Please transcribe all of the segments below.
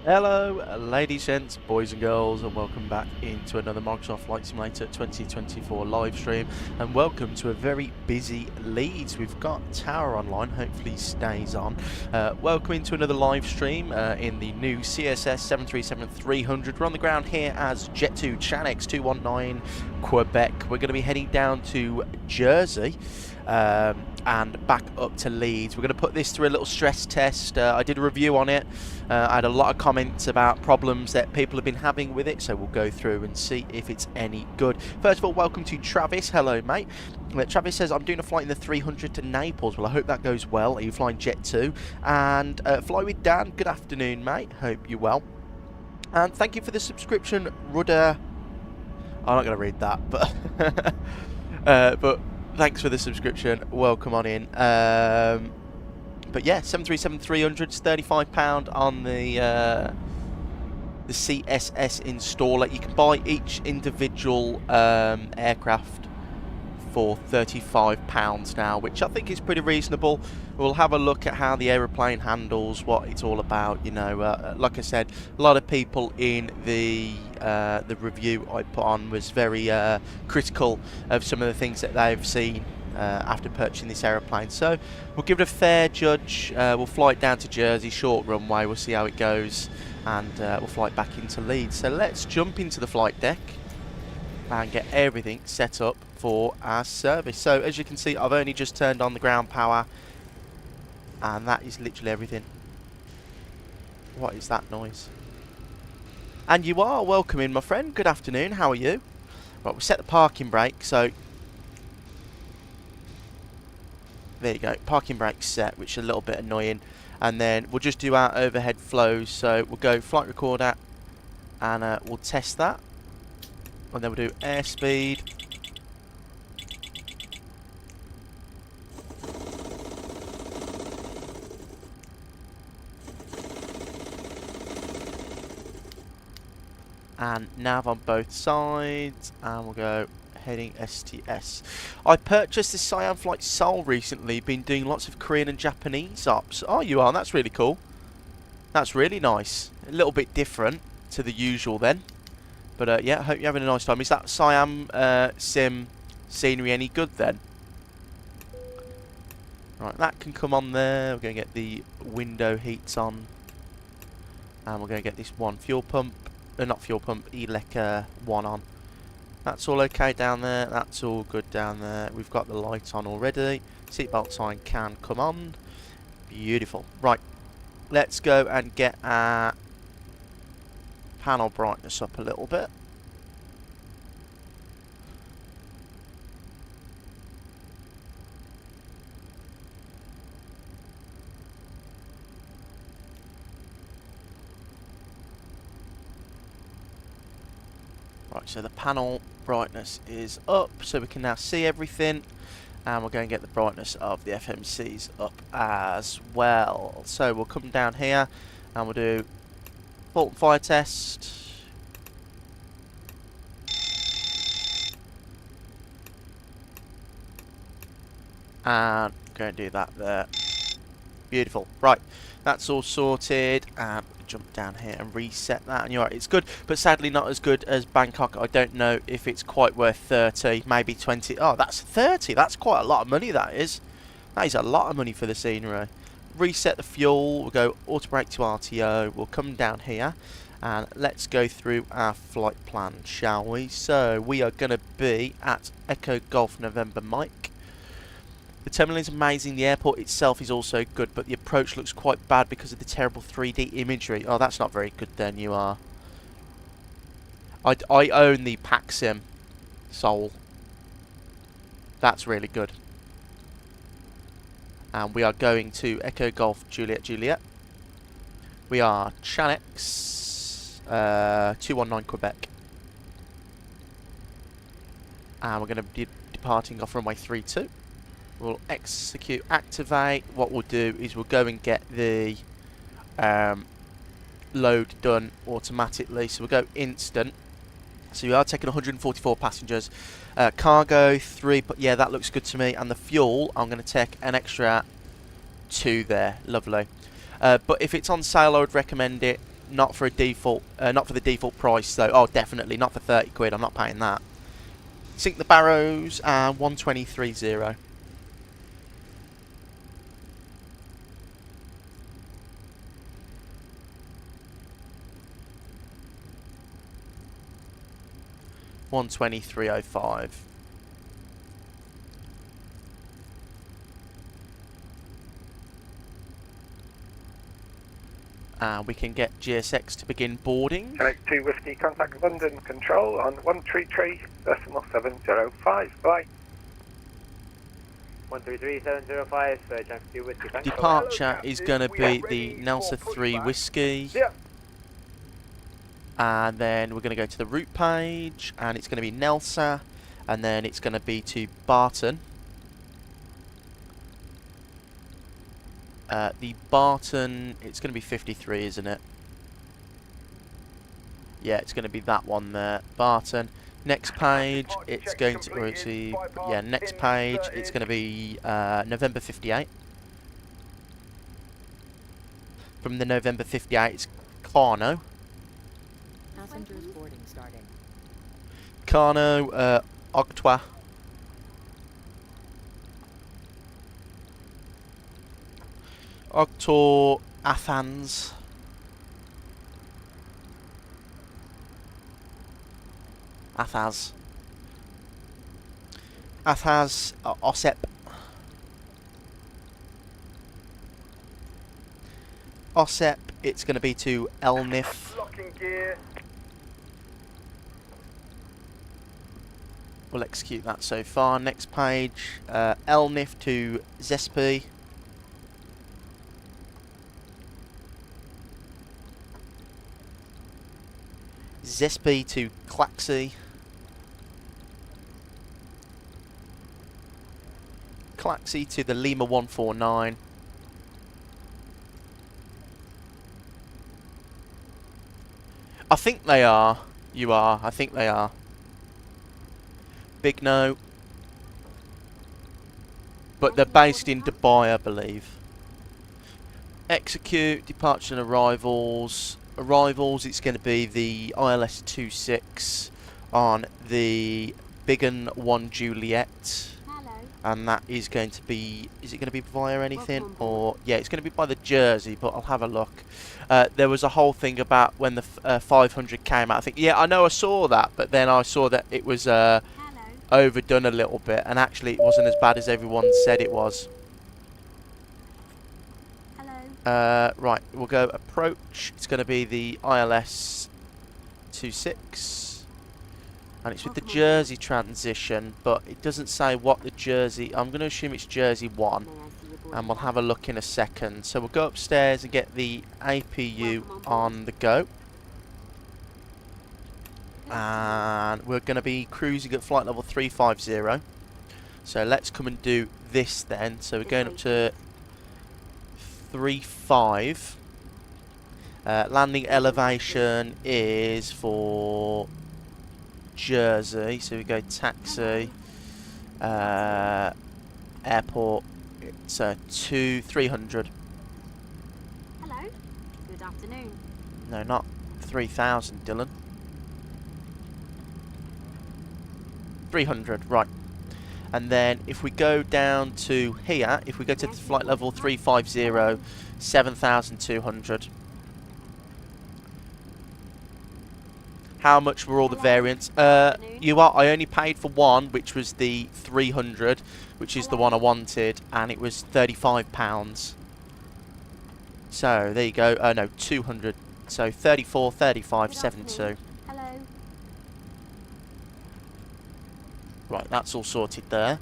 Hello ladies, gents, boys and girls, and welcome back into another Microsoft Flight Simulator 2024 live stream, and welcome to a very busy Leeds. We've got Tower online, hopefully he stays on. Welcome into another live stream in the new CSS 737-300. We're on the ground here as Jet2 Chanex 219 Quebec. We're going to be heading down to Jersey and back up to Leeds. We're going to put this through a little stress test. I did a review on it. I had a lot of comments about problems that people have been having with it, so we'll go through and see if it's any good. First of all, welcome to Travis. Hello, mate. Travis says, I'm doing a flight in the 300 to Naples. Well, I hope that goes well. Are you flying Jet2? And Fly with Dan, good afternoon, mate. Hope you're well. And thank you for the subscription, Rudder. I'm not going to read that, but thanks for the subscription. Welcome on in. But yeah, 737-300's £35 on the CSS installer. You can buy each individual aircraft for £35 now, which I think is pretty reasonable. We'll have a look at how the aeroplane handles, what it's all about. You know, like I said, a lot of people in the review I put on was very critical of some of the things that they've seen after purchasing this aeroplane. So we'll give it a fair judge. We'll fly it down to Jersey, short runway. We'll see how it goes, and we'll fly it back into Leeds. So let's jump into the flight deck and get everything set up for our service. So as you can see, I've only just turned on the ground power, and that is literally everything. What is that noise? And you are welcome in, my friend. Good afternoon. How are you? Right, we'll set the parking brake. So there you go. Parking brake set, which is a little bit annoying. And then we'll just do our overhead flows. So we'll go flight recorder, and we'll test that. And then we'll do airspeed. And nav on both sides, and we'll go heading STS. I purchased this Siam Flight Seoul recently, been doing lots of Korean and Japanese ops. Oh, you are? That's really cool. That's really nice. A little bit different to the usual then. But yeah, I hope you're having a nice time. Is that Siam sim scenery any good then? Right, that can come on there. We're going to get the window heats on. And we're going to get this one fuel pump. Not fuel pump, ELEC 1 on. That's all okay down there. That's all good down there. We've got the light on already. Seatbelt sign can come on. Beautiful. Right, let's go and get our panel brightness up a little bit. Right, so the panel brightness is up, so we can now see everything, and we're going to get the brightness of the FMCs up as well. So we'll come down here and we'll do fault and fire test. And go and do that there. Beautiful. Right, that's all sorted, and jump down here and reset that, and you're right, it's good, but sadly not as good as Bangkok. I don't know if it's quite worth 30, maybe 20. Oh, that's 30. That's quite a lot of money, that is. That is a lot of money for the scenery. Reset the fuel. We'll go auto brake to RTO. We'll come down here and let's go through our flight plan, shall we? So we are going to be at Echo Golf November Mike. The terminal is amazing, the airport itself is also good, but the approach looks quite bad because of the terrible 3D imagery. Oh, that's not very good then, you are. I own the VATSIM Seoul. That's really good. And we are going to Echo Golf Juliet Juliet. We are Chanex 219 Quebec. And we're going to be departing off runway 32. We'll execute, activate. What we'll do is we'll go and get the load done automatically. So we'll go instant. So we are taking 144 passengers. Cargo 3, but yeah, that looks good to me. And the fuel, I'm going to take an extra 2 there. Lovely. But if it's on sale, I would recommend it. Not for a default, not for the default price though. Oh, definitely not for 30 quid. I'm not paying that. Sink the barrows and 123.0. $123.05. And we can get GSX to begin boarding. Jet2 Whiskey, contact London Control on 133.705. Bye. 133.705, Jet2 Whiskey. Departure is going to be the Nelsa 3 Whiskey. Yeah. And then we're going to go to the route page, and it's going to be Nelsa, and then it's going to be to Barton. The Barton, it's going to be 53, isn't it? Yeah, it's going to be that one there, Barton. Next page, it's going to receive, yeah, next page, it's going to be November 58. From the November 58, it's Kano. Passengers boarding starting. Kano, Ogtwa. Octor Athans. Athas. Athas OSEP. OSEP, it's going to be to Elnif. Locking gear. We'll execute that so far. Next page, Elnif to Zespi. Zespi to Claxi. Claxi to the Lima 149. I think they are. You are. I think they are. Big no. But they're based in Dubai, I believe. Execute, departure and arrivals. Arrivals, it's going to be the ILS-26 on the Biggin 1 Juliet. And that is going to be, is it going to be via anything? Or, yeah, it's going to be by the Jersey, but I'll have a look. There was a whole thing about when the 500 came out. I think, yeah, I know I saw that, but then I saw that it was overdone a little bit, and actually it wasn't as bad as everyone said it was. Right, we'll go approach. It's going to be the ILS-26. And it's with the Jersey transition, but it doesn't say what the Jersey... I'm going to assume it's Jersey 1. And we'll have a look in a second. So we'll go upstairs and get the APU on the go. And we're going to be cruising at flight level 350. So let's come and do this then. So we're going up to 3.5. Landing elevation is for Jersey. So we go taxi, airport. It's 300. Hello. Good afternoon. No, not 3,000, Dillon. 300, right. And then if we go down to here, if we go to the flight level 350, 7,200. How much were all the variants? You are. I only paid for one, which was the 300, which is the one I wanted, and it was £35. So there you go. No, 200. So 34, 35, 72. Hello. Right, that's all sorted there.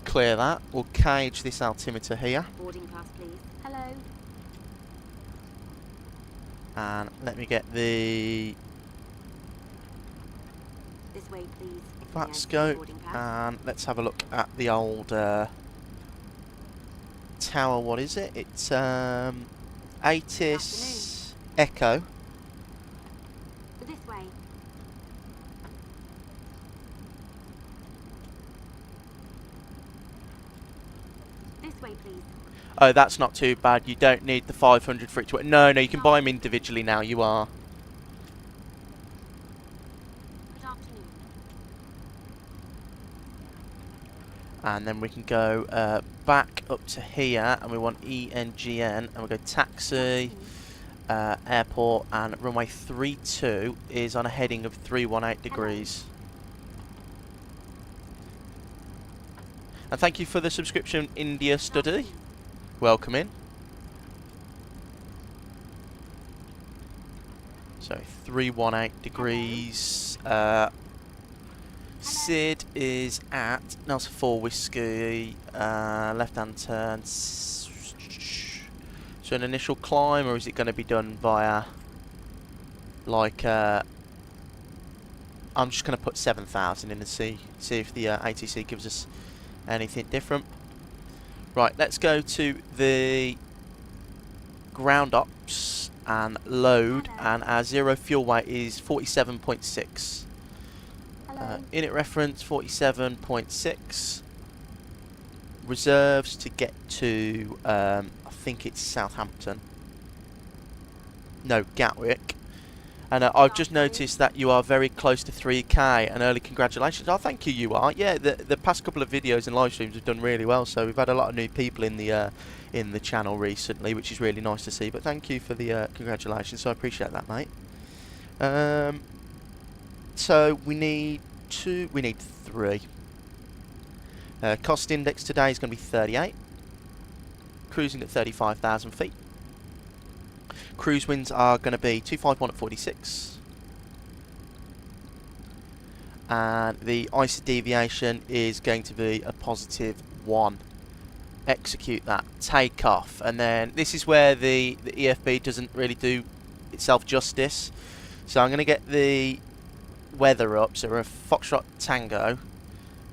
Clear that. We'll cage this altimeter here. Boarding pass, please. Hello. And let me get the This way, please. VAT scope, and let's have a look at the old tower. What is it? It's ATIS Echo. This way. This way, please. Oh, that's not too bad. You don't need the 500 for it to... No, you can buy them individually now. You are. Good afternoon. And then we can go back up to here, and we want ENGN, and we'll go taxi, airport, and runway 32 is on a heading of 318 degrees. And thank you for the subscription, India Study. Welcome in. So 318 degrees. Sid is at Nelson 4 Whiskey, left hand turn. So an initial climb, or is it going to be done via, like, I'm just going to put 7,000 in and see if the ATC gives us anything different. Right, let's go to the ground ops and load, and our zero fuel weight is 47.6. Init reference 47.6. Reserves to get to, I think it's Southampton. No, Gatwick. And I've just noticed that you are very close to 3K, and early congratulations. Oh, thank you, you are. Yeah, the past couple of videos and live streams have done really well, so we've had a lot of new people in the channel recently, which is really nice to see. But thank you for the congratulations, so I appreciate that, mate. So we need 3. Cost index today is going to be 38. Cruising at 35,000 feet. Cruise winds are going to be 251 at 46. And the ISA deviation is going to be a +1. Execute that. Take off. And then this is where the EFB doesn't really do itself justice. So I'm going to get the weather up. So we're at Foxtrot Tango.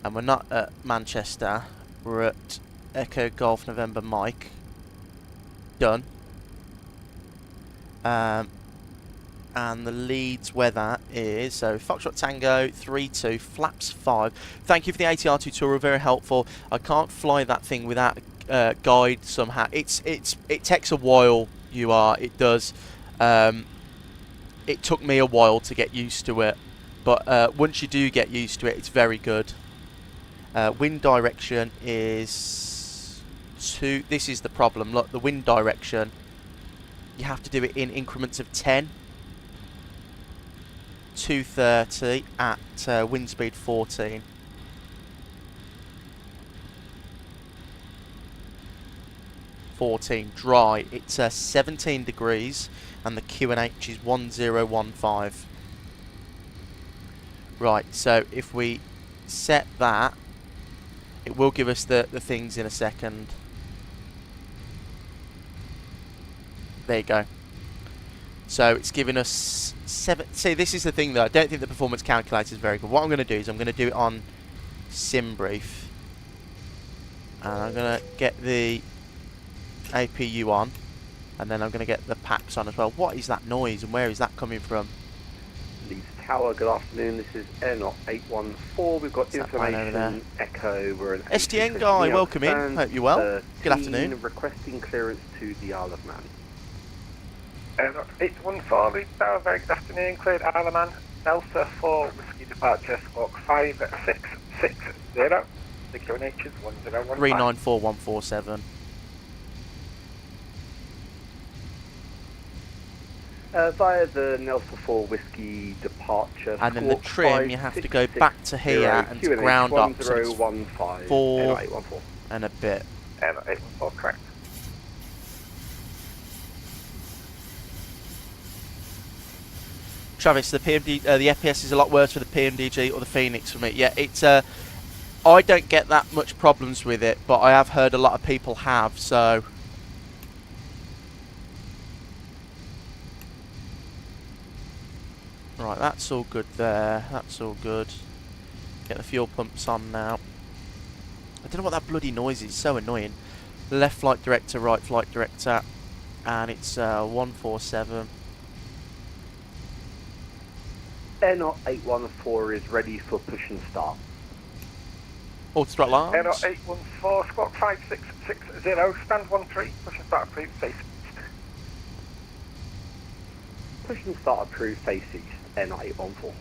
And we're not at Manchester. We're at Echo Golf November Mike. Done. And the Leeds weather is, so Foxtrot Tango 32, flaps 5. Thank you for the ATR tutorial, very helpful. I can't fly that thing without a guide somehow. It takes a while, it does. It took me a while to get used to it, but once you do get used to it, it's very good. Wind direction is 2. This is the problem. Look, the wind direction, you have to do it in increments of 10. 230 at wind speed 14. Dry. It's 17 degrees and the QNH is 1015. Right, so if we set that, it will give us the things in a second. There you go. So it's giving us 7. See, this is the thing though. I don't think the performance calculator is very good. What I'm going to do is I'm going to do it on SimBrief. And I'm going to get the APU on. And then I'm going to get the packs on as well. What is that noise and where is that coming from? Leeds Tower, good afternoon. This is Air0-814. We've got information Echo. We're an STN guy, welcome in. Hope you're well. Good afternoon. Requesting clearance to the Isle of Man. Air0-814, Leeds Tower, very good afternoon. Cleared Isle of Man. Delta 4 Whiskey Departure, squawk 5660. The QNH is 1015. 394147. Via the Nelson 4 Whiskey Departure. And then the trim, you have to go back to here and to ground up. So it's 4 and a bit. Air0-814, correct. Travis, the PMD, the FPS is a lot worse for the PMDG or the Phoenix for me. Yeah, it's I don't get that much problems with it, but I have heard a lot of people have, so. Right, that's all good there. That's all good. Get the fuel pumps on now. I don't know what that bloody noise is. It's so annoying. Left flight director, right flight director, and it's 147. Air0-814 is ready for push and start. Auto throttle arms. Air0-814, squawk 5660, stand 13, push and start approved, face east. Push and start approved, face east. Air0-814.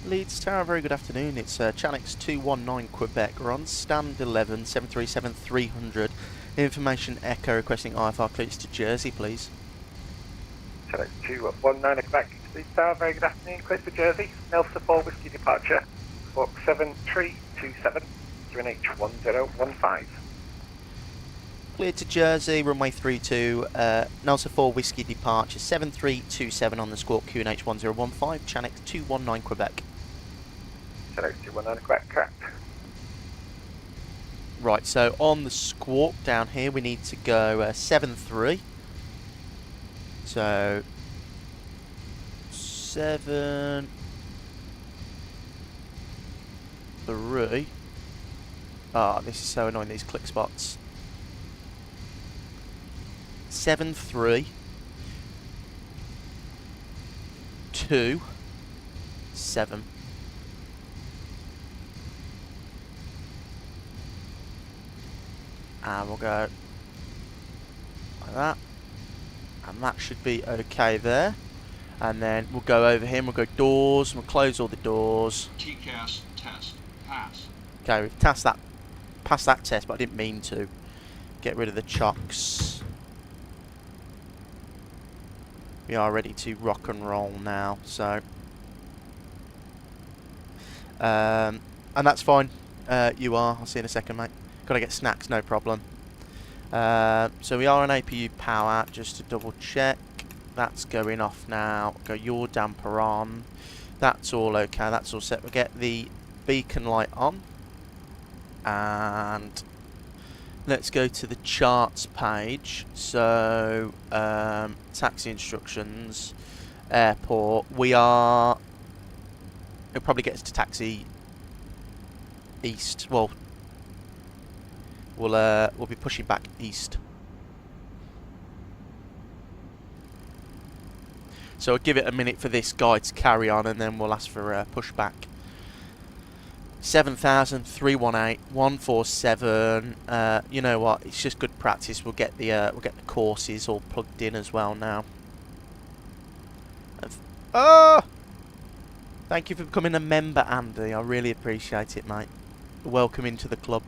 Leeds Tower, very good afternoon. It's Chanix 219 Quebec. We're on stand 11, 737-300. Information Echo requesting IFR clearance to Jersey, please. Chanix 219 Quebec. Leeds Tower, very good afternoon. Cleared for Jersey. Nelson 4 Whiskey Departure. Squawk 7327. QNH 1015. Cleared to Jersey, runway 32, Nelson 4 Whiskey Departure, 7327 on the squawk, QNH 1015, Chanix 219 Quebec. Chanix 219 Quebec, correct. Right, so on the squawk down here, we need to go 73. So 7 3. Ah, this is so annoying, these click spots. 7 3 2 7. And we'll go like that. And that should be okay there. And then we'll go over here, we'll go doors, and we'll close all the doors. TCAS test. Pass. Okay, we've passed that test, but I didn't mean to. Get rid of the chocks. We are ready to rock and roll now, so. And that's fine. You are. I'll see you in a second, mate. Gotta get snacks, no problem. So we are on APU power, just to double check. That's going off now. Go your damper on. That's all okay. That's all set. We'll get the beacon light on. And let's go to the charts page. So, taxi instructions, airport. It'll probably get us to taxi east. Well, we'll be pushing back east. So I'll give it a minute for this guy to carry on, and then we'll ask for pushback. 7,318 147. You know what? It's just good practice. We'll get the courses all plugged in as well now. Oh! Thank you for becoming a member, Andy. I really appreciate it, mate. Welcome into the club.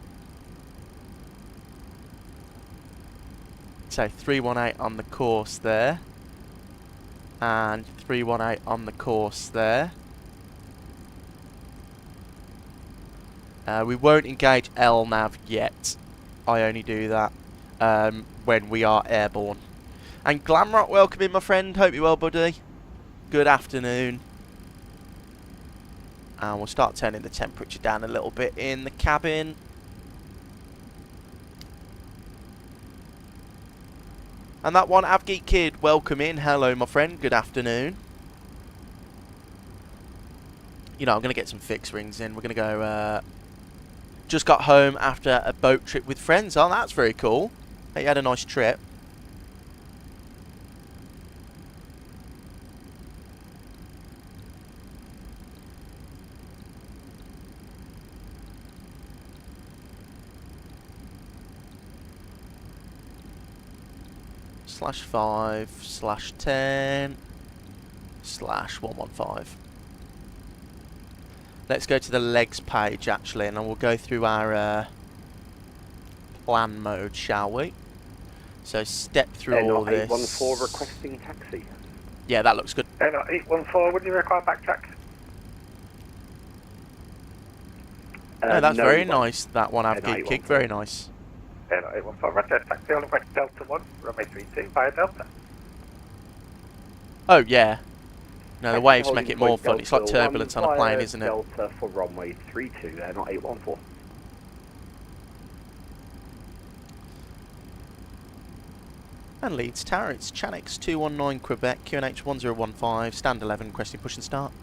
So 318 on the course there. And 318 on the course there. We won't engage LNAV yet. I only do that when we are airborne. And Glamrock, welcome in, my friend. Hope you're well, buddy. Good afternoon. And we'll start turning the temperature down a little bit in the cabin. And that one, Avgeek Kid, welcome in. Hello, my friend. Good afternoon. You know, I'm going to get some fixed rings in. We're going to go... just got home after a boat trip with friends. Oh, that's very cool. Hey, you had a nice trip. /5/10/115. Let's go to the legs page actually, and then we'll go through our plan mode, shall we? So step through all this. 814 requesting taxi. Yeah, that looks good. 814, would you require backtrack? No, that's no, very nice, that one, Avgeek Kick, very nice. 814, roger, taxi on West Delta 1, runway 32 via Delta. Oh, yeah. No, the waves Holding make it more point fun. It's like Delta turbulence 1 on a plane, via isn't it? Delta for runway 32 there, not 814. And Leeds Tower, it's Chanix 219 Quebec, QNH 1015, stand 11, requesting push and start.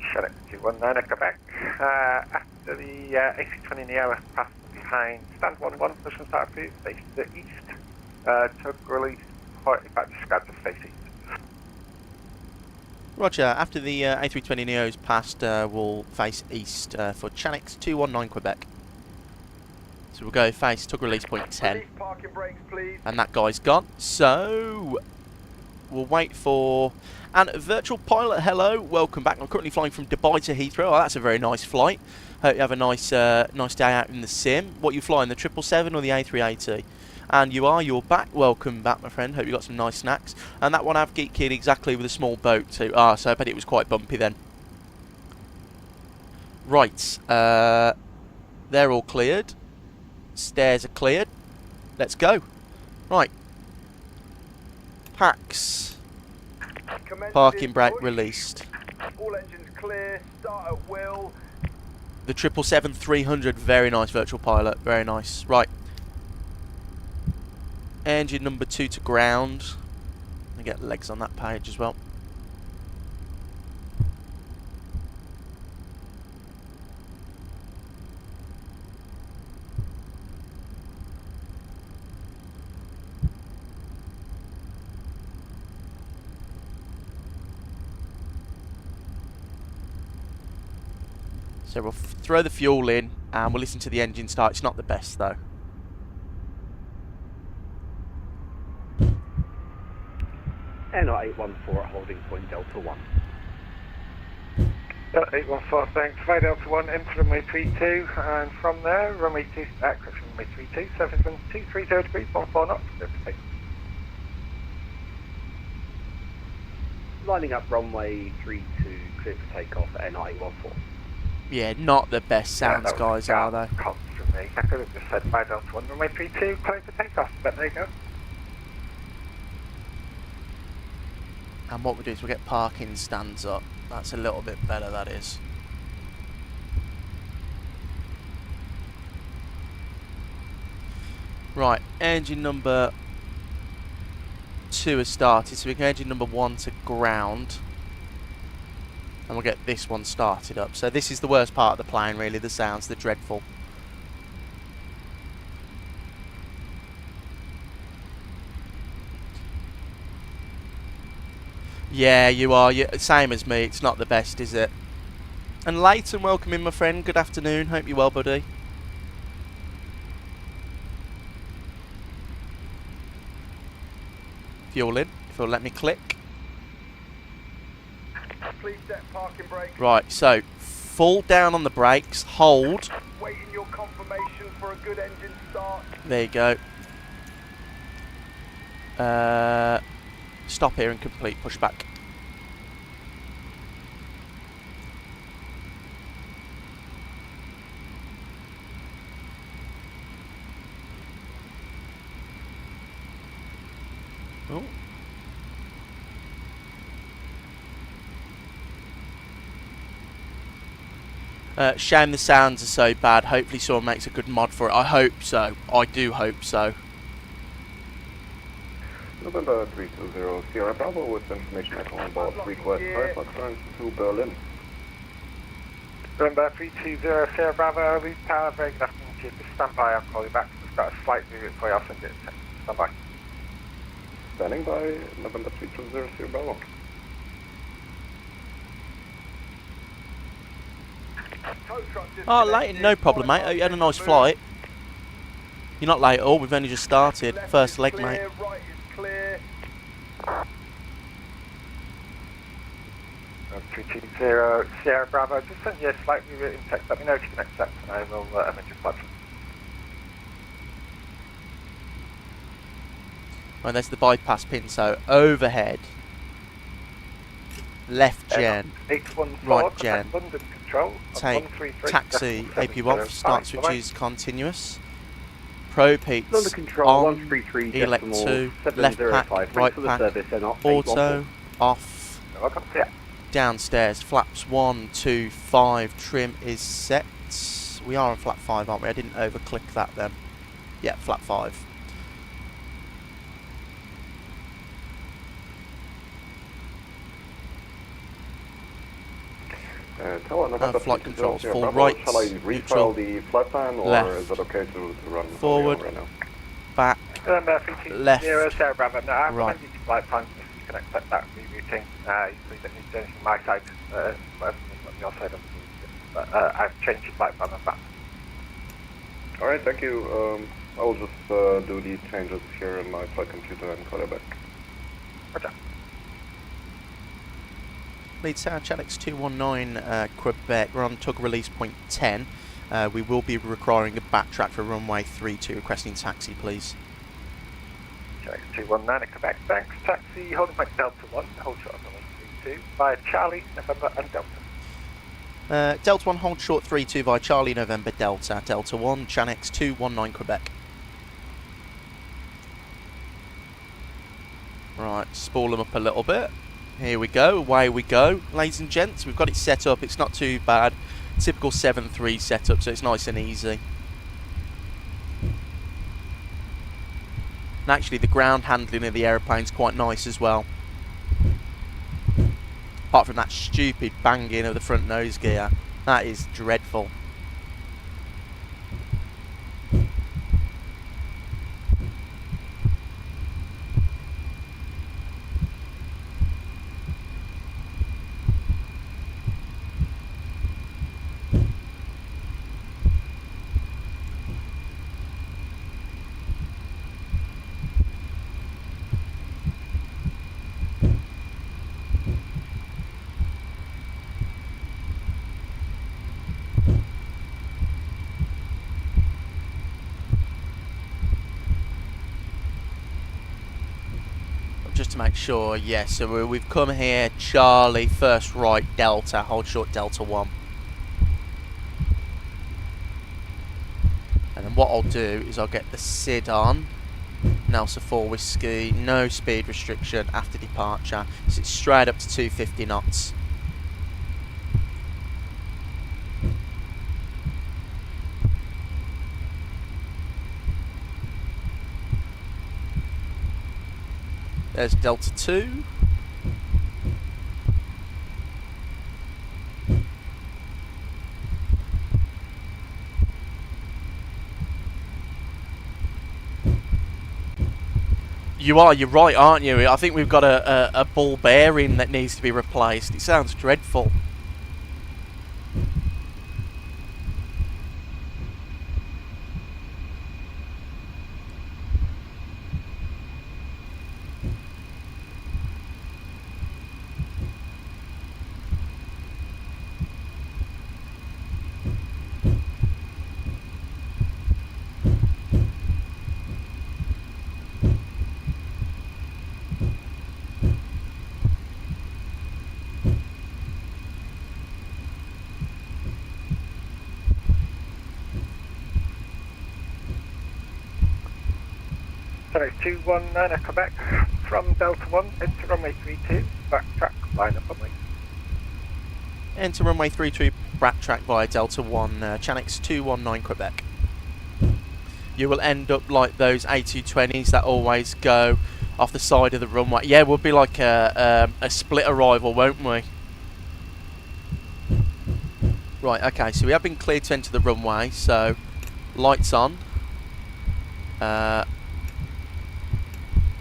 Chanix 219 Quebec. After the A321neo has passed behind stand 11, push and start approved, face to the east. Took release, in fact, described as face east. Roger, after the A320neo is passed, we'll face east for Chanix 219 Quebec. So we'll go face, took release point 10. Parking brakes, please. And that guy's gone. So we'll wait for... And virtual pilot, hello, welcome back. I'm currently flying from Dubai to Heathrow. Oh, that's a very nice flight. Hope you have a nice nice day out in the sim. What are you flying, the 777 or the A380? And you're back. Welcome back, my friend. Hope you got some nice snacks. And that one, Avgeek Kid, exactly with a small boat too. Ah, so I bet it was quite bumpy then. Right, they're all cleared. Stairs are cleared. Let's go. Right. Packs. Parking brake released. All engines clear. Start at will. The 777-300, very nice virtual pilot. Very nice. Right. Engine number 2 to ground. I get legs on that page as well. So we'll throw the fuel in and we'll listen to the engine start. It's not the best though. NR814 at holding point Delta 1. 814, thanks. Fly Delta 1 into runway 32, and from there, runway 2, correction, runway 32, 77230 degrees, 14 knots, clear for takeoff. Lining up runway 32, clear for takeoff at NR814. Yeah, not the best sounds, guys, are they? Comms from me. I could have just said Fly Delta 1, runway 32, clear for takeoff, but there you go. And what we do is we get parking stands up. That's a little bit better, that is. Right, engine number 2 has started, so we can engine number 1 to ground. And we'll get this one started up. So this is the worst part of the plane, really, the sounds, they're dreadful. Yeah, you are. Same as me. It's not the best, is it? And Leighton, welcome in, my friend. Good afternoon. Hope you're well, buddy. Fuel in. If you'll let me click. Please set parking brake. Right, so full down on the brakes. Hold. Waiting your confirmation for a good engine start. There you go. Stop here and complete pushback. Oh. Shame the sounds are so bad. Hopefully someone makes a good mod for it. I hope so. I do hope so. November 320 Sierra Bravo with information on board request Firefox runs to Berlin. November 320 Sierra Bravo, lead power, very good afternoon to you. Just stand by, I'll call you back. We've got a slight reroute for you, I'll send it a text. Stand by. Standing by, November 320 Sierra Bravo. Oh, Leighton, no problem, mate. You had a nice flight. You're not late at all, we've only just started. First leg, mate. Right is clear. 320 Sierra Bravo, just send you a slight rerouting text. Let me know if you can accept, and I will amend your flight. Right, there's the bypass pin, so overhead. Left gen. 814, Right gen. London Control. Take 133, taxi AP1 start switches continuous. Probe heats London Control on, 133 elect 2, left pack, 705. right For the pack, service, NR814. auto, off, Welcome. Yeah. downstairs, flaps 1, 2, 5, trim is set. We are on flap 5, aren't we? I didn't overclick that then. Yeah, flap 5. Tower, November flight 320 controls, Sierra full Bravo. right, Shall I neutral, refile the flight plan, or left, is it okay to run forward, right now? back, November 320 left, Sierra Bravo. No, I've right. amended your flight plan, if you can accept that rerouting. You don't need to do anything on my side, whatever you need on your side of the route. But I've changed your flight plan on that. Alright, thank you. I'll just do the changes here in my flight computer and call you back. Roger. Lead Sound Challex 219 Quebec. We're on tug release point 10. We will be requiring a backtrack for runway 32, requesting taxi, please. Challex 219 Quebec, thanks. Taxi, holding point Delta 1, hold short on runway 32, via Charlie, November and Delta. Delta 1, hold short 32 via Charlie, November, Delta. Delta 1, Challex 219 Quebec. Right, spool them up a little bit. Here we go, away we go. Ladies and gents, we've got it set up. It's not too bad. Typical 7.3 setup, so it's nice and easy. And actually, the ground handling of the aeroplane's quite nice as well. Apart from that stupid banging of the front nose gear. That is dreadful. just to make sure, yes, so we've come here, Charlie, first right, Delta, hold short Delta 1. And then what I'll do is I'll get the SID on, Nelsa 4 Whiskey, no speed restriction after departure, so it's straight up to 250 knots. There's Delta 2. You're right, aren't you? I think we've got a ball bearing that needs to be replaced. It sounds dreadful. Sorry, 219 at Quebec from Delta 1 into runway 32, backtrack, line up on me. Enter runway 32, backtrack via Delta 1, Chanix 219 Quebec. You will end up like those A320s that always go off the side of the runway. Yeah, we'll be like a split arrival, won't we? Right, okay, so we have been cleared to enter the runway, so lights on.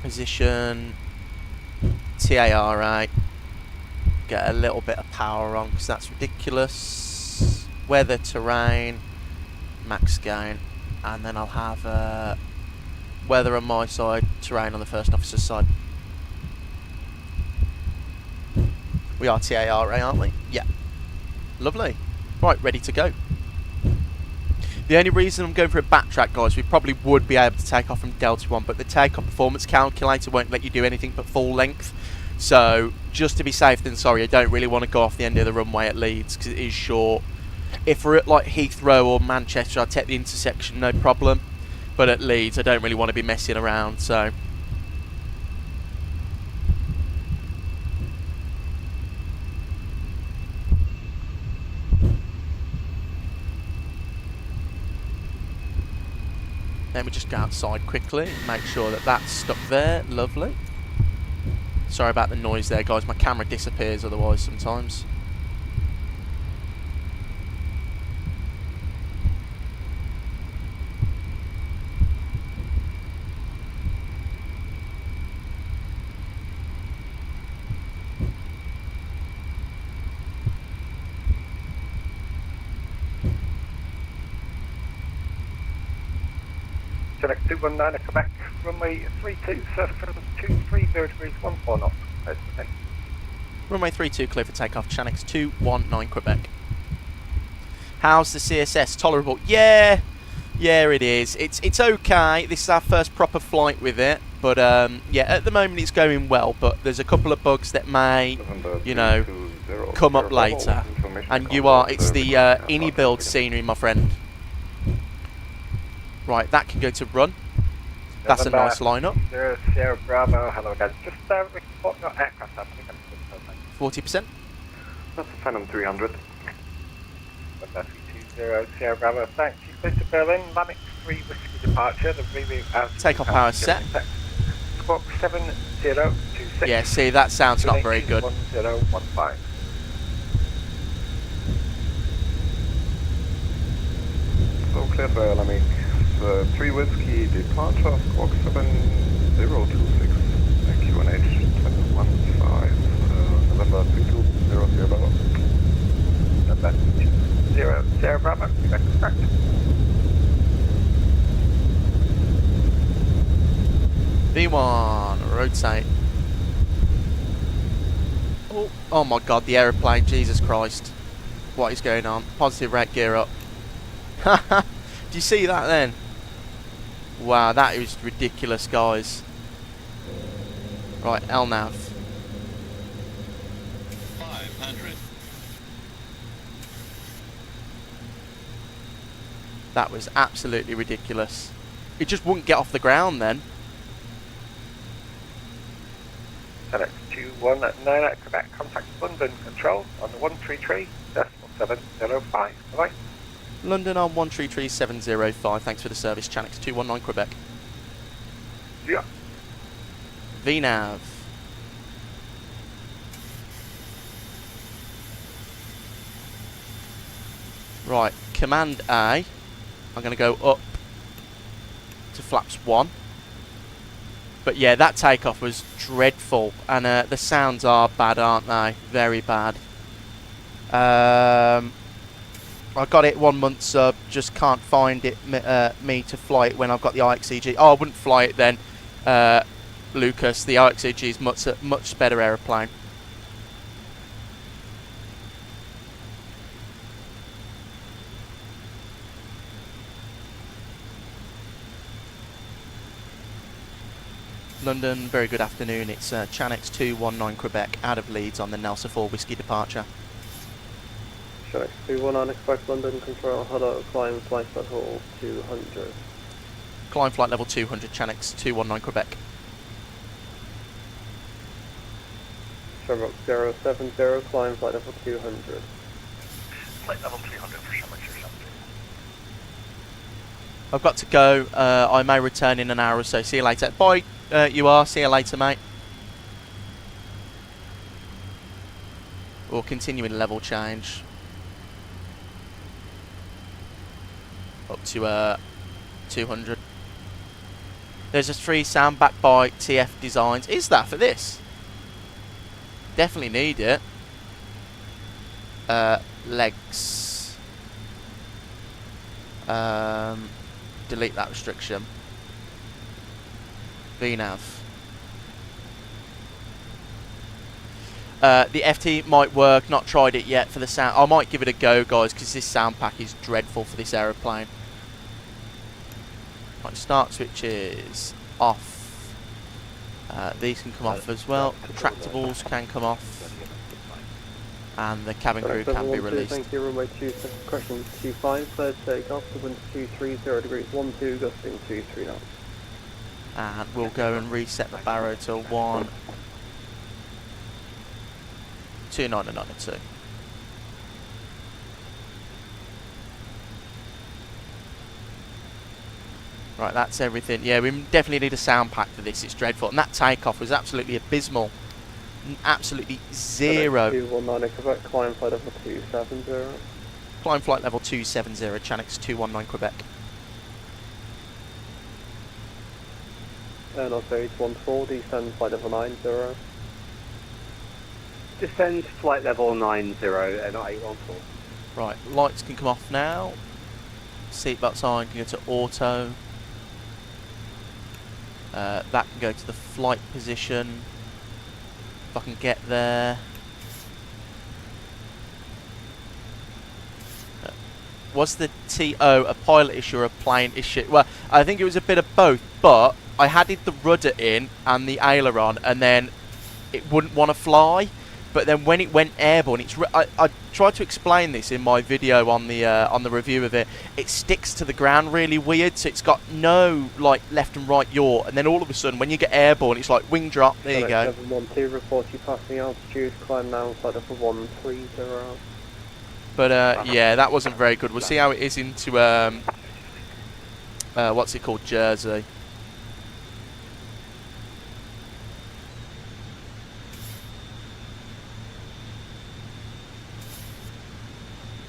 Position TARA, get a little bit of power on because that's ridiculous. Weather, terrain, max gain, and then I'll have weather on my side, terrain on the first officer's side. We are TARA, aren't we? Yeah. Lovely. Right, ready to go. The only reason I'm going for a backtrack, guys, we probably would be able to take off from Delta 1, but the takeoff performance calculator won't let you do anything but full length. So, just to be safe than sorry, I don't really want to go off the end of the runway at Leeds, because it is short. If we're at, like, Heathrow or Manchester, I'd take the intersection, no problem. But at Leeds, I don't really want to be messing around, so... Let me just go outside quickly, make sure that that's stuck there. Lovely. Sorry about the noise there, guys. My camera disappears otherwise sometimes. Select 219 at Quebec, runway 32, surface 23 degrees 14 knots. Okay. Runway 32 clear for takeoff, Chanix 219 Quebec. How's the CSS? Tolerable? Yeah, it is. It's okay. This is our first proper flight with it, but yeah, at the moment it's going well. But there's a couple of bugs that may, you know, come up later. And it's the INI build scenery, my friend. Right, that can go to run. That's a nice lineup. Sierra Bravo, hello again. Just report your aircraft up. 40%. That's a Phantom 300. 320 Sierra Bravo, thanks. You clear to Berlin, Lamix 3 Whiskey departure, the reroute out. Takeoff power set. Squawk 7026. Yeah, see, that sounds not very good. 1015. So clear for Lamix 3 Whiskey departure, Squawk 7026, QNH 215, November 3200 Bravo. November 20 Bravo, Quebec correct. V1, rotate. Oh my god, the aeroplane, Jesus Christ. What is going on? Positive rate, gear up. Haha, do you see that then? Wow, that is ridiculous, guys. Right, LNAV. 500. That was absolutely ridiculous. It just wouldn't get off the ground then. FedEx 219 at Quebec, contact London Control on the 133.705. Bye-bye. London on 133.705. Thanks for the service. Chanix 219 Quebec. Yeah. VNAV. Right, Command A. I'm going to go up to flaps 1. But yeah, that takeoff was dreadful. And the sounds are bad, aren't they? Very bad. I got it 1 month sub, just can't find it me to fly it when I've got the IXEG. Oh, I wouldn't fly it then, Lucas. The IXEG is much better aeroplane. London, very good afternoon. It's Chanix 219 Quebec out of Leeds on the Nelson 4 Whiskey departure. Chanix 219 expect London Control, hello, climb flight level 200. Climb flight level 200, Chanix 219 Quebec. Shamrock 070, climb flight level 200. Flight level 300 for Shamrock 070. I've got to go. I may return in an hour or so. See you later. Bye. You are. See you later, mate. We'll continue in level change. Up to 200. There's a 3 sound back by TF Designs. Is that for this? Definitely need it. Legs. Delete that restriction. VNAV. The FT might work. Not tried it yet for the sound. I might give it a go, guys, because this sound pack is dreadful for this aeroplane. Right, start switches off. These can come off as well. Retractables can come off. And the cabin crew can be released. Thank you, runway 27, question 25, cleared takeoff, the wind 230 degrees 12, gusting 23 knots. And we'll go and reset the barrow to 12992. Right, that's everything. Yeah, we definitely need a sound pack for this. It's dreadful. And that takeoff was absolutely abysmal. Absolutely zero. 219 Quebec, climb flight level 270. Climb flight level 270, Chanix 219 Quebec. Airbus A321neo, descend flight level 90. Descend flight level 90, not 814. Right, lights can come off now. Seatbelt sign can go to auto. That can go to the flight position. If I can get there. Was the TO a pilot issue or a plane issue? Well, I think it was a bit of both, but I had the rudder in and the aileron, and then it wouldn't want to fly. But then when it went airborne, I tried to explain this in my video on the review of it. It sticks to the ground really weird, so it's got no like left and right yaw, and then all of a sudden when you get airborne, it's like wing drop. There you go. 712, report you passing altitude, climb now flight level 130. But yeah, that wasn't very good. We'll see how it is into what's it called, Jersey.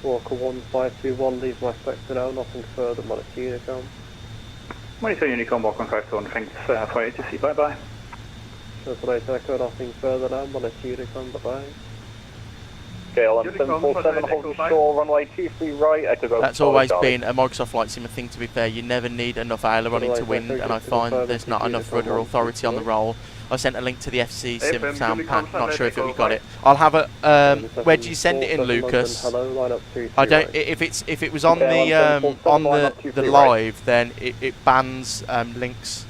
Walker 1521, leave my sector now, nothing further, Monitor Unicom. Monitor Unicom, walk 151, thanks for ATC, bye bye. Circulate Echo, nothing further now, Monitor Unicom, bye bye. KLM 747, hold shore, runway 23 right, Echo go. That's always been a Microsoft Flight Sim thing, to be fair. You never need enough aileron into wind, and I find there's not enough rudder authority on the roll. I sent a link to the FC Sim sound pack, not sure if we got it. I'll have a, where do you send it in, Lucas? I don't, if it was on the live, then it bans links.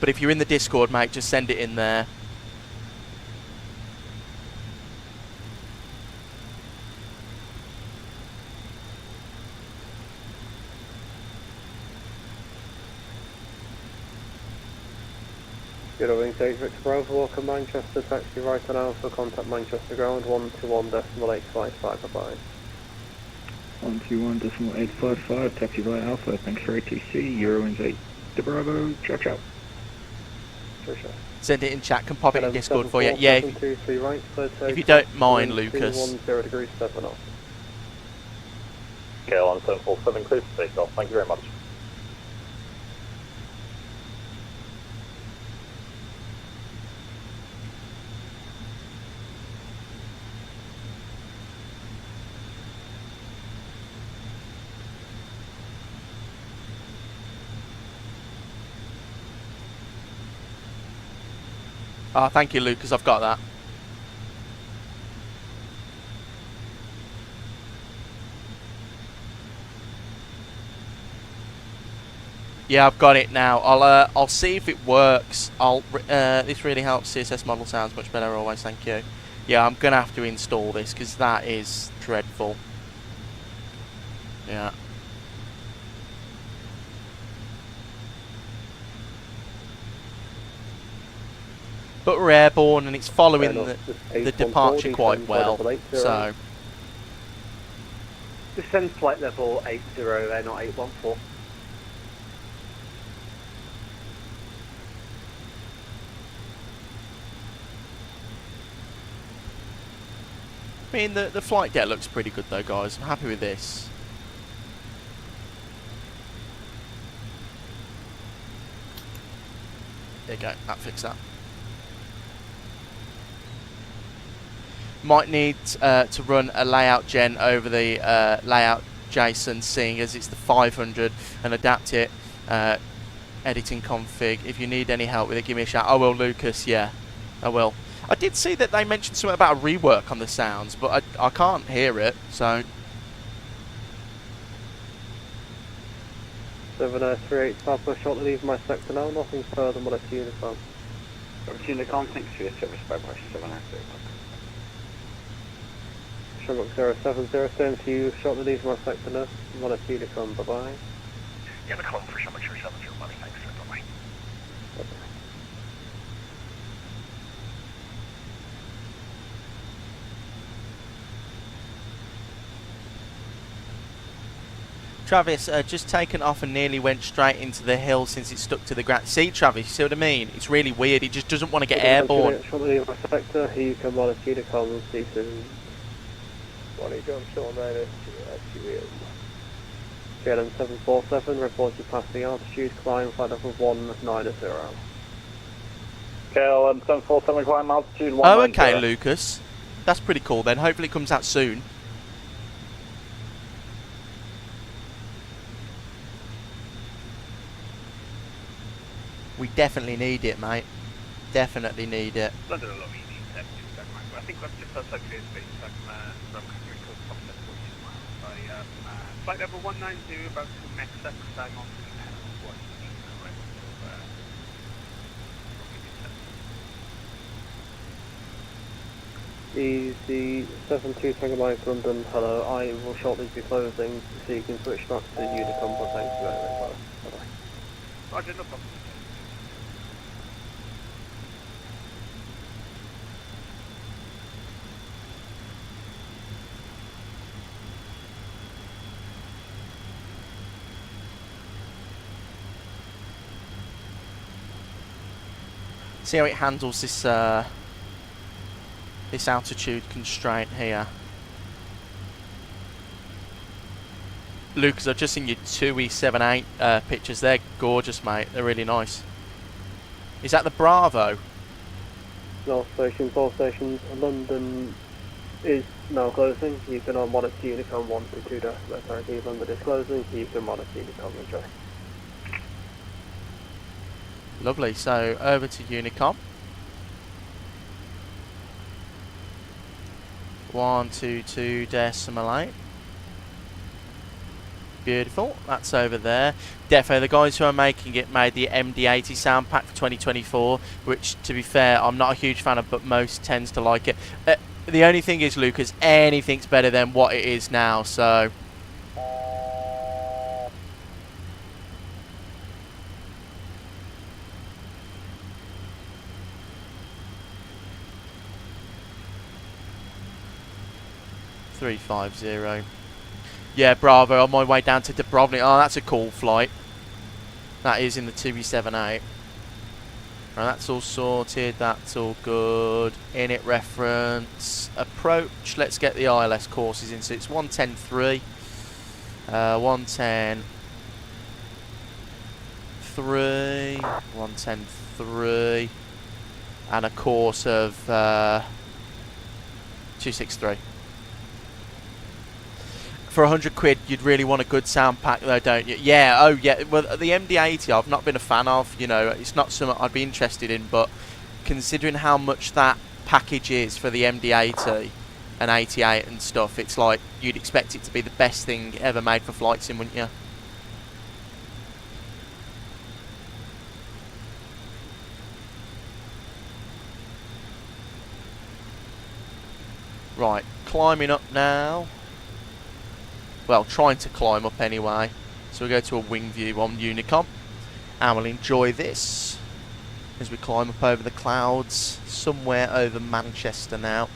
But if you're in the Discord, mate, just send it in there. Good wings, Victor Bravo, welcome Manchester, taxi right on Alpha, contact Manchester ground, 121.855, bye-bye. 121.855, taxi right Alpha, thanks for ATC, Eurowings 8 to Bravo, ciao ciao. Sure, sure. Send it in chat, can pop it in Discord for you. 747, Yeah, 723 right, if you don't mind, Lucas. 10 degrees 7 off. KLM 747, clear for takeoff, thank you very much. Ah, thank you, Lucas. I've got that. Yeah, I've got it now. I'll see if it works. This really helps. CSS model sounds much better always. Thank you. Yeah, I'm gonna have to install this because that is dreadful. Yeah. But we're airborne and it's following the departure quite well, so... Descend flight level 80, not 814. I mean, the flight deck looks pretty good though, guys. I'm happy with this. There you go, that fixed that. Might need to run a layout gen over the layout JSON, seeing as it's the 500, and adapt it. Editing config. If you need any help with it, give me a shout. I will, Lucas. Yeah, I will. I did see that they mentioned something about a rework on the sounds, but I can't hear it. So 738 Papa, shortly leave my sector now. Nothing further, but it's uniform. Unicom, thanks for your service by Brush 793. Shamrock 070, same to you, shortly leave my sector now. One at Unicom, bye bye. Yeah, the call for Shamrock 070, money, thanks, bye bye. Travis, just taken off and nearly went straight into the hill since it stuck to the ground. See, Travis, you see what I mean? It's really weird. It just doesn't want to get airborne. Shortly leave my sector, you can one at Unicom, see soon. KLM 747, reporting passing altitude, climb flight level 190. KLM 747, climb altitude 190. Oh, okay, Lucas. That's pretty cool then. Hopefully it comes out soon. We definitely need it, mate. Definitely need it. I think I've just had like this space from flight level 190 about to Mexico, I'm on Easy 72 Tango Mike London, hello, I will shortly be closing so you can switch back to Unicom, but thank you very much. Bye bye. Roger, no problem. See how it handles this this altitude constraint here. Lucas, I've just seen your 2E78 pictures. They're gorgeous, mate. They're really nice. Is that the Bravo? North Station, 4 stations, London is now closing. You can on monitor Unicom 122 decimal authority. London is closing. You can monitor Unicom, enjoy. Lovely. So over to Unicom. 122.8. Beautiful. That's over there. Defo, the guys who are making it made the MD-80 sound pack for 2024, which, to be fair, I'm not a huge fan of, but most tends to like it. The only thing is, Lucas, anything's better than what it is now, so... $350. Yeah, Bravo, on my way down to Dubrovnik. Oh, that's a cool flight. That is in the 2B78. Right, that's all sorted. That's all good. Init reference. Approach. Let's get the ILS courses in. So it's 110.3. 110.3. 110.3. And a course of 263. For 100 quid, you'd really want a good sound pack though, don't you? Yeah, oh yeah, well, the MD-80 I've not been a fan of, you know, it's not something I'd be interested in, but considering how much that package is for the MD-80 and 88 and stuff, it's like, you'd expect it to be the best thing ever made for flight sim, wouldn't you? Right, climbing up now. Well, trying to climb up anyway. So we go to a wing view on Unicom, and we'll enjoy this as we climb up over the clouds, somewhere over Manchester now.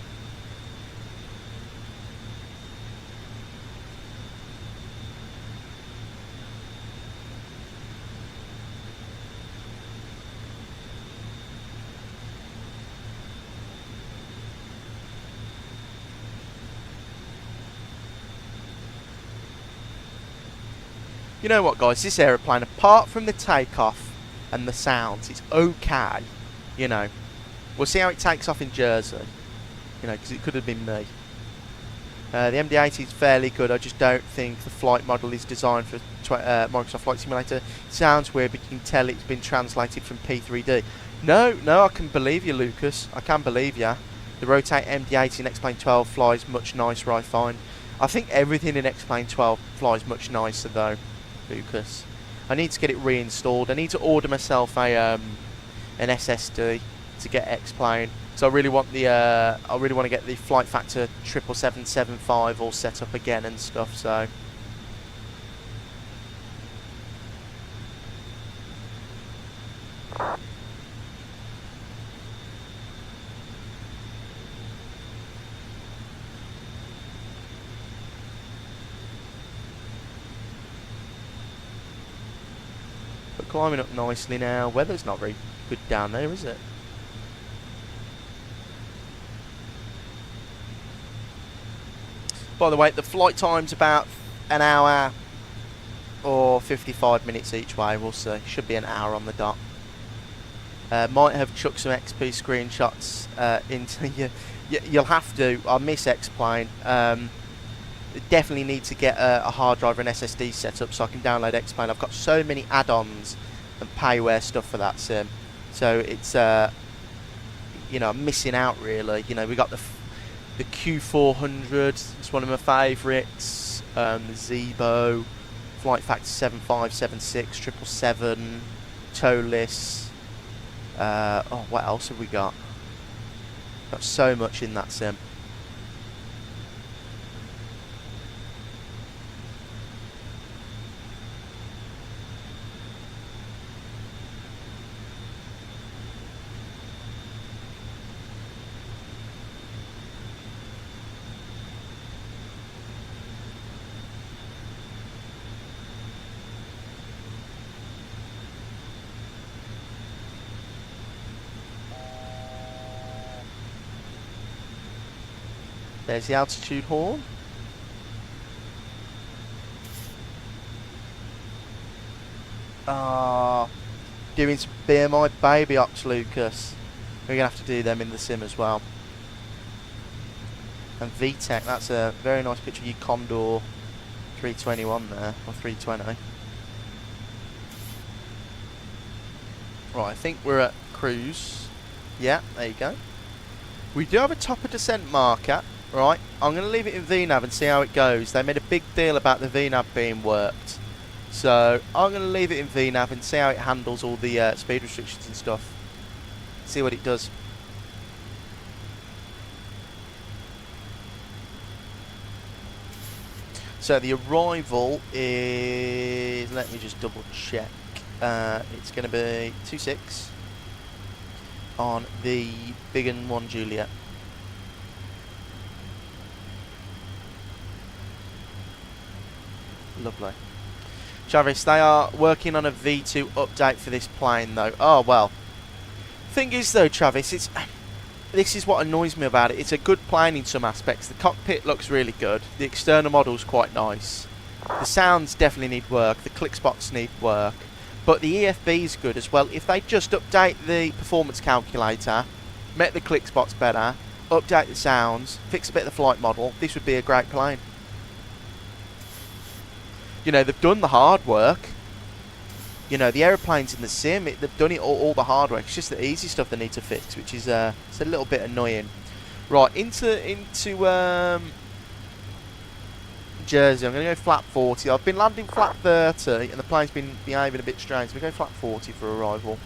You know what, guys, this aeroplane, apart from the takeoff and the sounds, it's okay, you know. We'll see how it takes off in Jersey, you know, because it could have been me. The MD-80 is fairly good. I just don't think the flight model is designed for Microsoft Flight Simulator. It sounds weird, but you can tell it's been translated from P3D. No, I can believe you, Lucas. I can believe you. The Rotate MD-80 in X-Plane 12 flies much nicer, I find. I think everything in X-Plane 12 flies much nicer, though, Lucas. I need to get it reinstalled. I need to order myself a an SSD to get X-Plane. So I really want the I really want to get the Flight Factor 77775 all set up again and stuff. So but climbing up nicely now. Weather's not very good down there, is it? By the way, the flight time's about an hour or 55 minutes each way. We'll see. Should be an hour on the dot. Might have chucked some XP screenshots into you. You'll have to. I miss X-Plane. Definitely need to get a hard drive and SSD set up so I can download X-Plane. I've got so many add-ons and payware stuff for that sim. So it's you know, I'm missing out really. You know, we got the Q400, it's one of my favourites, the Zebo, Flight Factor 7576, 777, Tolis, oh, what else have we got? Got so much in that sim. There's the altitude horn. Doing some Beer My Baby ops, Lucas. We're going to have to do them in the sim as well. And VTEC, that's a very nice picture of your Condor 321 there, or 320. Right, I think we're at cruise. Yeah, there you go. We do have a top of descent marker, right? I'm going to leave it in VNAV and see how it goes. They made a big deal about the VNAV being worked. So I'm going to leave it in VNAV and see how it handles all the speed restrictions and stuff. See what it does. So the arrival is, let me just double check. It's going to be 26 on the Big and 1 Juliet. Lovely. Travis, they are working on a V2 update for this plane though. Oh well. Thing is though, Travis, this is what annoys me about it. It's a good plane in some aspects. The cockpit looks really good. The external model's quite nice. The sounds definitely need work. The click spots need work. But the EFB is good as well. If they just update the performance calculator, make the click spots better, update the sounds, fix a bit of the flight model, this would be a great plane. You know, they've done the hard work. You know, the aeroplanes in the sim, they've done it all the hard work. It's just the easy stuff they need to fix, which is it's a little bit annoying. Right, into Jersey. I'm going to go flat 40. I've been landing flat 30, and the plane's been behaving a bit strange. So we go flat 40 for arrival.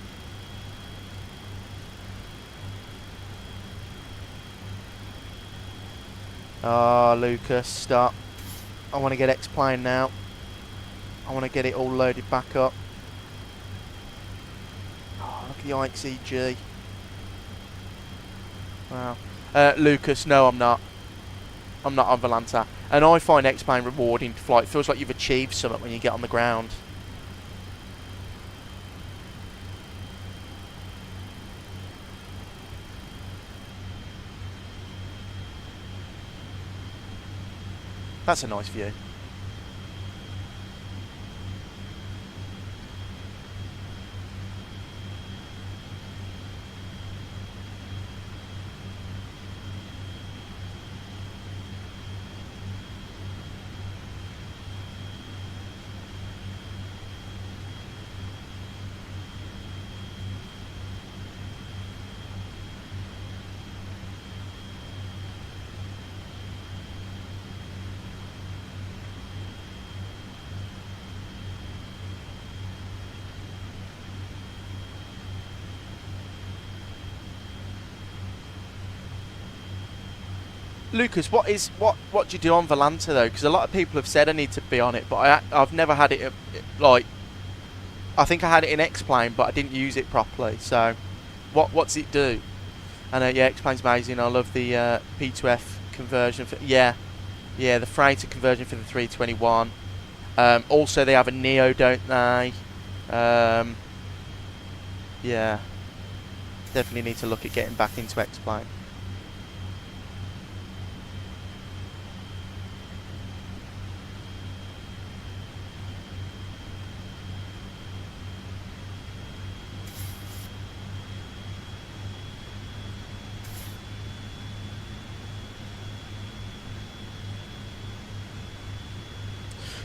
Oh, Lucas, stop. I want to get X-plane now. I want to get it all loaded back up. Oh, look at the IXEG. Wow. Lucas, no, I'm not. I'm not on Volanta. And I find X-plane rewarding to fly. It feels like you've achieved something when you get on the ground. That's a nice view. Lucas, what do you do on Volanta though? Because a lot of people have said I need to be on it, but I've never had it like. I think I had it in X-plane, but I didn't use it properly. So, what's it do? I know, yeah, X-plane's amazing. I love the P2F conversion. The freighter conversion for the 321. Also, they have a Neo, don't they? Yeah, definitely need to look at getting back into X-plane.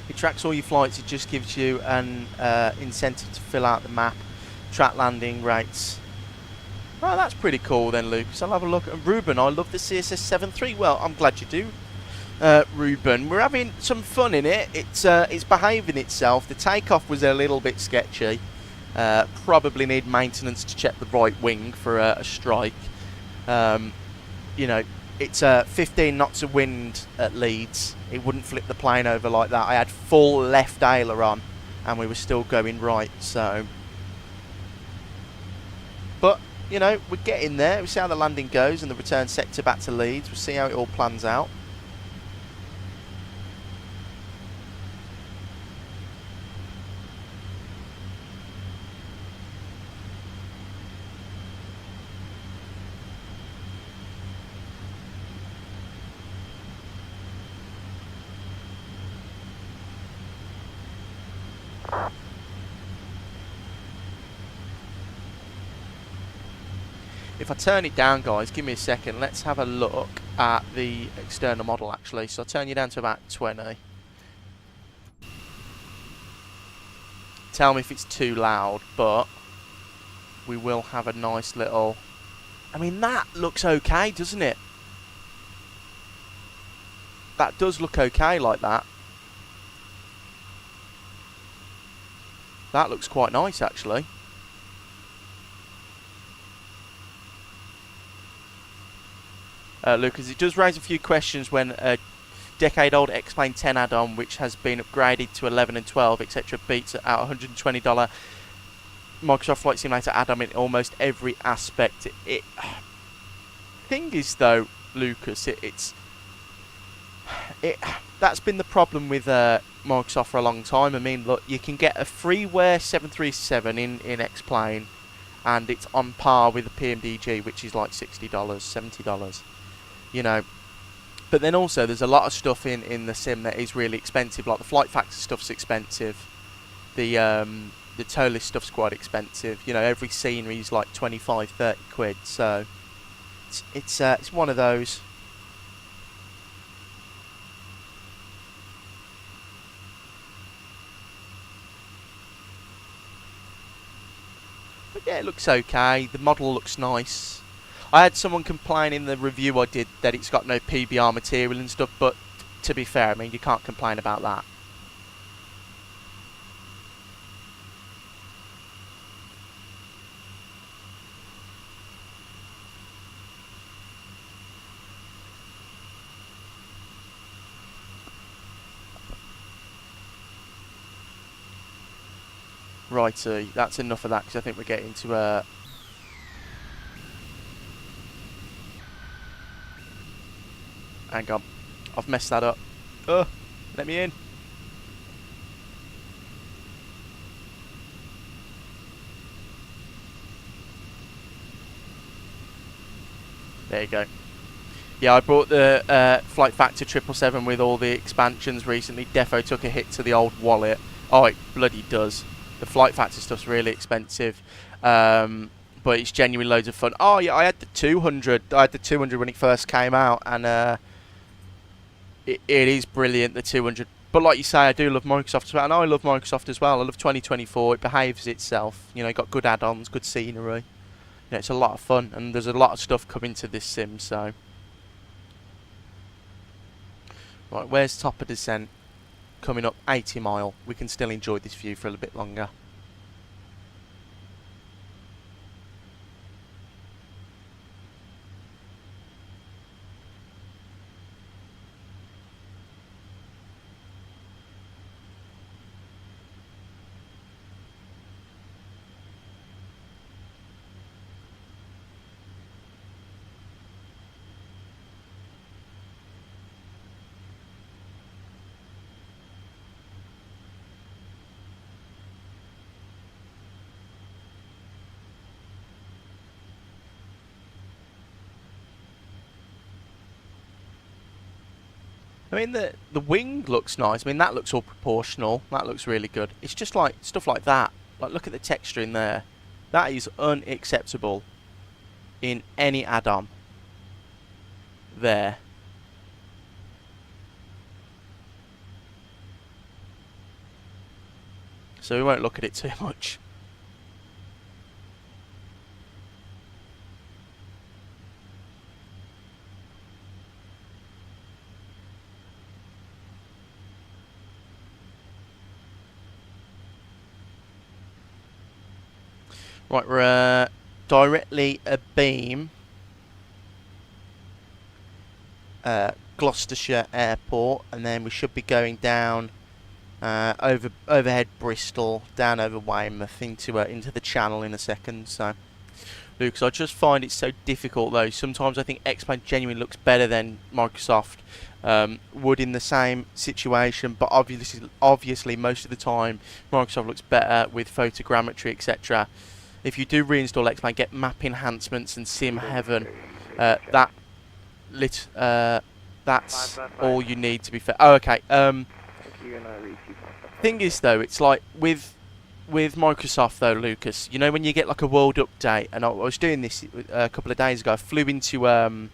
It tracks all your flights. It just gives you an incentive to fill out the map, track landing rates. Oh, that's pretty cool then, Lucas. I'll have a look. And Ruben, I love the CSS 7.3. Well, I'm glad you do, Ruben. We're having some fun in it. It's behaving itself. The takeoff was a little bit sketchy. Probably need maintenance to check the right wing for a strike. You know, it's 15 knots of wind at Leeds. It wouldn't flip the plane over like that. I had full left aileron and we were still going right, so. But, you know, we're getting there. We'll see how the landing goes and the return sector back to Leeds. We'll see how it all plans out. If I turn it down, guys, give me a second. Let's have a look at the external model, actually. So I'll turn you down to about 20. Tell me if it's too loud, but we will have a nice little... I mean, that looks okay, doesn't it? that does look okay like that. That looks quite nice, actually. Lucas, it does raise a few questions when a decade-old X-Plane 10 add-on, which has been upgraded to 11 and 12, etc., beats out $120 Microsoft Flight Simulator add-on in almost every aspect. Thing is, though, Lucas, that's been the problem with Microsoft for a long time. I mean, look, you can get a freeware 737 in X-Plane, and it's on par with the PMDG, which is like $60, $70. You know, but then also there's a lot of stuff in the sim that is really expensive. Like the flight factor stuff's expensive. The tow list stuff's quite expensive. You know, every scenery is like 25, 30 quid. So it's one of those. But yeah, it looks okay. The model looks nice. I had someone complain in the review I did that it's got no PBR material and stuff, but to be fair, I mean, you can't complain about that. Righty, that's enough of that, because I think we're getting to hang on, I've messed that up. Let me in. There you go. Yeah, I bought the Flight Factor 777 with all the expansions recently. Defo took a hit to the old wallet. Oh, it bloody does. The Flight Factor stuff's really expensive. But it's genuinely loads of fun. Oh yeah, I had the 200. I had the 200 when it first came out, and it is brilliant, the 200. But like you say, I do love Microsoft as well, and I love Microsoft as well. I love 2024. It behaves itself. You know, got good add-ons, good scenery. You know, it's a lot of fun, and there's a lot of stuff coming to this sim. So, right, where's top of descent? Coming up 80 mile. We can still enjoy this view for a little bit longer. I mean, the wing looks nice. I mean, that looks all proportional. That looks really good. It's just like stuff like that. Like, look at the texture in there. That is unacceptable in any add-on. There. So we won't look at it too much. Right, we're directly abeam Gloucestershire Airport, and then we should be going down overhead Bristol, down over Weymouth into the Channel in a second. So, Lucas, I just find it so difficult though. Sometimes I think X-Plane genuinely looks better than Microsoft would in the same situation, but obviously most of the time Microsoft looks better with photogrammetry, etc. If you do reinstall X-Plane, get map enhancements and sim heaven. That's all you need to be fair. Oh, okay. Thing is though, it's like with Microsoft though, Lucas. You know when you get like a world update, and I was doing this a couple of days ago. I flew into where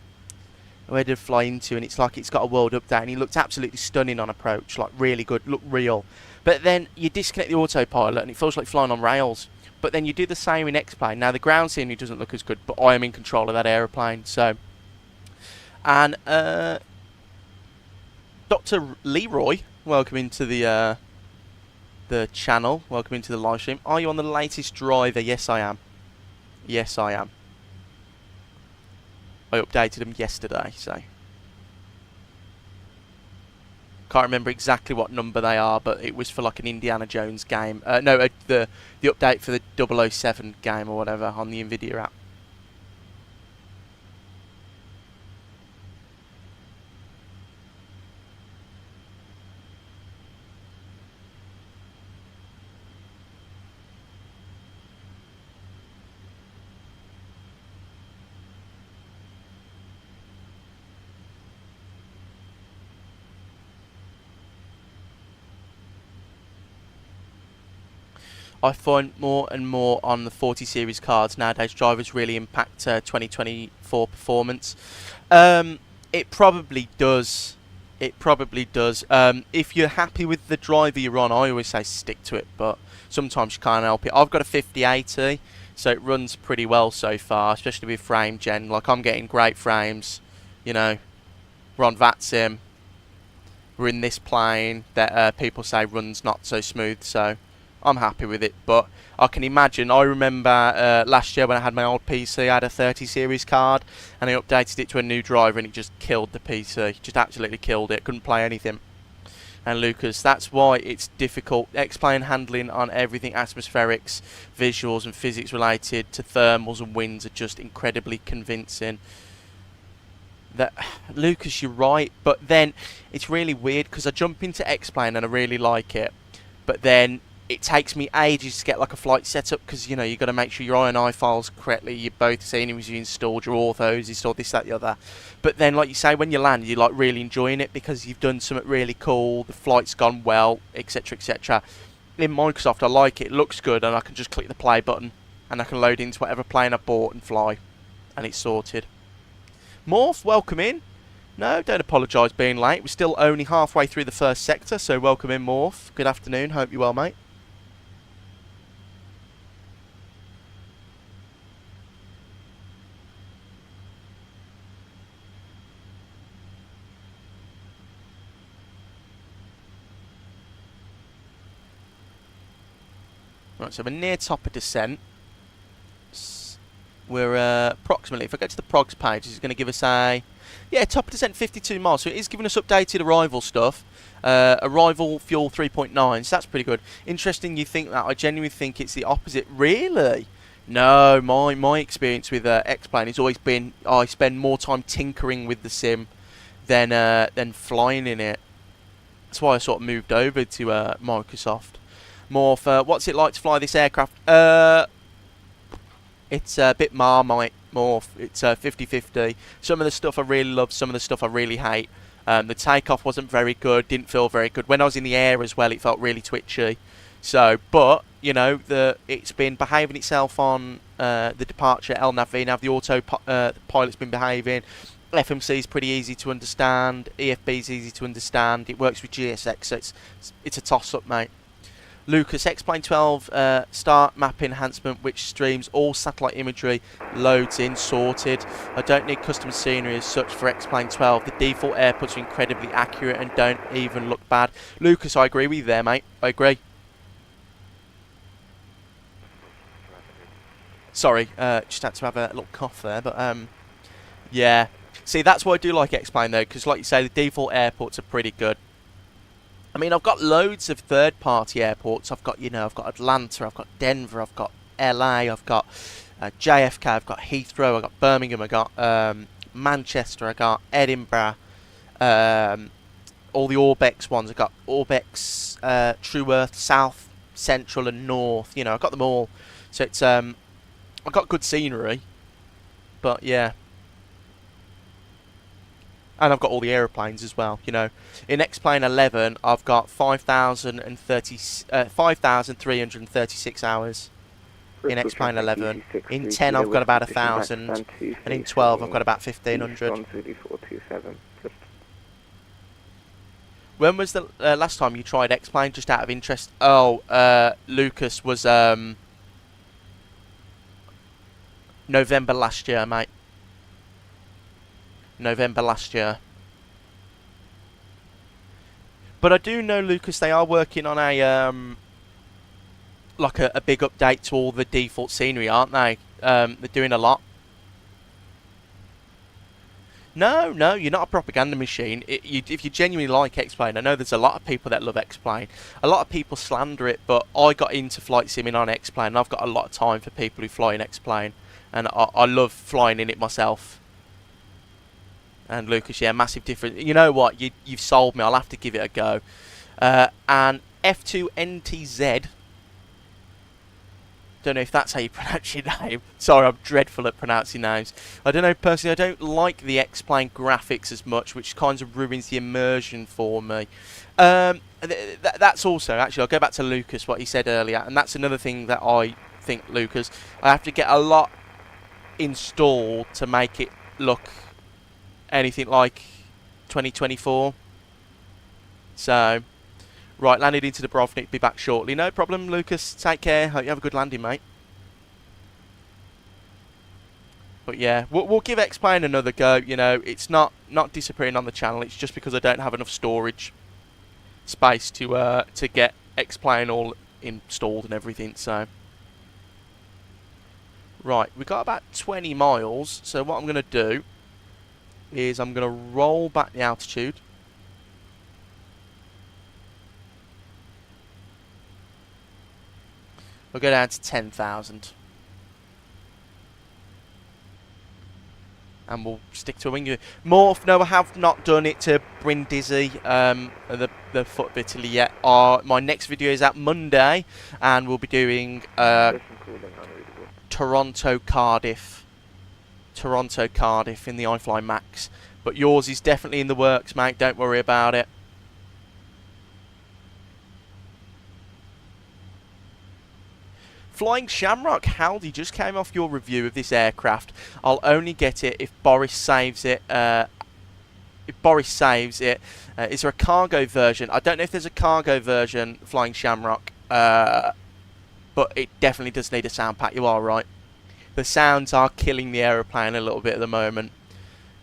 did I fly into, and it's like it's got a world update, and he looked absolutely stunning on approach, like really good, looked real. But then you disconnect the autopilot, and it feels like flying on rails. But then you do the same in X-Plane. Now the ground scenery doesn't look as good, but I am in control of that aeroplane. So, and Dr. Leroy, welcome into the channel. Welcome into the live stream. Are you on the latest driver? Yes, I am. Yes, I am. I updated them yesterday, so can't remember exactly what number they are, but it was for like an Indiana Jones game. No, the update for the 007 game or whatever on the Nvidia app. I find more and more on the 40 series cards nowadays drivers really impact 2024 performance. It probably does. It probably does. If you're happy with the driver you're on, I always say stick to it, but sometimes you can't help it. I've got a 5080, so it runs pretty well so far, especially with frame gen. Like, I'm getting great frames, you know. We're on VATSIM. We're in this plane that people say runs not so smooth, so I'm happy with it. But I can imagine, I remember last year when I had my old PC, I had a 30 series card and I updated it to a new driver and it just killed the PC, just absolutely killed it, couldn't play anything. And Lucas, that's why it's difficult. X-plane handling on everything atmospherics, visuals and physics related to thermals and winds are just incredibly convincing. That, Lucas, you're right, but then it's really weird because I jump into X-plane and I really like it, but then it takes me ages to get like a flight setup because, you know, you've got to make sure your INI files correctly, you're both seeing as you installed your orthos, installed this, that, the other. But then, like you say, when you land, you're like really enjoying it because you've done something really cool, the flight's gone well, etc, etc. In Microsoft, I like it, it looks good, and I can just click the play button and I can load into whatever plane I bought and fly, and it's sorted. Morph, welcome in. No, don't apologise being late. We're still only halfway through the first sector, so welcome in, Morph. Good afternoon, hope you're well, mate. Right, so we're near top of descent. We're approximately, if I go to the progs page, it's going to give us a, yeah, top of descent 52 miles. So it is giving us updated arrival stuff. Arrival fuel 3.9, so that's pretty good. Interesting you think that. I genuinely think it's the opposite. Really? No, my experience with X-plane has always been I spend more time tinkering with the sim than flying in it. That's why I sort of moved over to Microsoft. Morph, what's it like to fly this aircraft? It's a bit Marmite, Morph. It's 50-50. Some of the stuff I really love, some of the stuff I really hate. The takeoff wasn't very good, didn't feel very good. When I was in the air as well, it felt really twitchy. So, but, you know, it's been behaving itself on the departure, LNAV, VNAV, the auto pilot's been behaving. FMC is pretty easy to understand. EFB is easy to understand. It works with GSX, so it's a toss-up, mate. Lucas, X-plane 12 start map enhancement, which streams all satellite imagery, loads in, sorted. I don't need custom scenery as such for X-plane 12. The default airports are incredibly accurate and don't even look bad. Lucas, I agree with you there, mate. I agree. Sorry, just had to have a little cough there, but yeah. See, that's why I do like X-plane though, because like you say, the default airports are pretty good. I mean, I've got loads of third-party airports. I've got, you know, I've got Atlanta, I've got Denver, I've got LA, I've got JFK, I've got Heathrow, I've got Birmingham, I've got Manchester, I've got Edinburgh, all the Orbex ones. I've got Orbex, True Earth, South, Central and North. You know, I've got them all. So it's, I've got good scenery, but yeah. And I've got all the aeroplanes as well, you know. In X-plane 11, I've got 5,336 hours in X-plane 11. In 10, I've got about 1,000. And in 12, I've got about 1,500. When was the last time you tried X-plane, just out of interest? Oh, Lucas, was November last year, mate. November last year. But I do know, Lucas, they are working on a like a big update to all the default scenery, aren't they? They're doing a lot. No, no, you're not a propaganda machine. If you genuinely like X-Plane, I know there's a lot of people that love X-Plane. A lot of people slander it, but I got into flight simming on X-Plane, and I've got a lot of time for people who fly in X-Plane, and I love flying in it myself. And Lucas, yeah, massive difference. You know what? You've sold me. I'll have to give it a go. And F2NTZ. Don't know if that's how you pronounce your name. Sorry, I'm dreadful at pronouncing names. I don't know, personally, I don't like the X-Plane graphics as much, which kind of ruins the immersion for me. That's also, actually, I'll go back to Lucas, what he said earlier, and that's another thing that I think, Lucas, I have to get a lot installed to make it look anything like 2024. So... Right, landed into the Brovnik, be back shortly. No problem, Lucas. Take care. Hope you have a good landing, mate. But yeah, we'll give X-Plane another go. You know, it's not disappearing on the channel. It's just because I don't have enough storage space to get X-Plane all installed and everything. So, right, we got about 20 miles. So what I'm going to do is I'm going to roll back the altitude. We'll go down to 10,000. And we'll stick to a wing. Morph, no, I have not done it to Brindisi, the foot of Italy yet. My next video is out Monday, and we'll be doing Toronto-Cardiff. Toronto-Cardiff in the iFly Max. But yours is definitely in the works, mate. Don't worry about it. Flying Shamrock, Howdy, just came off your review of this aircraft. I'll only get it if Boris saves it. Is there a cargo version? I don't know if there's a cargo version, Flying Shamrock, but it definitely does need a sound pack. You are right. The sounds are killing the aeroplane a little bit at the moment.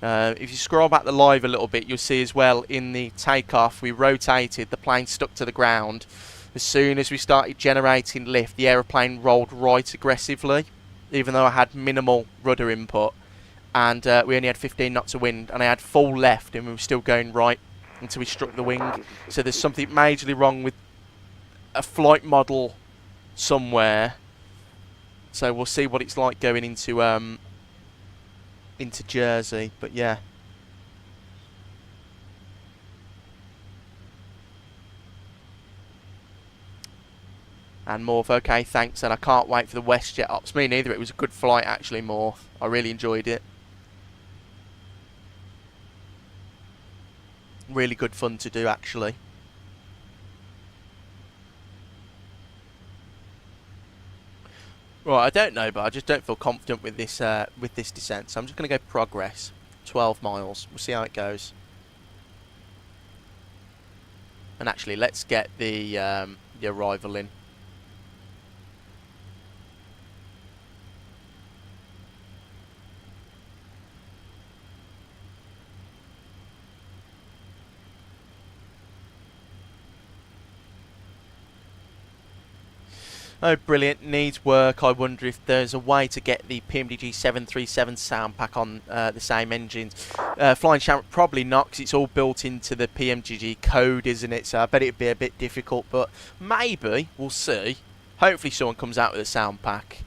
If you scroll back the live a little bit, you'll see as well in the takeoff, we rotated, the plane stuck to the ground. As soon as we started generating lift, the aeroplane rolled right aggressively, even though I had minimal rudder input. And we only had 15 knots of wind, and I had full left, and we were still going right until we struck the wing. So there's something majorly wrong with a flight model somewhere. So we'll see what it's like going into Jersey. But yeah. And Morph, okay, thanks, and I can't wait for the WestJet ops. Me neither, it was a good flight actually, Morph. I really enjoyed it. Really good fun to do, actually. Right, I don't know, but I just don't feel confident with this descent, so I'm just going to go progress. 12 miles. We'll see how it goes. And actually, let's get the arrival in. Oh, brilliant. Needs work. I wonder if there's a way to get the PMDG 737 sound pack on the same engines. Flying Shamrock, probably not, because it's all built into the PMDG code, isn't it? So I bet it'd be a bit difficult, but maybe. We'll see. Hopefully someone comes out with a sound pack.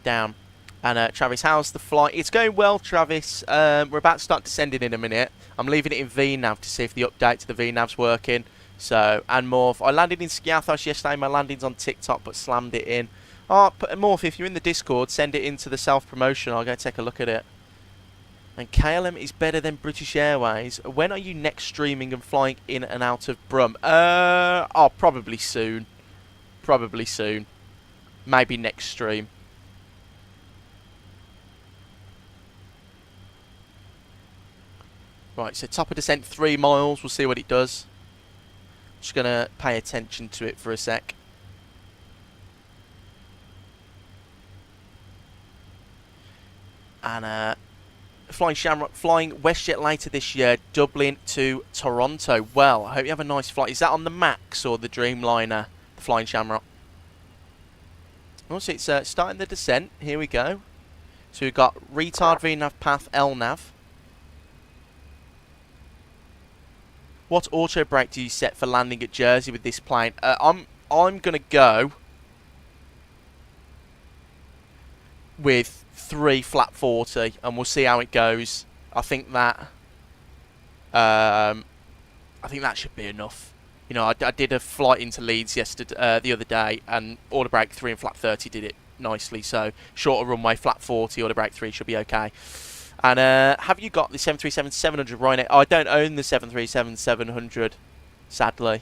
Down. And Travis, how's the flight? It's going well, Travis. We're about to start descending in a minute. I'm leaving it in VNav to see if the update to the VNav's working. So, and Morph, I landed in Skiathos yesterday, my landing's on TikTok, but slammed it in. Oh, Morph, if you're in the Discord, send it into the self-promotion, I'll go take a look at it. And KLM is better than British Airways. When are you next streaming and flying in and out of Brum? Oh, probably soon. Probably soon. Maybe next stream. Right, so top of descent 3 miles, we'll see what it does. Just going to pay attention to it for a sec. And Flying Shamrock flying WestJet later this year, Dublin to Toronto. Well, I hope you have a nice flight. Is that on the Max or the Dreamliner, the Flying Shamrock? Also, it's starting the descent. Here we go. So we've got retard VNAV path LNAV. What auto brake do you set for landing at Jersey with this plane? I'm gonna go with 3 flat 40, and we'll see how it goes. I think that should be enough. You know, I did a flight into Leeds yesterday, the other day, and auto brake 3 and flat 30 did it nicely. So shorter runway, flat 40, auto brake 3 should be okay. And have you got the 737-700 Ryanair? Oh, I don't own the 737-700, sadly.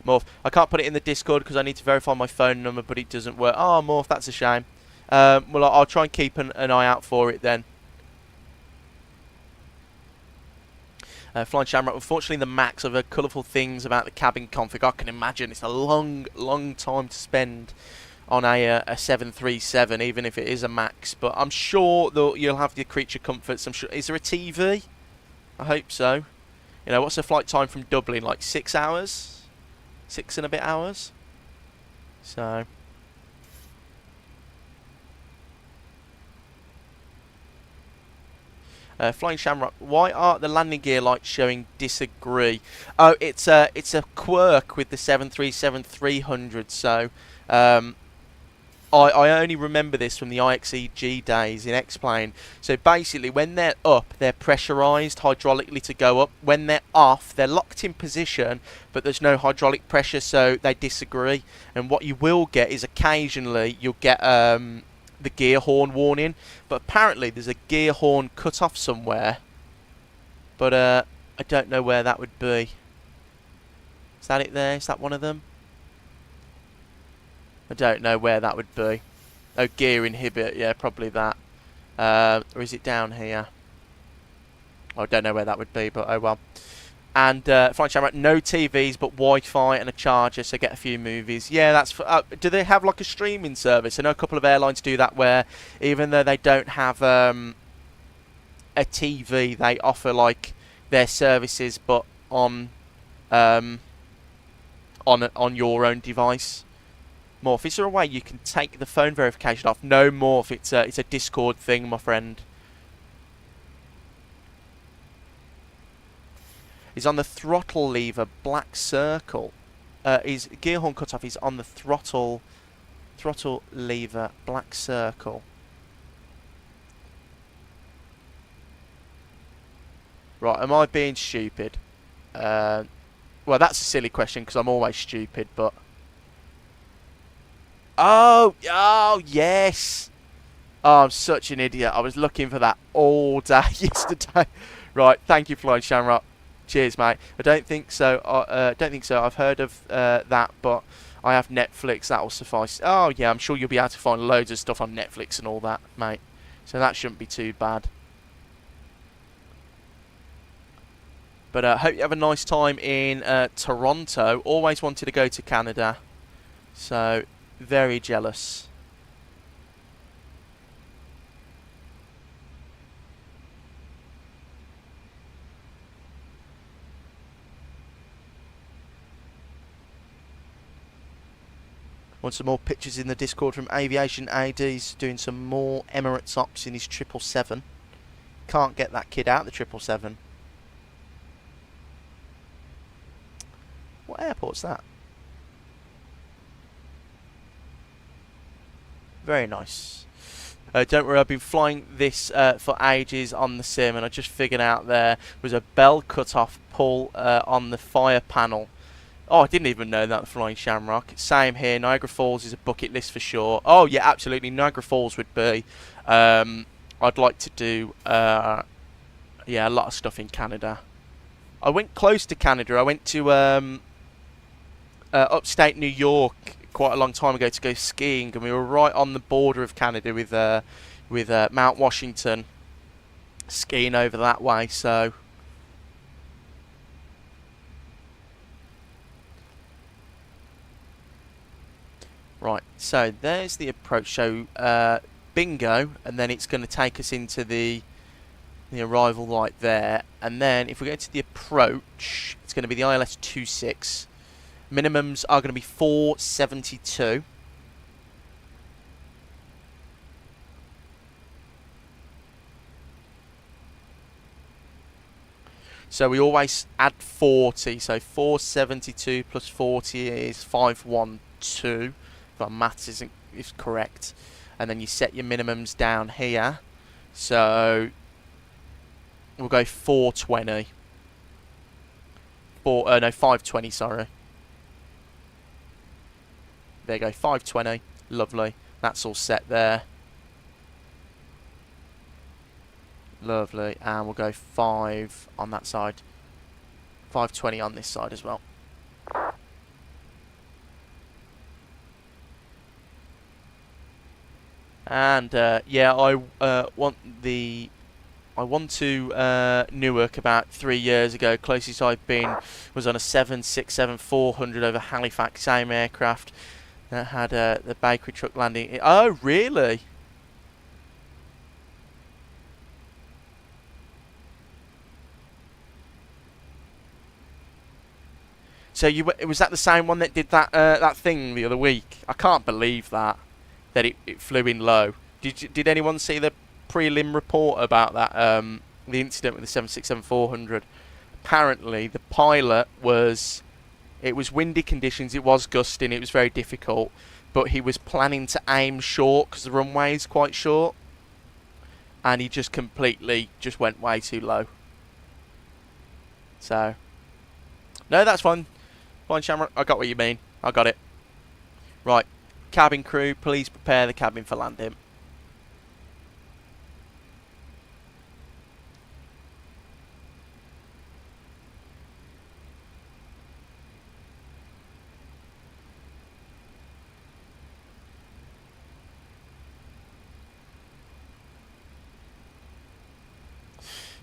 Morph, I can't put it in the Discord because I need to verify my phone number, but it doesn't work. Oh, Morph, that's a shame. Well, I'll try and keep an eye out for it then. Flying Shamrock, unfortunately the Max, I've heard colourful things about the cabin config. I can imagine it's a long time to spend on a 737, even if it is a Max. But I'm sure that you'll have the creature comforts. I'm sure. Is there a TV? I hope so. You know, what's the flight time from Dublin? Like 6 hours? 6 and a bit hours? So... Flying Shamrock, why are the landing gear lights showing disagree? Oh, it's a quirk with the 737-300. So I only remember this from the IXEG days in X-Plane. So basically, when they're up, they're pressurised hydraulically to go up. When they're off, they're locked in position, but there's no hydraulic pressure, so they disagree. And what you will get is occasionally you'll get the gear horn warning, but apparently there's a gear horn cut off somewhere, but I don't know where that would be. Is that it there? Is that one of them? I don't know where that would be. Oh, gear inhibit, yeah, probably that. Or is it down here? I don't know where that would be, but oh well. And Flying Shamrock, no TVs but Wi-Fi and a charger, so get a few movies. Yeah, that's for, do they have like a streaming service? I know a couple of airlines do that, where even though they don't have a TV, they offer like their services, but on your own device. Morph, is there a way you can take the phone verification off? No, Morph, it's a Discord thing, my friend. Is on the throttle lever, black circle. Is gear horn cutoff is on the throttle lever, black circle. Right, am I being stupid? Well, that's a silly question because I'm always stupid, but... Oh, yes! Oh, I'm such an idiot. I was looking for that all day yesterday. Right, thank you, Flying Shamrock. Cheers, mate. I don't think so. I've heard of that, but I have Netflix. That will suffice. Oh, yeah, I'm sure you'll be able to find loads of stuff on Netflix and all that, mate. So that shouldn't be too bad. But I hope you have a nice time in Toronto. Always wanted to go to Canada. So, very jealous. Want some more pictures in the Discord from Aviation AD's doing some more Emirates ops in his 777. Can't get that kid out the 777. What airport's that? Very nice. Don't worry, I've been flying this for ages on the sim, and I just figured out there was a bell cut-off pull on the fire panel. Oh, I didn't even know that, the Flying Shamrock. Same here. Niagara Falls is a bucket list for sure. Oh, yeah, absolutely. Niagara Falls would be. I'd like to do, yeah, a lot of stuff in Canada. I went close to Canada. I went to upstate New York quite a long time ago to go skiing, and we were right on the border of Canada with Mount Washington, skiing over that way, so... Right, so there's the approach. So bingo, and then it's going to take us into the the arrival light there, and then if we go to the approach, it's going to be the ILS 26. Minimums are going to be 472. So we always add 40, so 472 plus 40 is 512, if our maths is correct. And then you set your minimums down here, so we'll go 420. 520, sorry. There you go, 520, lovely. That's all set there. Lovely, and we'll go 5 on that side. 520 on this side as well. And yeah, I want to Newark about 3 years ago. Closest I've been was on a 767-400 over Halifax, same aircraft that had the bakery truck landing. Oh, really? So was that the same one that did that that thing the other week? I can't believe that it flew in low. Did anyone see the prelim report about that the incident with the 767-400? Apparently the pilot it was windy conditions, it was gusting, it was very difficult, but he was planning to aim short because the runway is quite short, and he just completely went way too low. So no, that's fine. Fine, Shamrock. I got what you mean. I got it. Right. Cabin crew, please prepare the cabin for landing.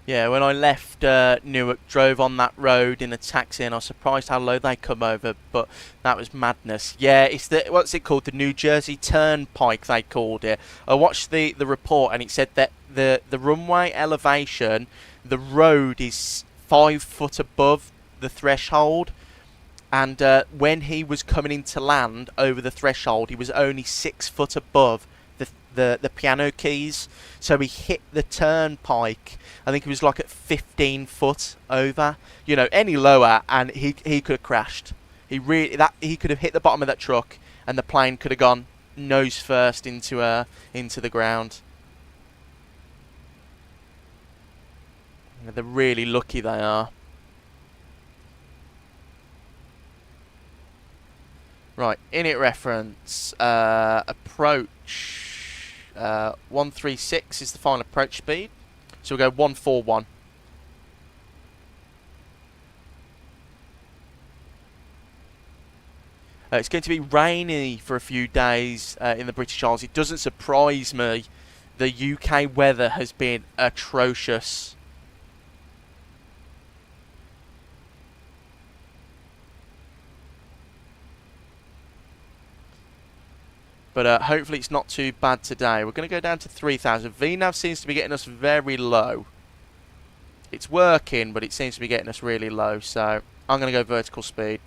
Yeah, when I left Newark, drove on that road in a taxi, and I was surprised how low they come over, but that was madness. Yeah, it's what's it called? The New Jersey Turnpike, they called it. I watched the report, and it said that the runway elevation, the road is 5 foot above the threshold, and when he was coming in to land over the threshold, he was only 6 foot above the piano keys, so he hit the turnpike. I think he was like at 15 foot over. You know, any lower, and he could have crashed. He could have hit the bottom of that truck, and the plane could have gone nose first into the ground. They're really lucky, they are. Right, init reference, approach. 136 is the final approach speed, so we'll go 141. It's going to be rainy for a few days in the British Isles. It doesn't surprise me. The UK weather has been atrocious. But hopefully it's not too bad today. We're going to go down to 3,000. VNAV seems to be getting us very low. It's working, but it seems to be getting us really low. So I'm going to go vertical speed.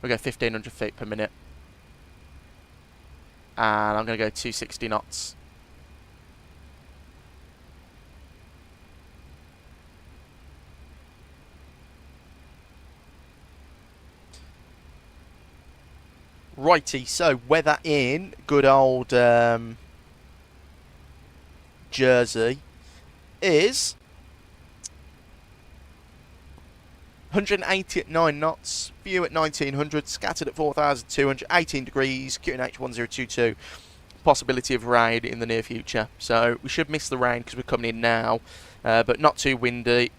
We'll go 1,500 feet per minute. And I'm going to go 260 knots. Righty, so weather in good old Jersey is 180 at 9 knots, view at 1900, scattered at 4,200, 18 degrees, QNH 1022. Possibility of rain in the near future. So we should miss the rain because we're coming in now, but not too windy.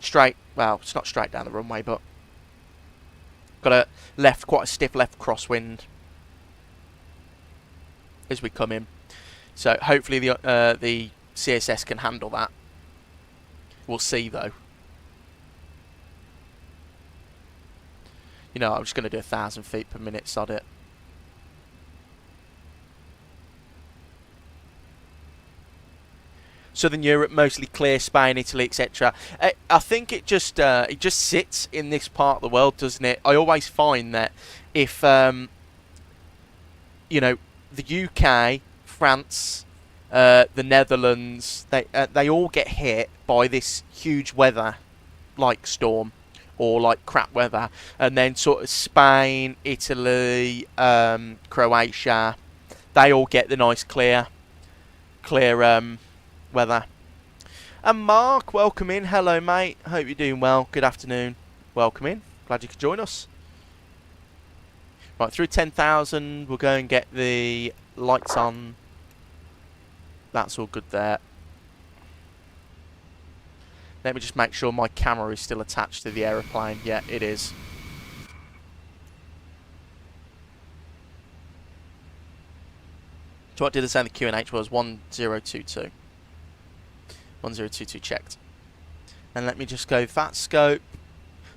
Straight, well, it's not straight down the runway, but got quite a stiff left crosswind as we come in. So hopefully the CSS can handle that. We'll see though. You know, I'm just going to do 1,000 feet per minute, sod it. Southern Europe mostly clear, Spain, Italy, etc. I think it just sits in this part of the world, doesn't it? I always find that if you know, the UK, France, the Netherlands, they all get hit by this huge weather, like storm or like crap weather, and then sort of Spain, Italy, Croatia, they all get the nice clear weather. And Mark, welcome in. Hello, mate. Hope you're doing well. Good afternoon. Welcome in. Glad you could join us. Right, through 10,000, we'll go and get the lights on. That's all good there. Let me just make sure my camera is still attached to the aeroplane. Yeah, it is. So what did I say the QNH was? 1022. 1022 checked. And let me just go VATScope.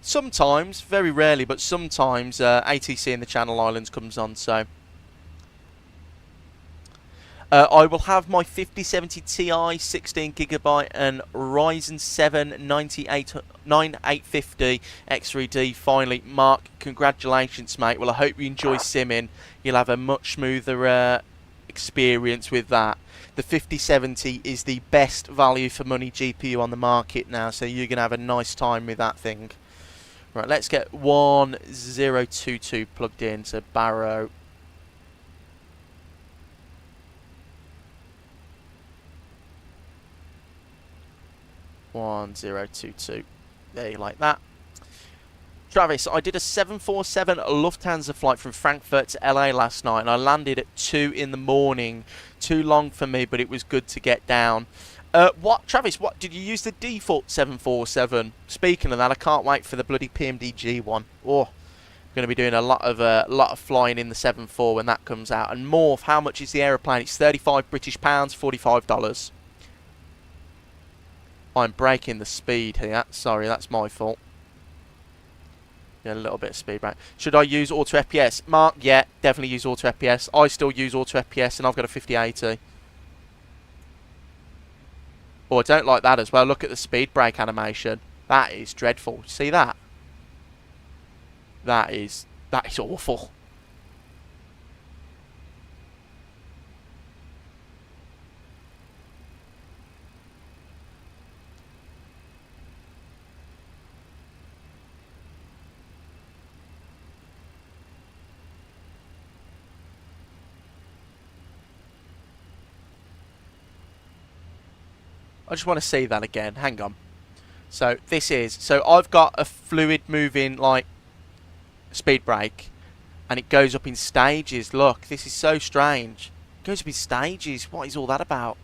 Sometimes, very rarely, but sometimes ATC in the Channel Islands comes on, so I will have my 5070 Ti 16GB and Ryzen 7 9850 X3D finally. Mark, congratulations, mate. Well, I hope you enjoy simming. You'll have a much smoother experience with that. The 5070 is the best value for money GPU on the market now, so you're going to have a nice time with that thing. Right, let's get 1022 plugged in, so Barrow. There, you like that. Travis, I did a 747 Lufthansa flight from Frankfurt to LA last night, and I landed at 2 in the morning. Too long for me, but it was good to get down. Travis, what did you use the default 747? Speaking of that, I can't wait for the bloody PMDG one. Oh, I'm going to be doing a lot of flying in the 74 when that comes out. And Morph, how much is the aeroplane? It's 35 British pounds, $45. I'm breaking the speed here. Sorry, that's my fault. Yeah, a little bit of speed break. Should I use auto FPS? Mark, yeah, definitely use auto FPS. I still use auto FPS, and I've got a 5080. Oh, I don't like that as well. Look at the speed brake animation. That is dreadful. See that? That is awful. I just want to see that again. Hang on. So I've got a fluid moving like speed brake, and it goes up in stages. Look, this is so strange. It goes up in stages. What is all that about?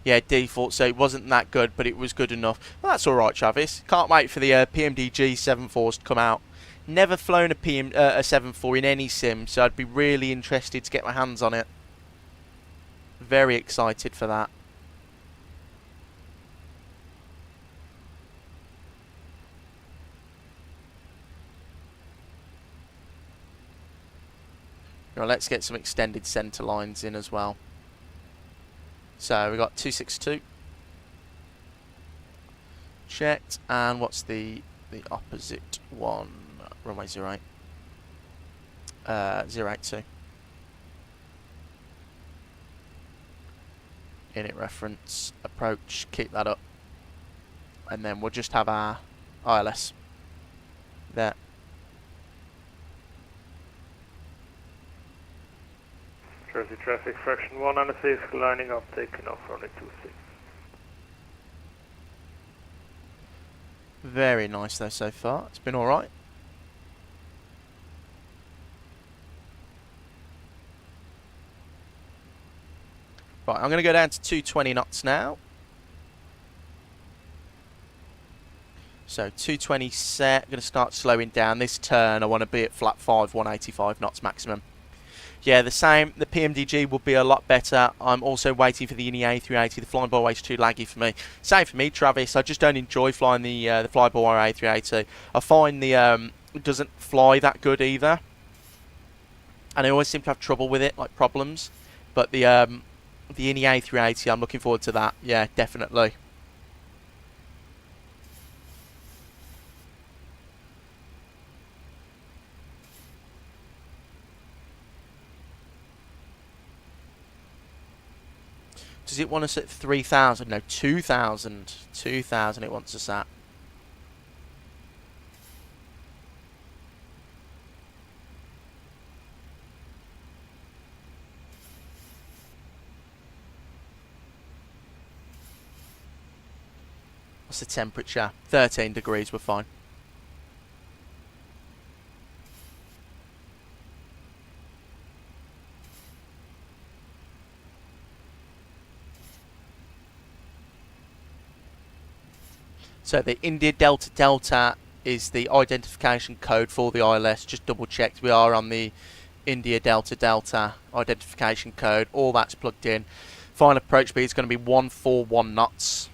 Yeah, default. So it wasn't that good, but it was good enough. Well, that's all right, Travis. Can't wait for the PMDG 74s to come out. Never flown a 74 in any sim, so I'd be really interested to get my hands on it. Very excited for that. Right, let's get some extended centre lines in as well. So we got 262 checked, and what's the opposite one? Runway 08. 082. Init reference, approach, keep that up, and then we'll just have our ILS there. Jersey traffic, fraction 1 on the 6, lining up, taking off runway 26. Very nice though so far. It's been alright. Right, I'm going to go down to 220 knots now. So 220 set, I'm going to start slowing down. This turn I want to be at flat 5, 185 knots maximum. Yeah, the same. The PMDG will be a lot better. I'm also waiting for the Uni A380. The flying by is too laggy for me. Same for me, Travis. I just don't enjoy flying the flyby A380. I find it doesn't fly that good either, and I always seem to have trouble with it, like problems. But the The INI A380, I'm looking forward to that. Yeah, definitely. Does it want us at 3,000? No, 2,000. 2,000 it wants us at. What's the temperature? 13 degrees, we're fine. So the India Delta Delta is the identification code for the ILS. Just double checked, we are on the India Delta Delta identification code. All that's plugged in. Final approach speed is going to be 141 knots.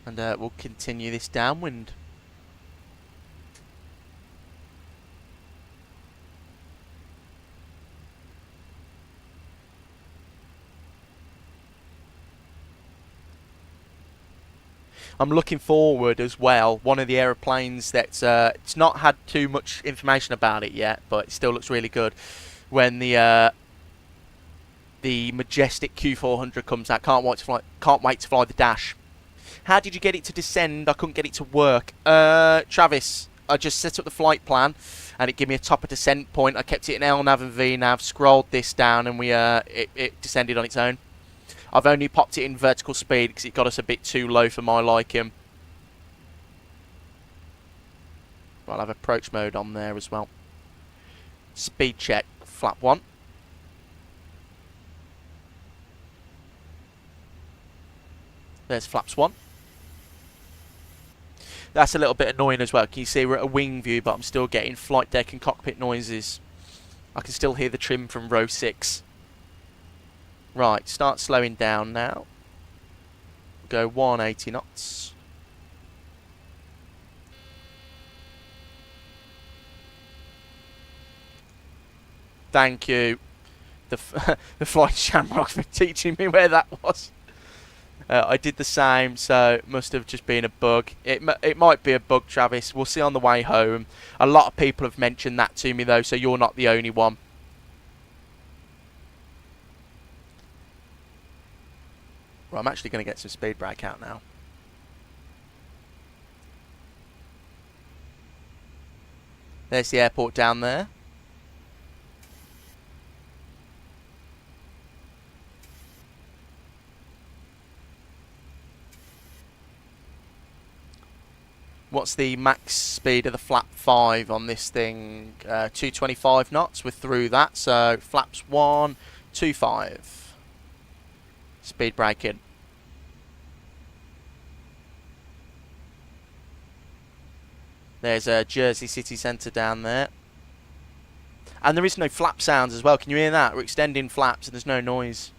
And we'll continue this downwind. I'm looking forward as well. One of the aeroplanes that's it's not had too much information about it yet, but it still looks really good. When the majestic Q400 comes out, can't wait to fly the dash. How did you get it to descend? I couldn't get it to work. Travis, I just set up the flight plan, and it gave me a top of descent point. I kept it in LNAV and VNAV, scrolled this down, and it descended on its own. I've only popped it in vertical speed because it got us a bit too low for my liking. I'll have approach mode on there as well. Speed check, flap 1. There's flaps 1. That's a little bit annoying as well. Can you see we're at a wing view, but I'm still getting flight deck and cockpit noises. I can still hear the trim from row 6. Right, start slowing down now. Go 180 knots. Thank you. The flight shamrock's been teaching me where that was. I did the same, so it must have just been a bug. It might be a bug, Travis. We'll see on the way home. A lot of people have mentioned that to me, though, so you're not the only one. Well, I'm actually going to get some speed brake out now. There's the airport down there. What's the max speed of the flap 5 on this thing? 225 knots. We're through that, so flaps 1, 25. Speed brake in. There's a Jersey City Centre down there. And there is no flap sounds as well. Can you hear that? We're extending flaps and there's no noise.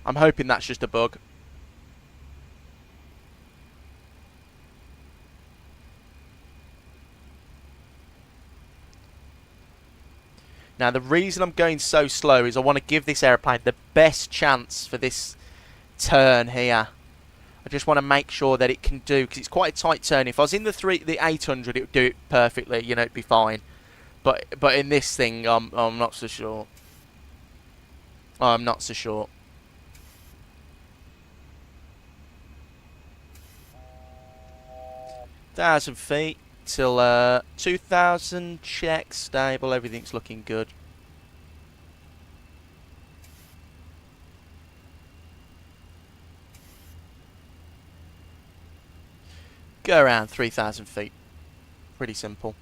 I'm hoping that's just a bug. Now the reason I'm going so slow is I want to give this airplane the best chance for this turn here. I just want to make sure that it can do, because it's quite a tight turn. If I was in the 800, it would do it perfectly. You know, it'd be fine. But in this thing, I'm not so sure. I'm not so sure. Thousand feet till 2,000. Check stable. Everything's looking good. Go around 3,000 feet. Pretty simple.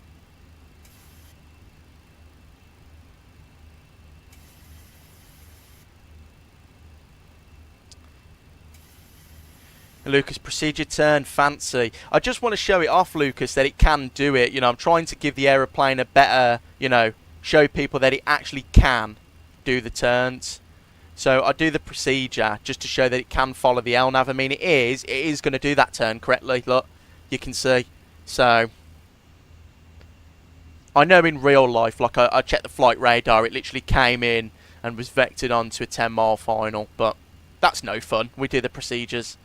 Lucas, procedure turn, fancy. I just want to show it off, Lucas, that it can do it. You know, I'm trying to give the aeroplane a better, you know, show people that it actually can do the turns. So I do the procedure just to show that it can follow the LNAV. I mean, it is going to do that turn correctly. Look, you can see. So I know in real life, like I checked the flight radar, it literally came in and was vectored onto a 10-mile final, but that's no fun. We do the procedures.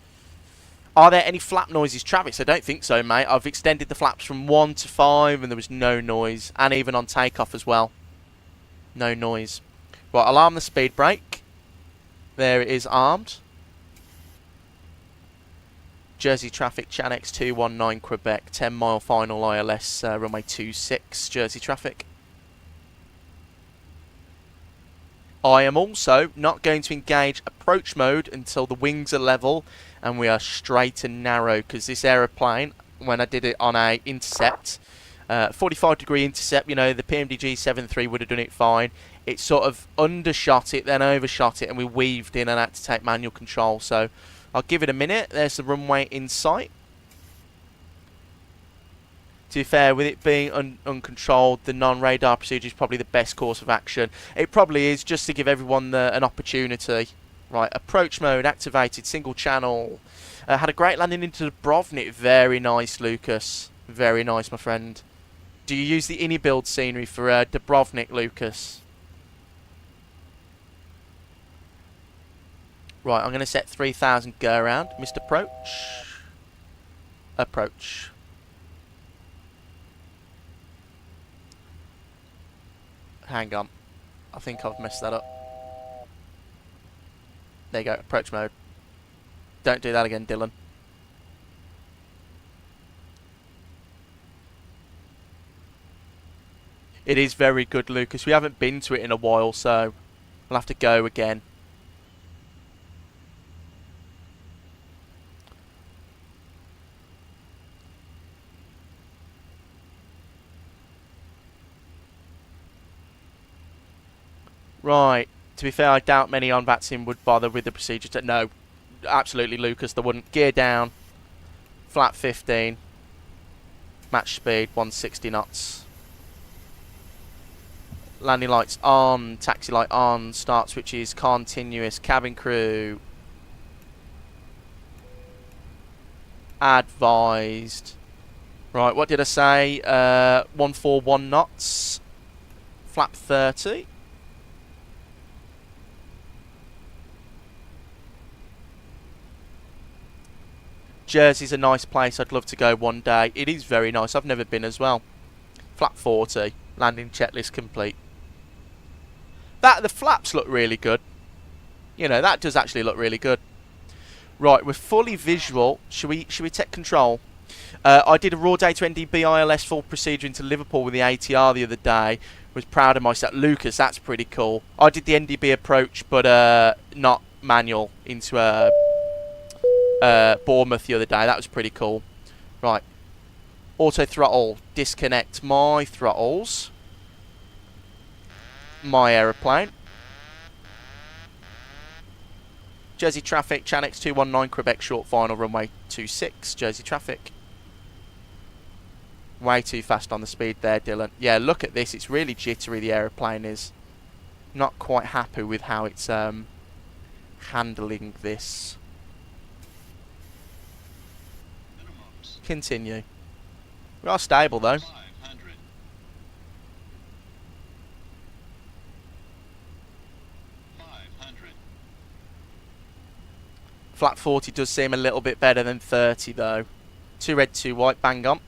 Are there any flap noises, Travis? I don't think so, mate. I've extended the flaps from 1 to 5 and there was no noise, and even on takeoff as well. No noise. Right, I'll arm the speed brake. There it is armed. Jersey traffic, Chanex 219 Quebec, 10-mile final ILS, runway 26, Jersey traffic. I am also not going to engage approach mode until the wings are level and we are straight and narrow, because this aeroplane, when I did it on a intercept, 45-degree intercept, you know, the PMDG 73 would have done it fine. It sort of undershot it, then overshot it, and we weaved in and had to take manual control. So I'll give it a minute. There's the runway in sight. To be fair, with it being uncontrolled, the non-radar procedure is probably the best course of action. It probably is, just to give everyone an opportunity. Right, approach mode activated, single channel. Had a great landing into Dubrovnik. Very nice, Lucas. Very nice, my friend. Do you use the INI build scenery for Dubrovnik, Lucas? Right, I'm going to set 3000 go around. Missed approach. Approach. Hang on. I think I've messed that up. There you go, approach mode. Don't do that again, Dillon. It is very good, Lucas. We haven't been to it in a while, so we'll have to go again. Right. To be fair, I doubt many on VATSIM would bother with the procedure. No, absolutely, Lucas, they wouldn't. Gear down. Flat 15. Match speed, 160 knots. Landing lights on. Taxi light on. Start switches continuous. Cabin crew advised. Right, what did I say? 141 knots. Flap 30. Jersey's a nice place. I'd love to go one day. It is very nice. I've never been as well. Flap 40. Landing checklist complete. The flaps look really good. You know, that does actually look really good. Right, we're fully visual. Should we take control? I did a raw data NDB ILS full procedure into Liverpool with the ATR the other day. Was proud of myself. Lucas, that's pretty cool. I did the NDB approach, but not manual into Bournemouth the other day. That was pretty cool. Right. Auto throttle. Disconnect my throttles. My aeroplane. Jersey traffic. Chanex 219 Quebec short final runway 26. Jersey traffic. Way too fast on the speed there, Dillon. Yeah, look at this. It's really jittery, the aeroplane is. Not quite happy with how it's handling this. Continue. We are stable though. 500. Flat 40 does seem a little bit better than 30 though. 2 red, 2 white, bang on.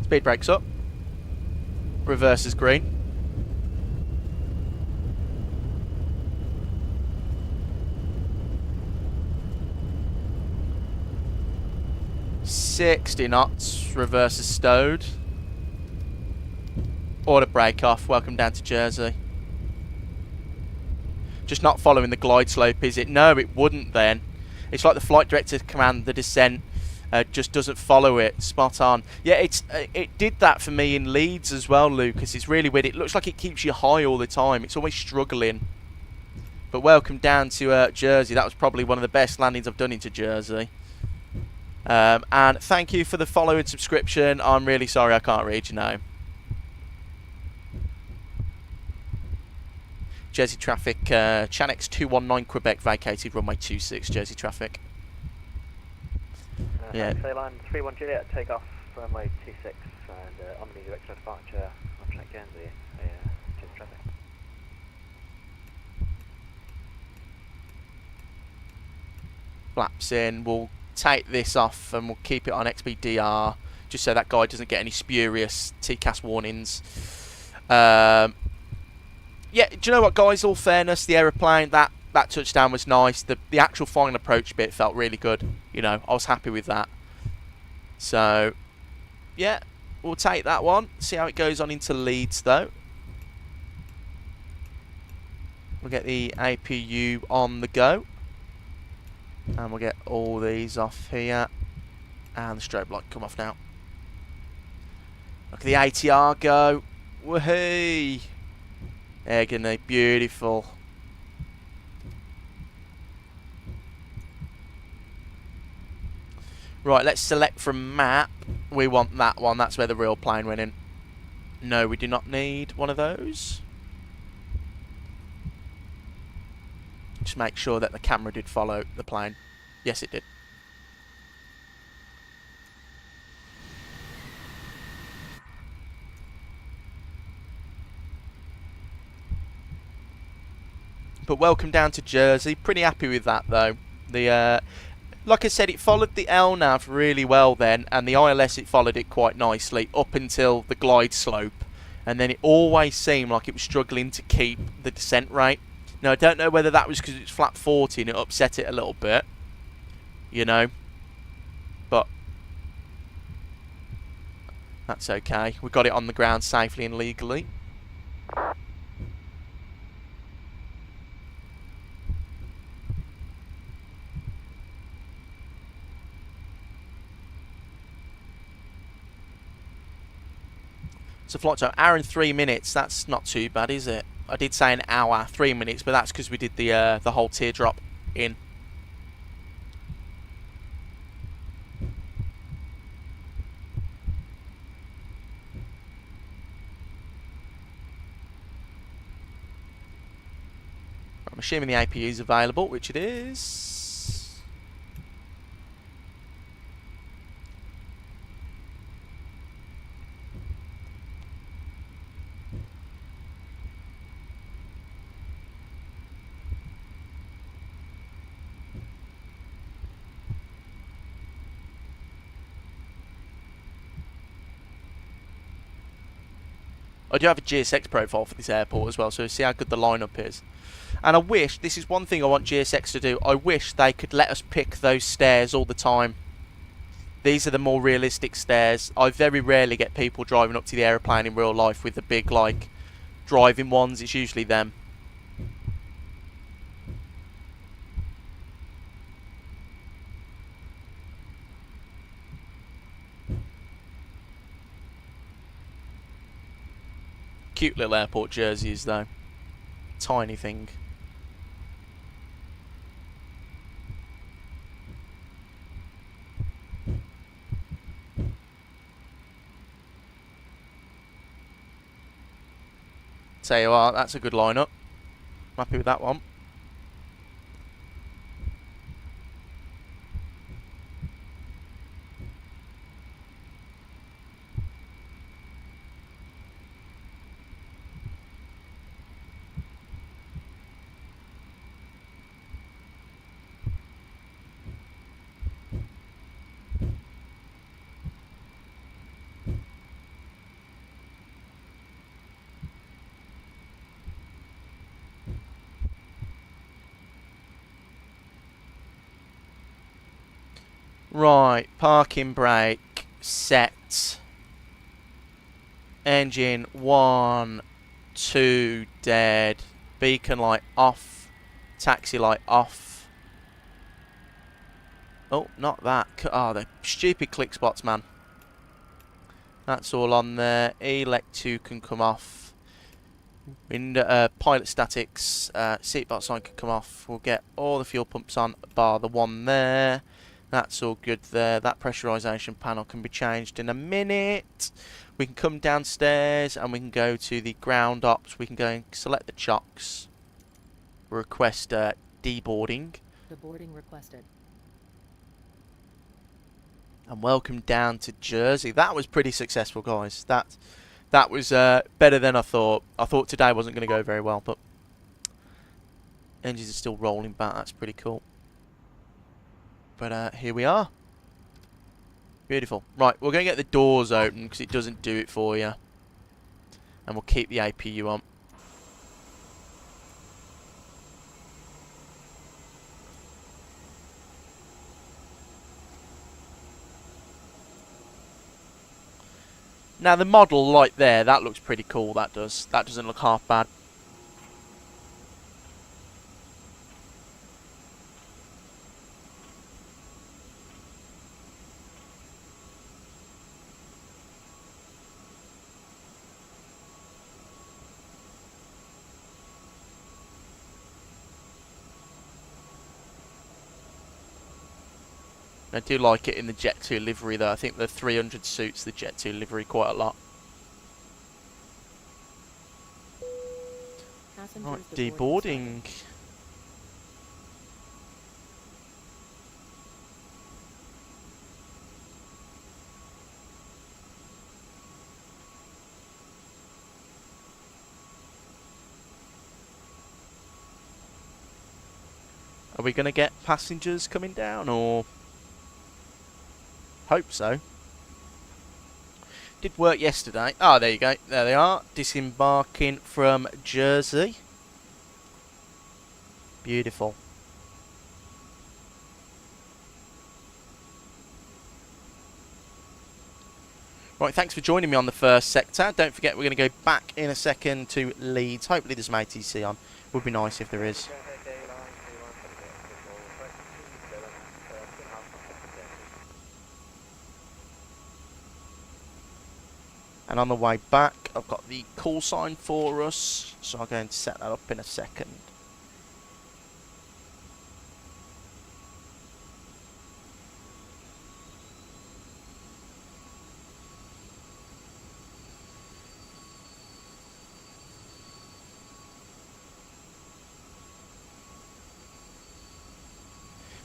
Speed brakes up. Reverse is green. $60 knots. Reverse is stowed. Order brake off. Welcome down to Jersey. Just not following the glide slope, is it? No, it wouldn't then. It's like the flight director's command, the descent. Just doesn't follow it. Spot on. Yeah, it did that for me in Leeds as well, Lucas. It's really weird. It looks like it keeps you high all the time. It's always struggling. But welcome down to Jersey. That was probably one of the best landings I've done into Jersey. And thank you for the follow and subscription. I'm really sorry I can't read your name. Jersey traffic, Chanex 219 Quebec vacated runway 26, Jersey traffic. Yeah. Airline 31 Juliet, take off runway 26 and on the direction of departure on track Guernsey, Jersey traffic. Flaps in, we'll take this off and we'll keep it on XBDR just so that guy doesn't get any spurious TCAS warnings. Yeah, do you know what, guys? All fairness, the aeroplane, that touchdown was nice. The actual final approach bit felt really good. You know, I was happy with that. So, yeah, we'll take that one. See how it goes on into Leeds, though. We'll get the APU on the go. And we'll get all these off here. And the strobe light come off now. Look at the ATR go. Woohoo! Egony, beautiful. Right, let's select from map. We want that one. That's where the real plane went in. No, we do not need one of those. Just make sure that the camera did follow the plane. Yes, it did. But welcome down to Jersey. Pretty happy with that, though. The like I said, it followed the LNAV really well then, and the ILS, it followed it quite nicely up until the glide slope. And then it always seemed like it was struggling to keep the descent rate. Now, I don't know whether that was because it's flat 40 and it upset it a little bit, you know. But that's okay. We got it on the ground safely and legally. So flight time, hour and 3 minutes. That's not too bad, is it? I did say an hour, 3 minutes, but that's because we did the whole teardrop in. I'm assuming the APU is available, which it is. I do have a GSX profile for this airport as well, so see how good the lineup is. And I wish, this is one thing I want GSX to do, I wish they could let us pick those stairs all the time. These are the more realistic stairs. I very rarely get people driving up to the aeroplane in real life with the big, like, driving ones. It's usually them. Cute little airport jerseys though. Tiny thing. Tell you what, that's a good lineup. I'm happy with that one. Right, parking brake set. Engine 1, 2 dead. Beacon light off. Taxi light off. Oh, not that. Oh, the stupid click spots, man. That's all on there. Elect 2 can come off. Pilot statics. Seatbelt sign can come off. We'll get all the fuel pumps on, bar the one there. That's all good there. That pressurisation panel can be changed in a minute. We can come downstairs and we can go to the ground ops. We can go and select the chocks. Request deboarding. Deboarding requested. And welcome down to Jersey. That was pretty successful, guys. That was better than I thought. I thought today wasn't going to go very well, but engines are still rolling back. That's pretty cool. But here we are. Beautiful. Right, we're going to get the doors open because it doesn't do it for you. And we'll keep the APU on. Now the model light there, that looks pretty cool, that does. That doesn't look half bad. I do like it in the Jet2 livery though. I think the 300 suits the Jet2 livery quite a lot. Right, deboarding. Are we going to get passengers coming down or... Hope so. Did work yesterday. Oh, there you go. There they are. Disembarking from Jersey. Beautiful. Right, thanks for joining me on the first sector. Don't forget we're going to go back in a second to Leeds. Hopefully there's some ATC on. Would be nice if there is. And on the way back, I've got the call sign for us, so I'll go and set that up in a second.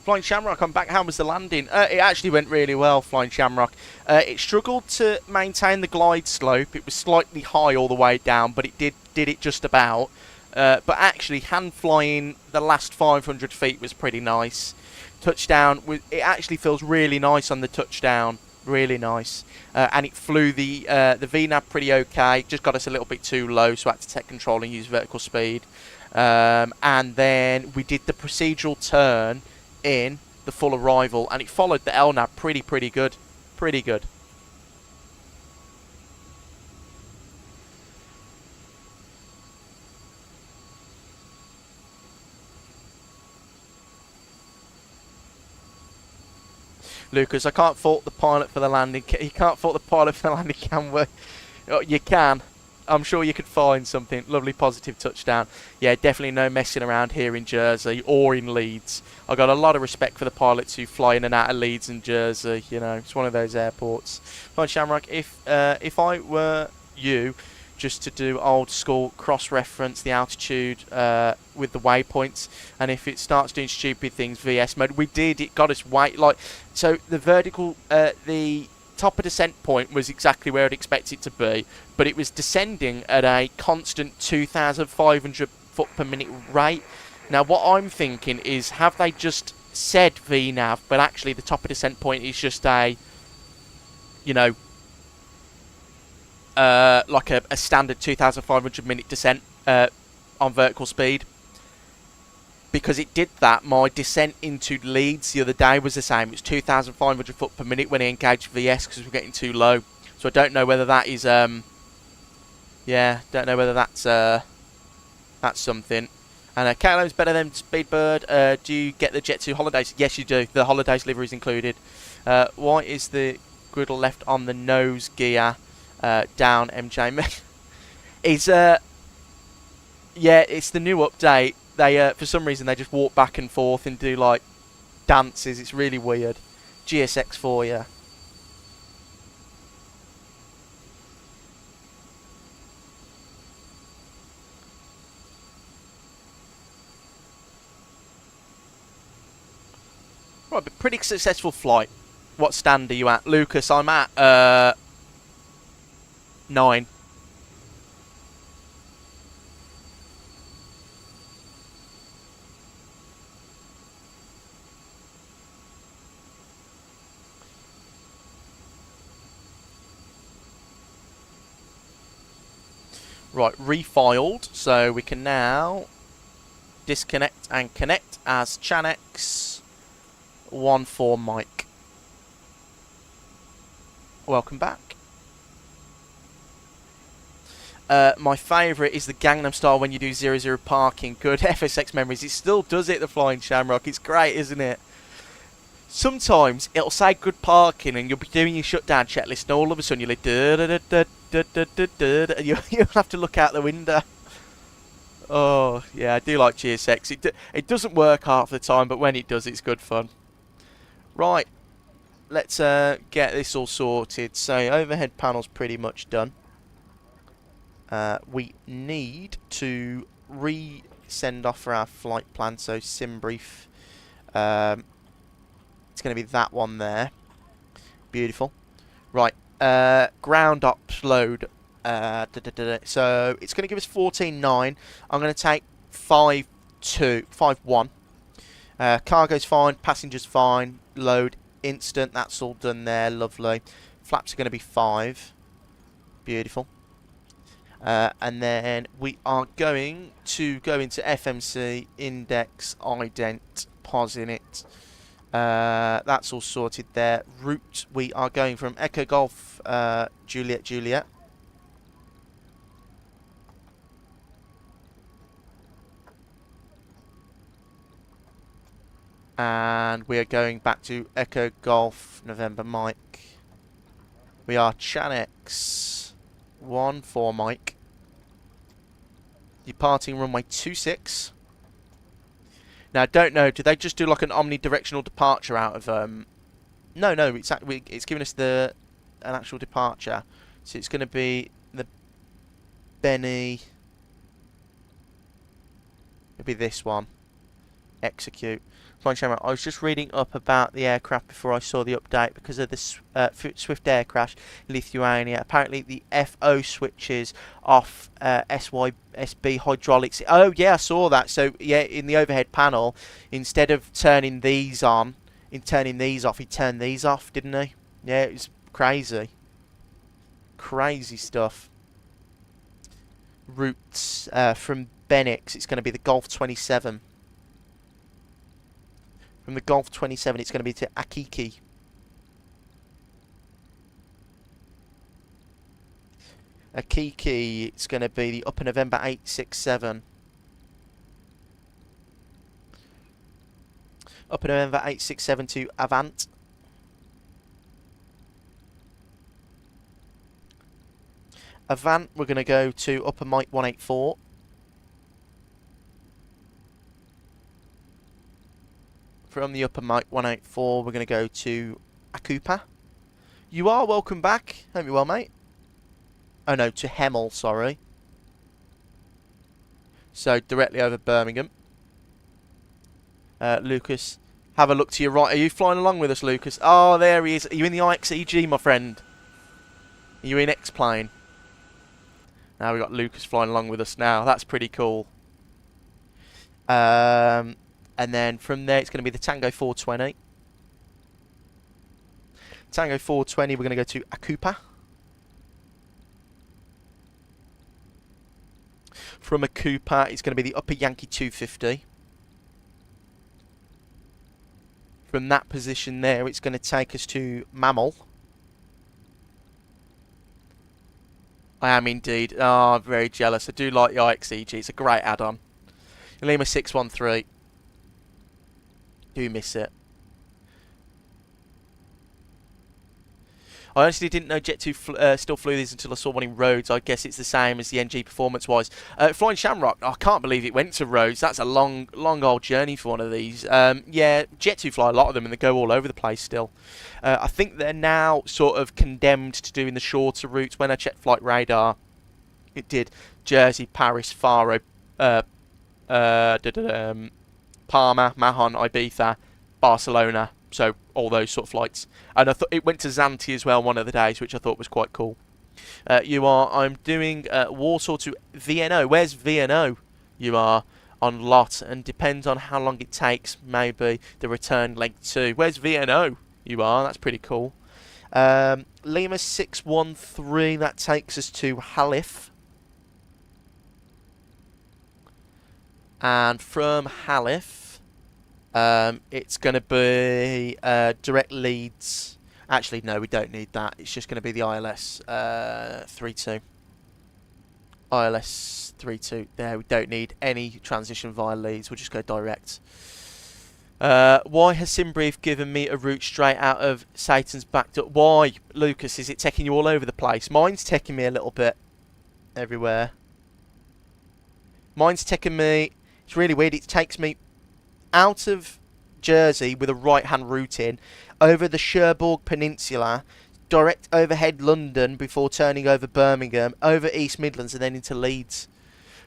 Flying Shamrock, I'm back. How was the landing? It actually went really well, Flying Shamrock. It struggled to maintain the glide slope. It was slightly high all the way down, but it did it just about. But actually, hand flying the last 500 feet was pretty nice. Touchdown, it actually feels really nice on the touchdown. Really nice. And it flew the VNAV pretty okay. Just got us a little bit too low, so I had to take control and use vertical speed. And then we did the procedural turn in the full arrival, and it followed the LNAV pretty good. Pretty good. Lucas, I can't fault the pilot for the landing. You can't fault the pilot for the landing, can we? Oh, you can. I'm sure you could find something. Lovely positive touchdown. Yeah, definitely no messing around here in Jersey or in Leeds. I've got a lot of respect for the pilots who fly in and out of Leeds and Jersey. You know, it's one of those airports. Fine, Shamrock, if I were you, just to do old school cross-reference the altitude with the waypoints, and if it starts doing stupid things, VS mode. We did. It got us way so the vertical the top of descent point was exactly where I'd expect it to be, but it was descending at a constant 2,500 foot per minute rate. Now what I'm thinking is, have they just said VNAV, but actually the top of descent point is just a, you know, like a standard 2,500 minute descent on vertical speed? Because it did that. My descent into Leeds the other day was the same. It was 2,500 foot per minute when I engaged VS because we're getting too low. So I don't know whether that is, yeah, don't know whether that's something. And KLM's better than Speedbird. Do you get the Jet2 holidays? Yes, you do. The holidays livery is included. Why is the griddle left on the nose gear down, MJ? Is yeah, it's the new update. They for some reason they just walk back and forth and do like dances. It's really weird. GSX for you. Right, but pretty successful flight. What stand are you at? Lucas, I'm at 9. Right, refiled, so we can now disconnect and connect as Chanex 14 Mike. Welcome back. My favourite is the Gangnam Style when you do 00 parking. Good FSX memories. It still does it, the Flying Shamrock. It's great, isn't it? Sometimes it'll say good parking and you'll be doing your shutdown checklist and all of a sudden you'll like and you'll have to look out the window. Oh, yeah, I do like GSX. It doesn't work half the time, but when it does, it's good fun. Right, let's get this all sorted. So, overhead panel's pretty much done. We need to re-send off for our flight plan, so sim brief. It's going to be that one there. Beautiful. Right, ground ops load. So it's going to give us 14.9. I'm going to take 5.1. Cargo's fine, passengers fine, load instant. That's all done there. Lovely. Flaps are going to be 5. Beautiful. And then we are going to go into FMC, index, ident, pos in it. That's all sorted there. Route, we are going from Echo Golf, Juliet, Juliet. And we are going back to Echo Golf, November Mike. We are Chanex 14 Mike. Departing runway 26. Now, I don't know, do they just do like an omnidirectional departure out of... No, it's giving us an actual departure. So it's going to be the Benny... It'll be this one. Execute. Flying Shamrock. I was just reading up about the aircraft before I saw the update because of the Swift Air crash in Lithuania. Apparently the FO switches off SYSB hydraulics. Oh yeah, I saw that. So yeah, in the overhead panel, instead of turning these on, he turned these off, didn't he? Yeah, it was crazy. Crazy stuff. Routes from Benix, it's going to be the Golf 27. From the Golf 27, it's going to be to Akiki. Akiki, it's going to be the Upper November 867. Upper November 867 to Avant. Avant, we're going to go to Upper Mike 184. From the Upper Mike 184, we're going to go to Akupa. You are welcome back. Hope you're well, mate. Oh no, to Hemel, sorry. So, directly over Birmingham. Lucas, have a look to your right. Are you flying along with us, Lucas? Oh, there he is. Are you in the IXEG, my friend? Are you in X-Plane? Now we've got Lucas flying along with us now. That's pretty cool. And then from there, it's going to be the Tango 420. Tango 420, we're going to go to Akupa. From Akupa, it's going to be the Upper Yankee 250. From that position there, it's going to take us to Mammal. I am indeed. Oh, I'm very jealous. I do like the IXEG. It's a great add-on. Lima 613. Do miss it. I honestly didn't know Jet2 still flew these until I saw one in Rhodes. I guess it's the same as the NG performance-wise. Flying Shamrock, I can't believe it went to Rhodes. That's a long old journey for one of these. Yeah, Jet2 fly a lot of them and they go all over the place still. I think they're now sort of condemned to doing the shorter routes. When I checked Flight Radar, it did Jersey, Paris, Faro, Palma, Mahon, Ibiza, Barcelona. So all those sort of flights. And I thought it went to Zante as well one of the days, which I thought was quite cool. I'm doing Warsaw to VNO. Where's VNO? You are on lot, and depends on how long it takes, maybe the return leg too. Where's VNO? You are. That's pretty cool. Lima 613. That takes us to Halif. And from Halif, it's going to be direct leads. Actually, no, we don't need that. It's just going to be the ILS 32. ILS 32. There, we don't need any transition via leads. We'll just go direct. Why has SimBrief given me a route straight out of Satan's back door? Why, Lucas? Is it taking you all over the place? Mine's taking me a little bit everywhere. Mine's taking me... It's really weird. It takes me out of Jersey with a right-hand route in, over the Cherbourg Peninsula, direct overhead London before turning over Birmingham, over East Midlands and then into Leeds.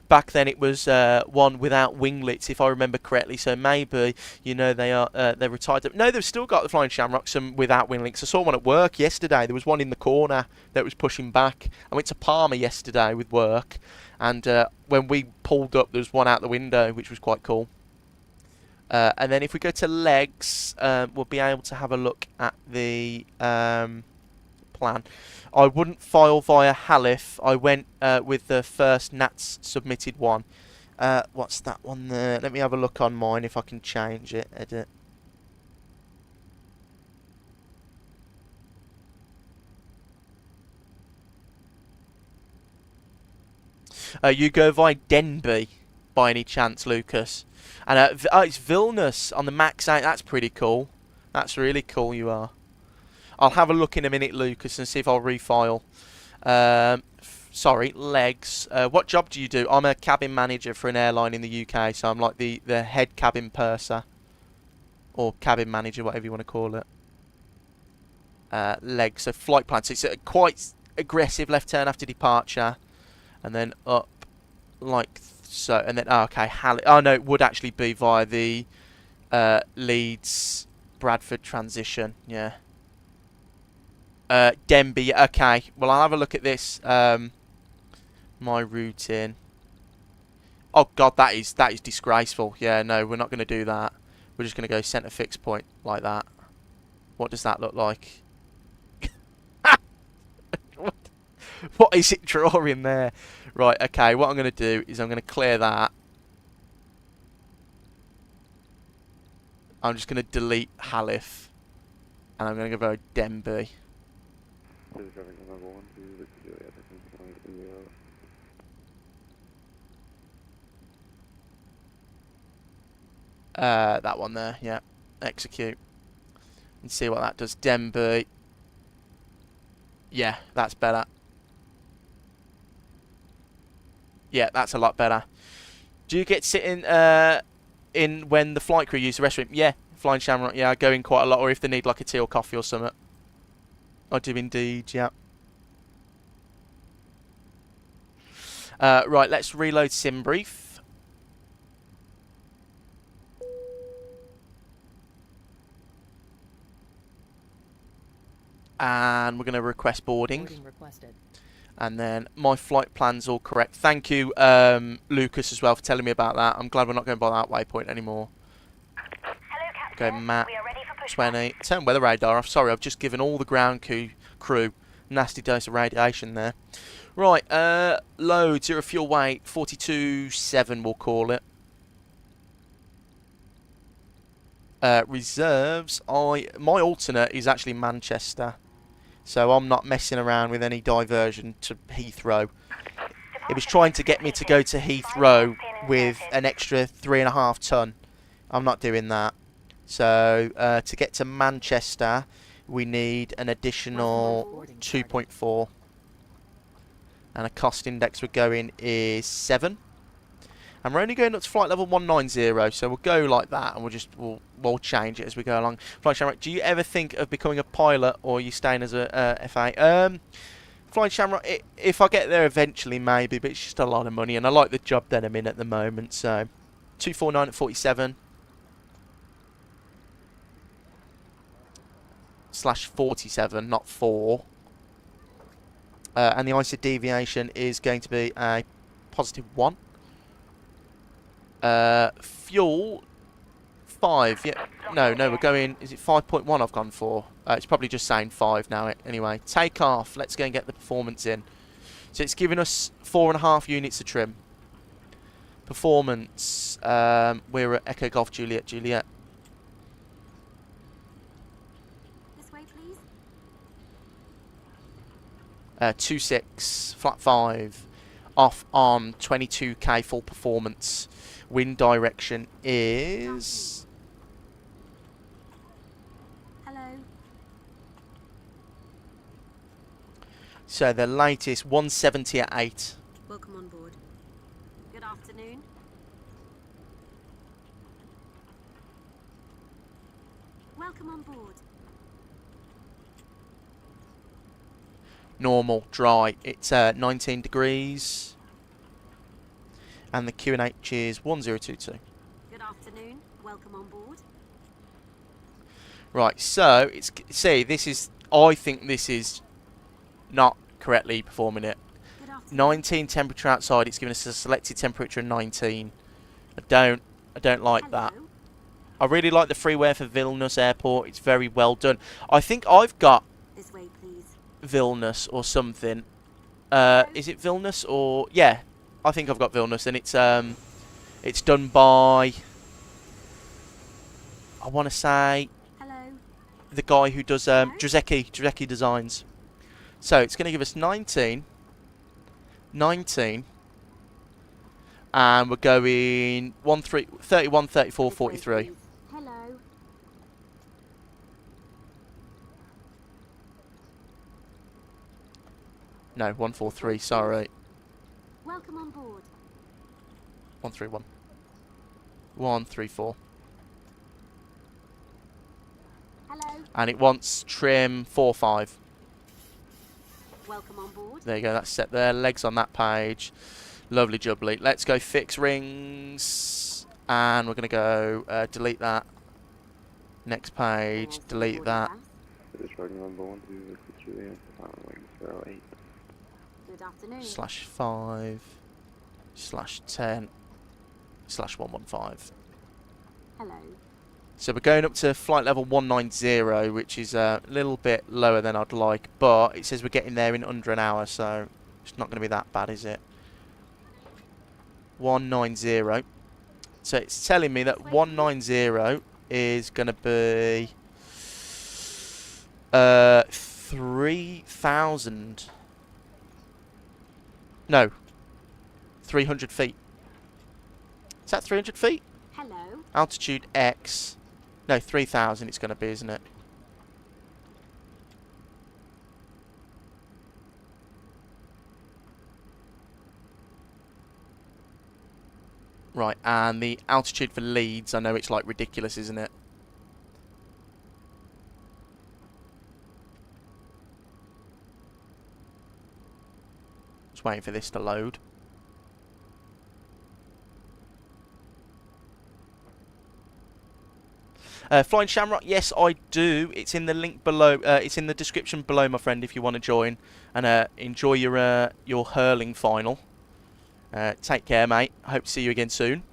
Back then it was one without winglets, if I remember correctly. So maybe, you know, they're retired. No, they've still got the Flying Shamrocks without winglets. I saw one at work yesterday. There was one in the corner that was pushing back. I went to Palma yesterday with work, and when we pulled up, there was one out the window, which was quite cool. And then if we go to legs, we'll be able to have a look at the plan. I wouldn't file via Halif. I went with the first NATS submitted one. What's that one there? Let me have a look on mine if I can change it. Edit. You go via Denby by any chance, Lucas? And it's Vilnius on the Max 8. That's pretty cool. That's really cool, you are. I'll have a look in a minute, Lucas, and see if I'll refile. Sorry, legs. What job do you do? I'm a cabin manager for an airline in the UK, so I'm like the head cabin purser. Or cabin manager, whatever you want to call it. Legs. So flight plan. So it's a quite aggressive left turn after departure. And then up like so. And then, oh, okay. Oh, no, it would actually be via the Leeds Bradford transition. Yeah. Denby, okay. Well, I'll have a look at this. My routine. Oh God, that is disgraceful. Yeah, no, we're not going to do that. We're just going to go centre fixed point like that. What does that look like? What is it drawing there? Right, okay. What I'm going to do is I'm going to clear that. I'm just going to delete Halif, and I'm going to go Denby. That one there, yeah. Execute. And see what that does. Denby. Yeah, that's better. Yeah, that's a lot better. Do you get sitting in when the flight crew use the restroom? Yeah, Flying Shamrock. Yeah, I go in quite a lot, or if they need like a tea or coffee or something. I do indeed, yeah. Right, let's reload SimBrief. And we're going to request boarding. Boarding requested. And then my flight plan's all correct. Thank you, Lucas, as well, for telling me about that. I'm glad we're not going by that waypoint anymore. Hello, Captain. Okay, Matt, We are ready for push 20. Turn weather radar off. Sorry, I've just given all the ground crew nasty dose of radiation there. Right, load, 0 fuel weight, 42.7 we'll call it. Reserves, my alternate is actually Manchester. So I'm not messing around with any diversion to Heathrow. It was trying to get me to go to Heathrow with an extra 3.5 ton. I'm not doing that. So to get to Manchester, we need an additional 2.4. And a cost index we're going is 7. And we're only going up to flight level 190, so we'll go like that, and we'll change it as we go along. Flying Shamrock, do you ever think of becoming a pilot, or are you staying as a FA? Flying Shamrock, if I get there eventually, maybe, but it's just a lot of money, and I like the job that I'm in at the moment. So 249 at 47 /47, not 4. And the ISA deviation is going to be a +1. Fuel 5. Yeah, no, we're going. Is it 5.1? I've gone for. It's probably just saying 5 now. Anyway, take off. Let's go and get the performance in. So it's giving us 4.5 units of trim. Performance. We're at Echo Golf Juliet. This way, please. 26 flat 5. Off on 22k full performance. Wind direction is. Hello. So the latest 170 at 8. Welcome on board. Good afternoon. Welcome on board. Normal, dry. It's 19 degrees. And the QNH is 1022. Good afternoon. Welcome on board. Right, so it's this is. I think this is not correctly performing it. 19 temperature outside. It's giving us a selected temperature of 19. I don't like that. I really like the freeware for Vilnius Airport. It's very well done. I think I've got This way, please. Vilnius or something. Is it Vilnius or yeah? I think I've got Vilnius, and it's done by. I want to say. Hello. The guy who does Drzecki Designs. So it's going to give us 19, and we're going 31, 34, 43. Hello. No, 143. Sorry, Welcome on board. 131, 134. Hello. And it wants trim 4.5. Welcome on board. There you go, that's set there. Legs on that page. Lovely jubbly. Let's go fix rings. And we're going to go delete that. Next page, delete that. Good afternoon. /5 /10 /115. Hello. So we're going up to flight level 190, which is a little bit lower than I'd like, but it says we're getting there in under an hour, so it's not going to be that bad, is it? 190. So it's telling me that 190 is going to be 3,000. No, 300 feet. Is that 300 feet? Hello. Altitude X. No, 3,000 it's going to be, isn't it? Right, and the altitude for Leeds, I know it's like ridiculous, isn't it? Just waiting for this to load. Flying Shamrock, yes, I do. It's in the link below. It's in the description below, my friend, if you want to join and enjoy your hurling final. Take care, mate. I hope to see you again soon.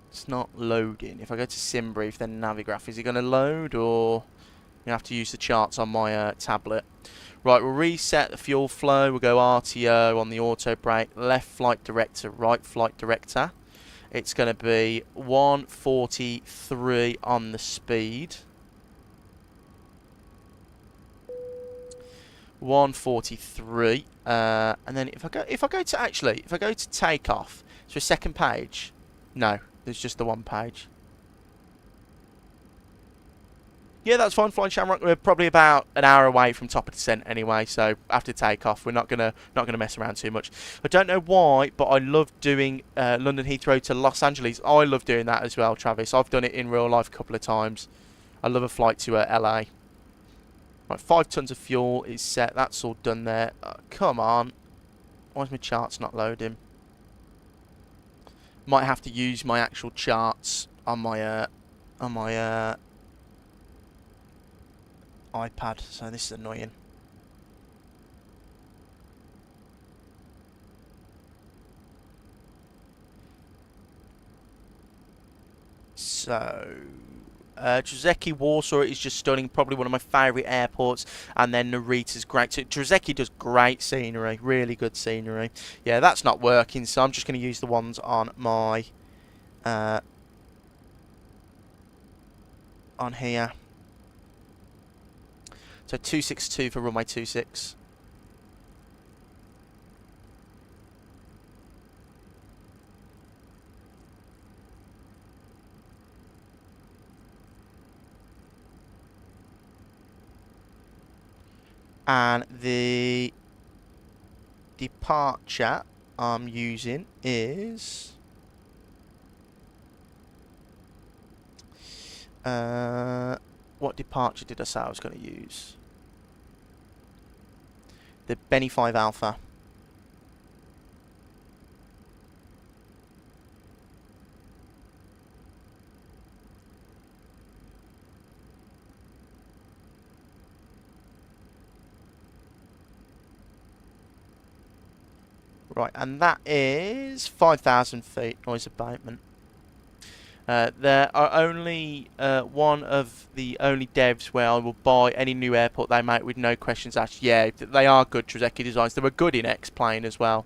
It's not loading. If I go to SimBrief, then Navigraph, is it going to load, or you have to use the charts on my tablet? Right, we'll reset the fuel flow. We'll go RTO on the auto brake. Left flight director, right flight director. It's going to be 143 on the speed. 143. And then if I go to takeoff, is there a second page? No, there's just the one page. Yeah, that's fine. Flying Shamrock. We're probably about an hour away from top of descent anyway, so after takeoff, we're not gonna mess around too much. I don't know why, but I love doing London Heathrow to Los Angeles. I love doing that as well, Travis. I've done it in real life a couple of times. I love a flight to LA. Right, 5 tons of fuel is set. That's all done there. Come on. Why is my charts not loading? Might have to use my actual charts on my iPad, so this is annoying. So, Trzecki Warsaw is just stunning, probably one of my favourite airports, and then Narita's great too. Trzecki does great scenery, really good scenery. Yeah, that's not working, so I'm just going to use the ones on my on here. So 262 for runway 26. And the departure I'm using is what departure did I say I was going to use? The Benny 5 Alpha. Right, and that is 5,000 feet noise abatement. There are only one of the only devs where I will buy any new airport they make with no questions asked. Yeah, they are good Trzecki designs. They were good in X-Plane as well.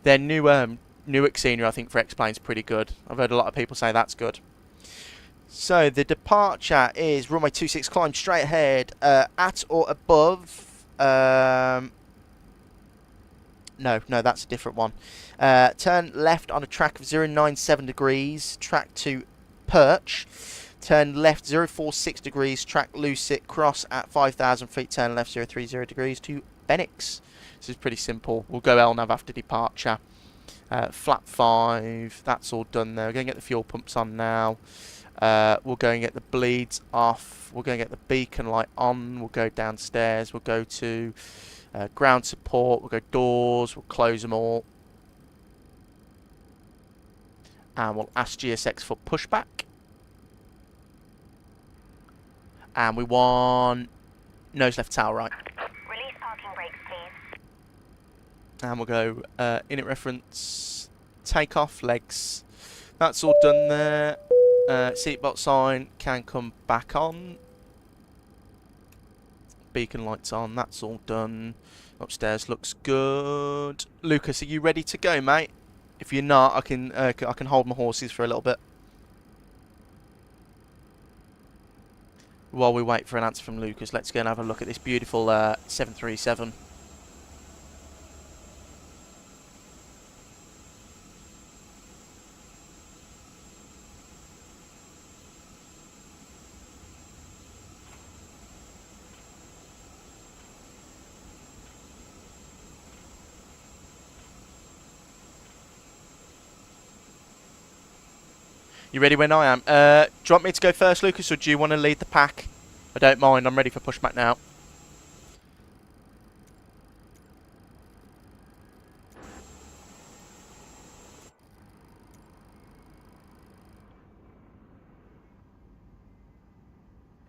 Their new Newark scenery, I think, for X-Plane is pretty good. I've heard a lot of people say that's good. So the departure is runway 26, climb straight ahead at or above. No, that's a different one. Turn left on a track of 097 degrees, track to Perch. Turn left 046 degrees, track Lucet, cross at 5,000 feet, turn left 030 degrees to Benix. This is pretty simple. We'll go LNAV after departure. Flap 5, that's all done there. We're going to get the fuel pumps on now. We'll go and get the bleeds off. We're going to get the beacon light on. We'll go downstairs. We'll go to ground support. We'll go doors. We'll close them all. And we'll ask GSX for pushback. And we want nose left tail right. Release parking brakes, please. And we'll go init reference, takeoff, legs. That's all done there. Seatbelt sign can come back on. Beacon lights on, that's all done. Upstairs looks good. Lucas, are you ready to go, mate? If you're not, I can hold my horses for a little bit while we wait for an answer from Lucas. Let's go and have a look at this beautiful 737. You ready when I am? Do you want me to go first, Lucas, or do you want to lead the pack? I don't mind. I'm ready for pushback now.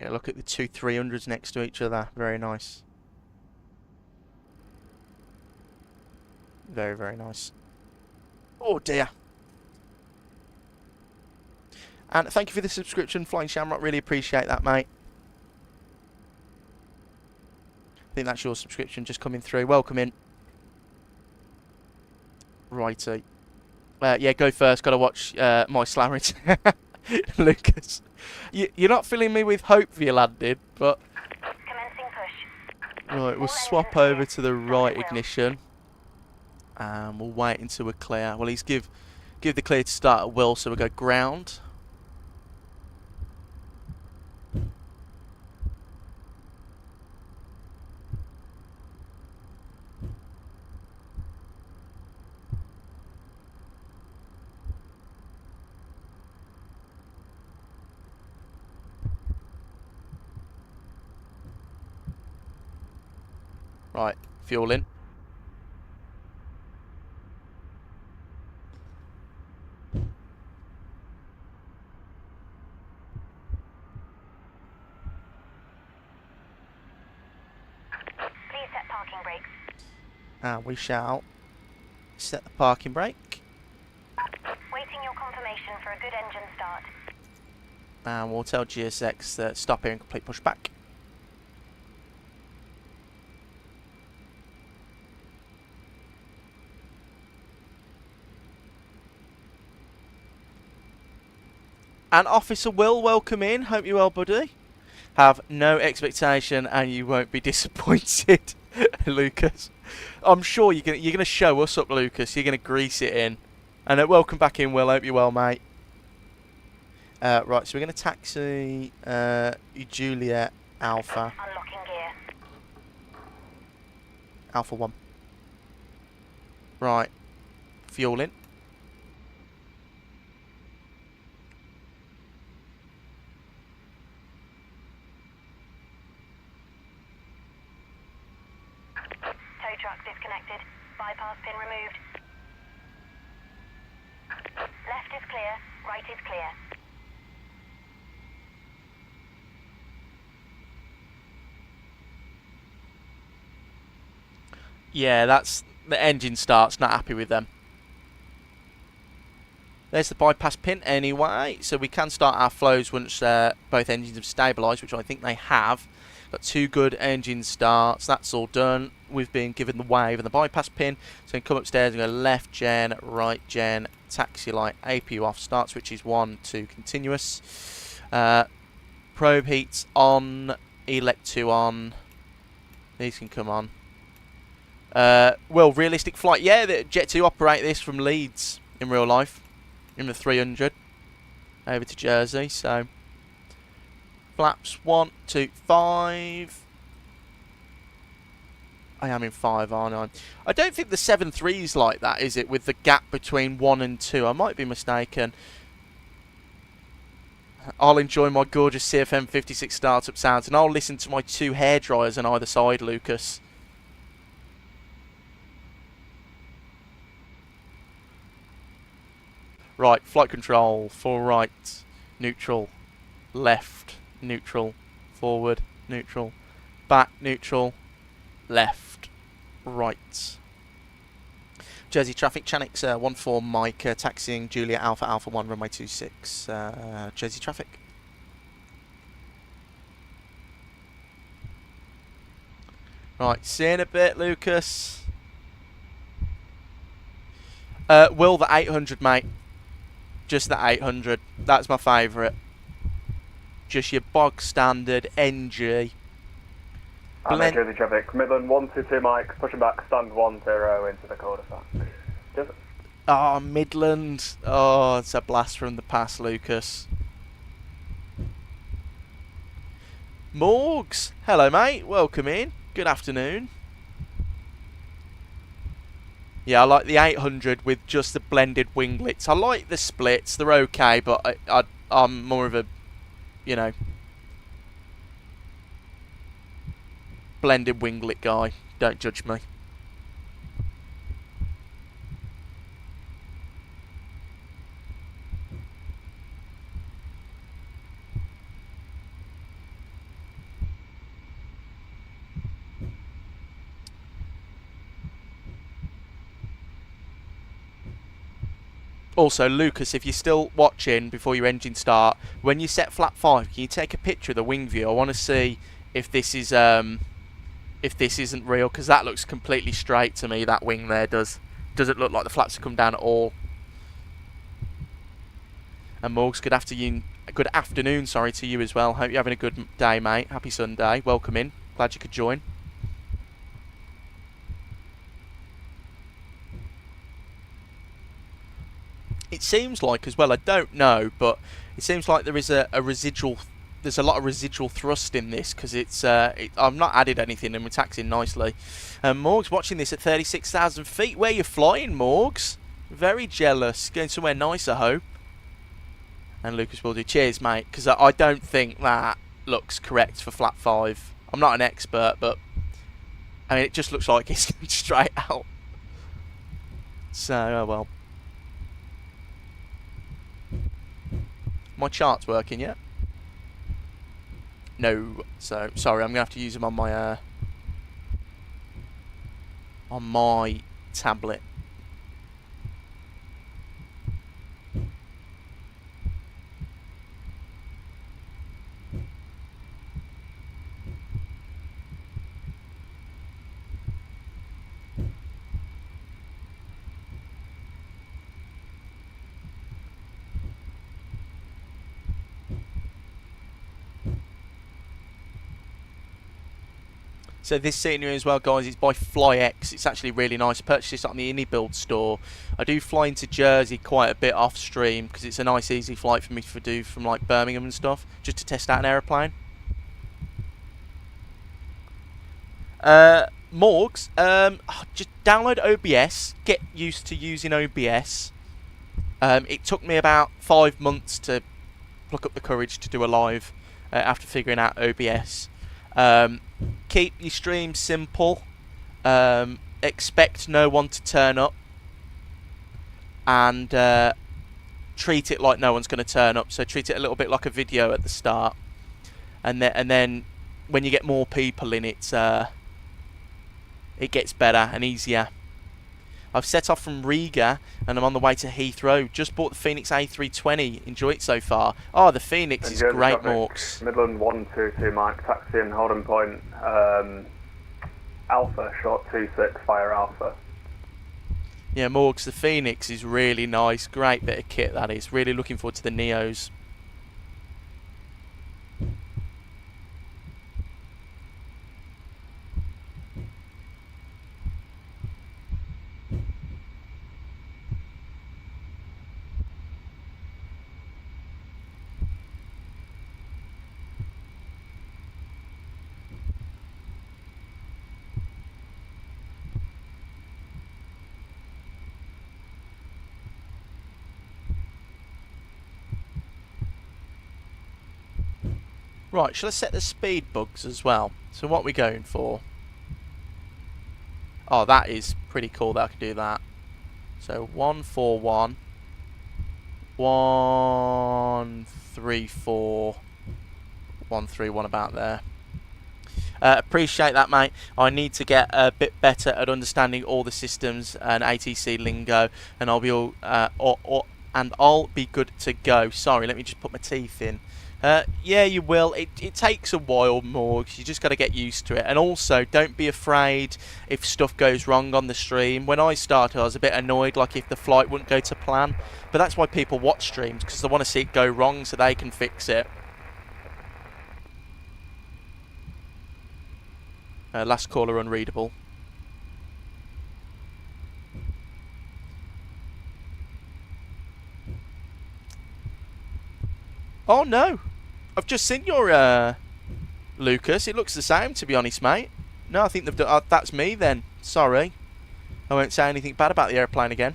Yeah, look at the two 300s next to each other. Very nice. Very, very nice. Oh, dear. And thank you for the subscription, Flying Shamrock. Really appreciate that, mate. I think that's your subscription just coming through. Welcome in. Righty. Yeah, go first. Got to watch my slammerage. Lucas. You're not filling me with hope for your landing, but... Commencing push. Right, we'll swap over to the right ignition. And we'll wait until we're clear. Well, he's give the clear to start at will, so we'll go ground. Right, fuel in. Please set parking brakes. And we shall set the parking brake. Waiting your confirmation for a good engine start. And we'll tell GSX that stop here and complete pushback. And Officer Will, welcome in. Hope you're well, buddy. Have no expectation and you won't be disappointed, Lucas. I'm sure you're gonna show us up, Lucas. You're gonna grease it in. And welcome back in, Will. Hope you're well, mate. Right, so we're gonna taxi Juliet Alpha. Unlocking gear. Alpha 1. Right. Fuel in. Tow truck disconnected. Bypass pin removed. Left is clear. Right is clear. Yeah, that's the engine starts. Not happy with them. There's the bypass pin anyway, so we can start our flows once both engines have stabilised, which I think they have. Got 2 good engine starts. That's all done. We've been given the wave and the bypass pin, so we can come upstairs and go left gen, right gen, taxi light, APU off, start switches 1, 2, continuous. Probe heats on, elect 2 on. These can come on. Well, realistic flight. Yeah, the Jet2 operate this from Leeds in real life. In the 300 over to Jersey. So flaps 1, 2, 5. I am in 5, aren't I? I don't think the 7.3's like that, is it? With the gap between 1 and 2. I might be mistaken. I'll enjoy my gorgeous CFM 56 startup sounds, and I'll listen to my 2 hairdryers on either side, Lucas. Right, flight control, for right, neutral, left, neutral, forward, neutral, back, neutral, left, right. Jersey traffic, Chanix 14 Mike, taxiing Julia Alpha Alpha 1, runway 26, Jersey traffic. Right, see you in a bit, Lucas. Will, the 800, mate. Just the 800. That's my favourite. Just your bog standard NG. Jersey traffic. Midland 122 Mike. Pushing back. Stand 10 into the cul-de-sac. Oh, Midland. Oh, it's a blast from the past, Lucas. Morgs. Hello, mate. Welcome in. Good afternoon. Yeah, I like the 800 with just the blended winglets. I like the splits, they're okay, but I'm more of a, you know, blended winglet guy. Don't judge me. Also, Lucas, if you're still watching before your engine start, when you set flap 5, can you take a picture of the wing view? I want to see if this is if this isn't real, because that looks completely straight to me. That wing there doesn't look like the flaps have come down at all. And Morgs, good afternoon, sorry, to you as well. Hope you're having a good day, mate. Happy Sunday. Welcome in. Glad you could join. It seems like as well, I don't know, but it seems like there is a residual, there's a lot of residual thrust in this, because it's I've not added anything and we're taxiing nicely. Morgs watching this at 36,000 feet. Where you flying, Morgs? Very jealous. Going somewhere nice, I hope. And Lucas will do. Cheers, mate, because I don't think that looks correct for flat 5. I'm not an expert, but I mean, it just looks like it's going straight out. So, oh well. My chart's working yet? No. So, sorry, I'm going to have to use them on my tablet. So this scenery as well, guys, it's by FlyX. It's actually really nice. I purchased this on the Indie Build store. I do fly into Jersey quite a bit off stream because it's a nice easy flight for me to do from like Birmingham and stuff, just to test out an aeroplane. Morgs, just download OBS, get used to using OBS. It took me about 5 months to pluck up the courage to do a live after figuring out OBS. Keep your stream simple. Expect no one to turn up, and treat it like no one's going to turn up. So treat it a little bit like a video at the start, and then when you get more people in it, it gets better and easier. I've set off from Riga and I'm on the way to Heathrow. Just bought the Phoenix A320. Enjoy it so far. Oh, the Phoenix is great, Morks. Midland 122 Mike, taxi in holding point. Alpha, short 26, fire Alpha. Yeah, Morgs, the Phoenix is really nice. Great bit of kit, that is. Really looking forward to the Neos. Right, shall I set the speed bugs as well? So what are we going for? Oh, that is pretty cool that I can do that. So 141, 134, 131 about there. Appreciate that, mate. I need to get a bit better at understanding all the systems and ATC lingo, and I'll be I'll be good to go. Sorry, let me just put my teeth in. Yeah, you will. It takes a while more, because you just got to get used to it. And also, don't be afraid if stuff goes wrong on the stream. When I started, I was a bit annoyed, like if the flight wouldn't go to plan. But that's why people watch streams, because they want to see it go wrong so they can fix it. Last caller unreadable. Oh no! I've just seen your Lucas. It looks the same, to be honest, mate. No, I think they've done. That's me then. Sorry. I won't say anything bad about the airplane again.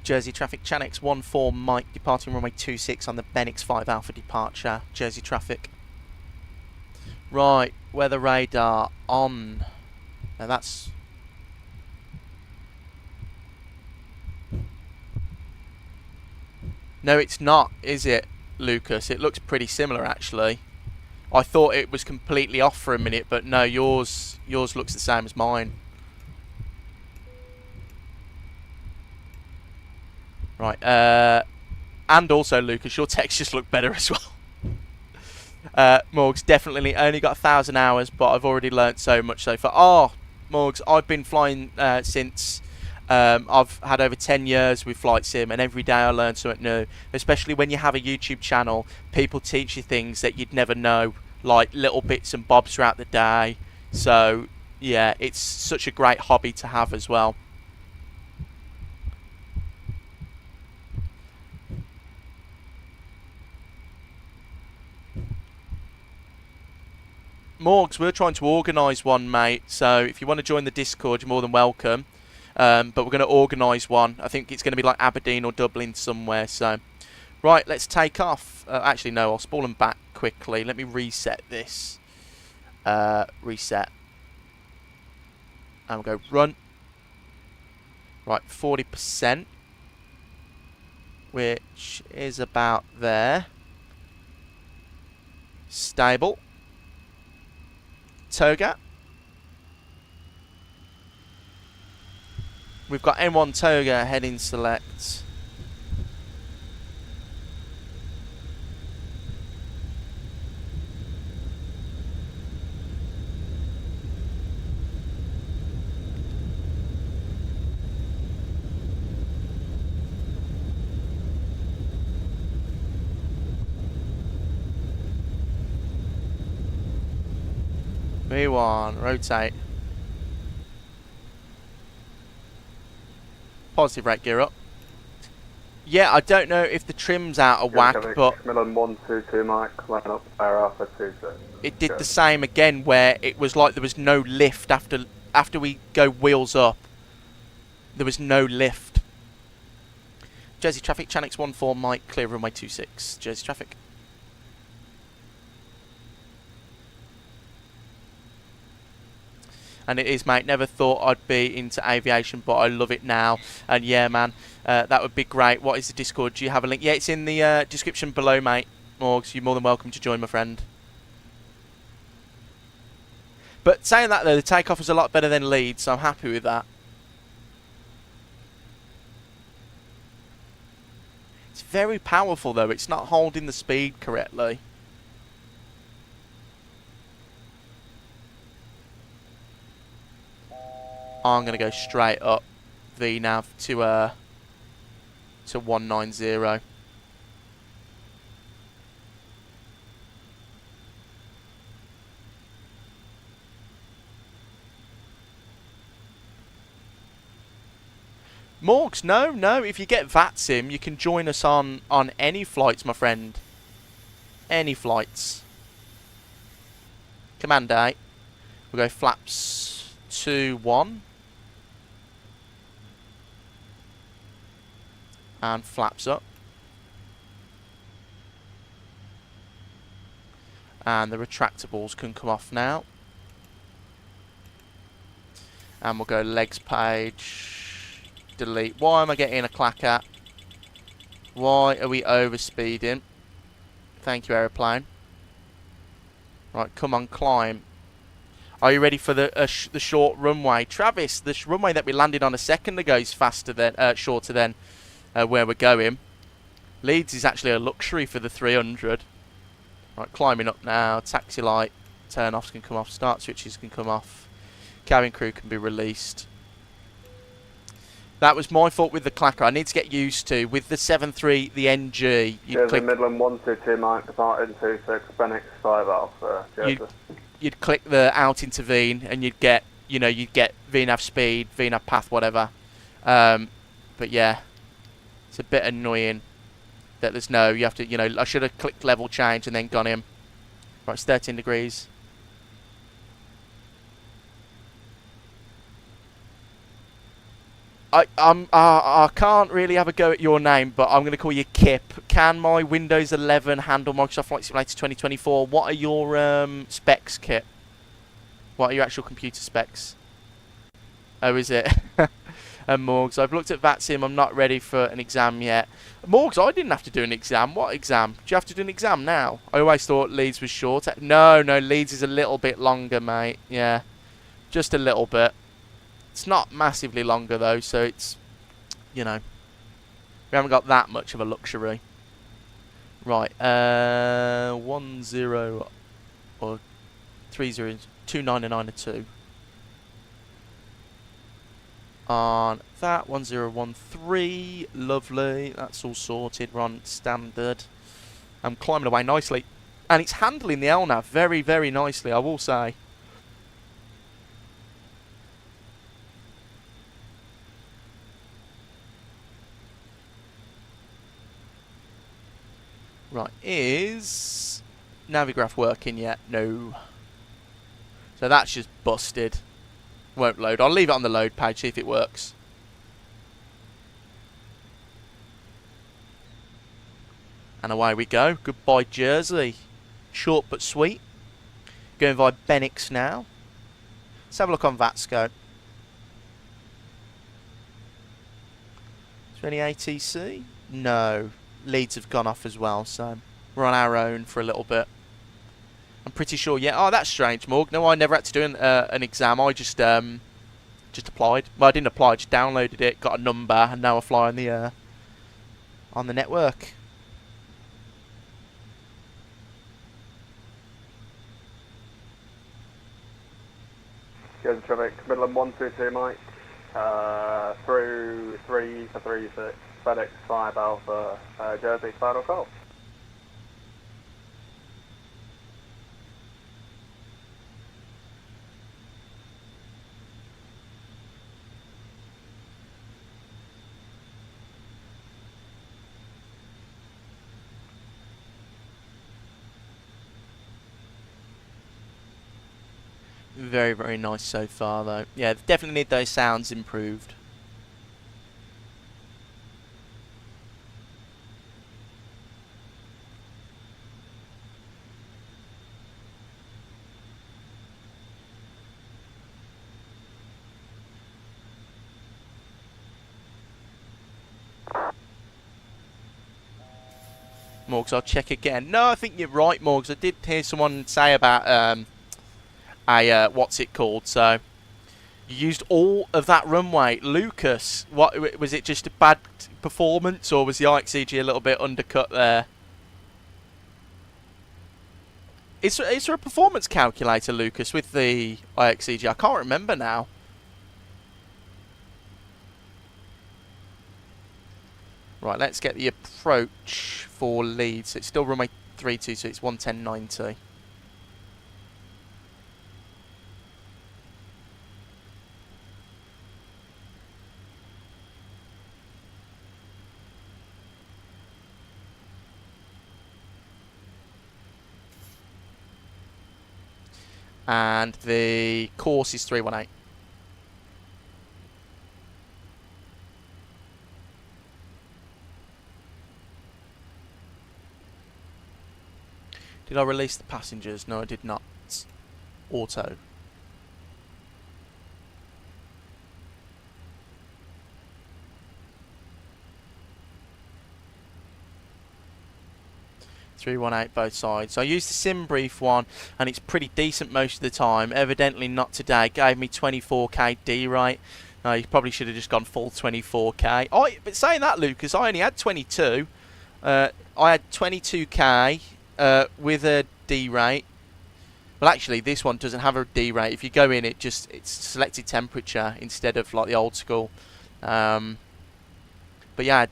Jersey traffic, Chanix 14 Mike, departing runway 26 on the Benix 5 Alpha departure. Jersey traffic. Right, weather radar on. Now that's... No, it's not, is it, Lucas? It looks pretty similar, actually. I thought it was completely off for a minute, but no, yours looks the same as mine. Right, and also, Lucas, your textures look better as well. Morgs, definitely only got 1,000 hours, but I've already learnt so much so far. Oh, Morgs, I've been flying since... I've had over 10 years with Flight Sim, and every day I learn something new. Especially when you have a YouTube channel, people teach you things that you'd never know, like little bits and bobs throughout the day. So, yeah, it's such a great hobby to have as well. Morgs, we're trying to organise one, mate. So if you want to join the Discord, you're more than welcome. But we're going to organise one. I think it's going to be like Aberdeen or Dublin somewhere. So, right, let's take off. Actually, no, I'll spool them back quickly. Let me reset this. Reset. And we'll go run. Right, 40%. Which is about there. Stable. Toga. We've got N1 Toga heading select. V1, rotate. Positive rate gear up. Yeah, I don't know if the trim's out of whack, but Milan 122 Mike, line up, air Alpha 26. it did the same again, where it was like there was no lift after we go wheels up. There was no lift. Jersey traffic, Chanix 14 Mike, clear runway 26. Jersey traffic. And it is, mate. Never thought I'd be into aviation, but I love it now. And yeah, man, that would be great. What is the Discord? Do you have a link? Yeah, it's in the description below, mate. Morgs, you're more than welcome to join, my friend. But saying that, though, the takeoff was a lot better than Leeds, so I'm happy with that. It's very powerful, though. It's not holding the speed correctly. I'm going to go straight up VNav to 190. Morgs, no. If you get VATSIM, you can join us on any flights, my friend. Any flights. Command A. We'll go flaps 2-1. And flaps up. And the retractables can come off now. And we'll go legs page. Delete. Why am I getting a clacker? Why are we overspeeding? Thank you, aeroplane. Right, come on, climb. Are you ready for the short runway? Travis, the runway that we landed on a second ago is faster than, shorter than where we're going. Leeds is actually a luxury for the 300. Right, climbing up now. Taxi light, turn-offs can come off. Start switches can come off. Cabin crew can be released. That was my fault with the clacker. I need to get used to. With the 7.3, the NG, you click... Midland 122 Mike, departing 26, Benix 5 Alpha. You'd click the out intervene, and you'd get, you'd get VNav speed, VNav path, whatever. But yeah, it's a bit annoying that there's no, you have to, I should have clicked level change and then gone in. Right, it's 13 degrees. I can't really have a go at your name, but I'm going to call you Kip. Can my Windows 11 handle Microsoft Flight Simulator 2024? What are your specs, Kip? What are your actual computer specs? Oh, is it? And Morgs, I've looked at VATSIM. I'm not ready for an exam yet. Morgs, I didn't have to do an exam. What exam? Do you have to do an exam now? I always thought Leeds was short. No, Leeds is a little bit longer, mate. Yeah, just a little bit. It's not massively longer though, so it's, we haven't got that much of a luxury. Right, 10 or 30, 299 on that 1013, lovely. That's all sorted. We're on standard. I'm climbing away nicely, and it's handling the LNAV very, very nicely, I will say. Right, is Navigraph working yet? No. So that's just busted. Won't load. I'll leave it on the load page, see if it works. And away we go. Goodbye, Jersey. Short but sweet. Going via Benix now. Let's have a look on VATSCO. Is there any ATC? No. Leads have gone off as well, so we're on our own for a little bit. I'm pretty sure, yeah. Oh, that's strange, Morg. No, I never had to do an exam. I just applied. Well, I didn't apply. I just downloaded it, got a number, and now I fly on the network. Jersey traffic, Midland 122 Mike, through 3 for 36, FedEx 5 Alpha, Jersey, final call. Very, very nice so far, though. Yeah, definitely need those sounds improved. Morgs, I'll check again. No, I think you're right, Morgs. I did hear someone say about what's it called? So you used all of that runway, Lucas. What was it? Just a bad performance, or was the IXEG a little bit undercut there? Is there a performance calculator, Lucas, with the IXEG? I can't remember now. Right, let's get the approach for Leeds. It's still runway 32, so it's 110.90. And the course is 318. Did I release the passengers? No, I did not. Auto. .318 both sides. So I used the sim brief one, and it's pretty decent most of the time. Evidently not today. Gave me 24k D rate. No, you probably should have just gone full 24k. Oh, but saying that, Lucas, I only had 22. I had 22k with a D rate. Well, actually, this one doesn't have a D rate. If you go in, it's selected temperature instead of like the old school. But yeah.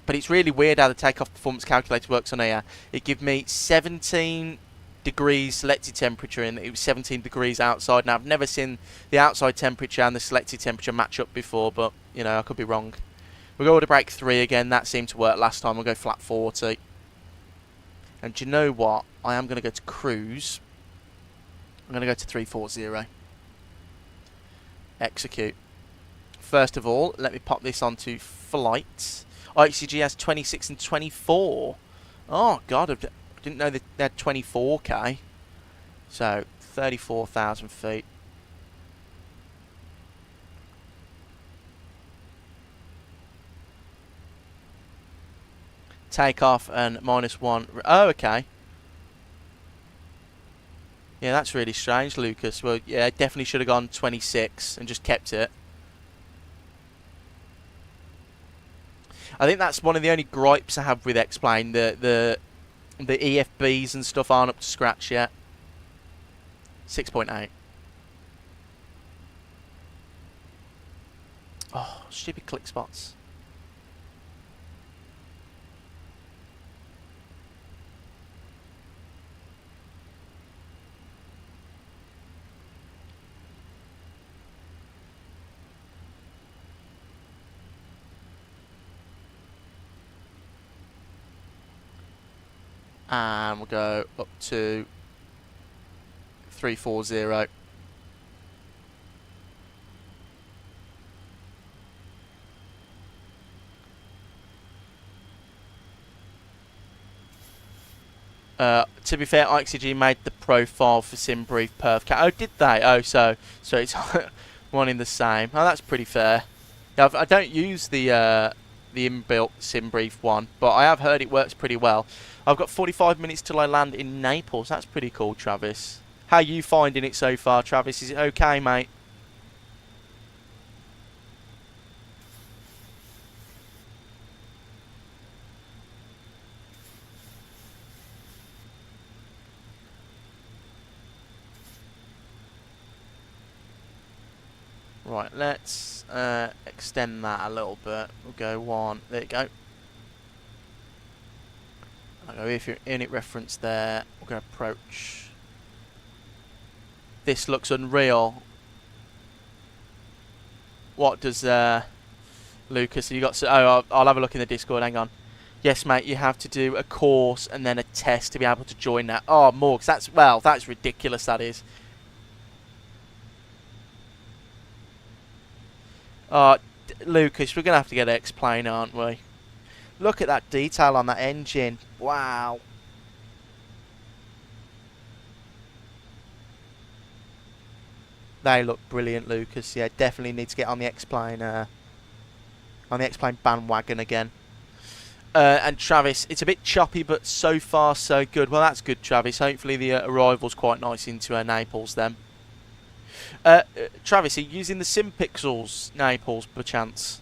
But it's really weird how the takeoff performance calculator works on here. It gives me 17 degrees selected temperature, and it was 17 degrees outside. Now, I've never seen the outside temperature and the selected temperature match up before, but, you know, I could be wrong. We'll go to break 3 again. That seemed to work last time. We'll go flat 40. And do you know what? I am going to go to cruise. I'm going to go to 340. Execute. First of all, let me pop this onto flight. IXEG has 26 and 24. Oh, God, I didn't know they had 24k. So, 34,000 feet. Takeoff and -1. Oh, okay. Yeah, that's really strange, Lucas. Well, yeah, definitely should have gone 26 and just kept it. I think that's one of the only gripes I have with X-Plane. The EFBs and stuff aren't up to scratch yet. 6.8. Oh, stupid click spots. And we'll go up to 340. To be fair, IXG made the profile for SimBrief Perf. Oh, did they? Oh, so it's one in the same. Oh, that's pretty fair. Yeah, I don't use the inbuilt SimBrief one, but I have heard it works pretty well. I've got 45 minutes till I land in Naples. That's pretty cool, Travis. How are you finding it so far, Travis? Is it okay, mate? Right, let's extend that a little bit. We'll go one. There you go. I'll go if you're init reference there. We're going to approach. This looks unreal. What does Lucas? You got? Oh, I'll have a look in the Discord. Hang on. Yes, mate. You have to do a course and then a test to be able to join that. Oh, Morgs. That's ridiculous. That is. Lucas, we're going to have to get X-Plane, aren't we? Look at that detail on that engine. Wow. They look brilliant, Lucas. Yeah, definitely need to get on the X-Plane bandwagon again. And Travis, it's a bit choppy, but so far so good. Well, that's good, Travis. Hopefully the arrival's quite nice into Naples then. Travis, are you using the SimPixels Naples, perchance?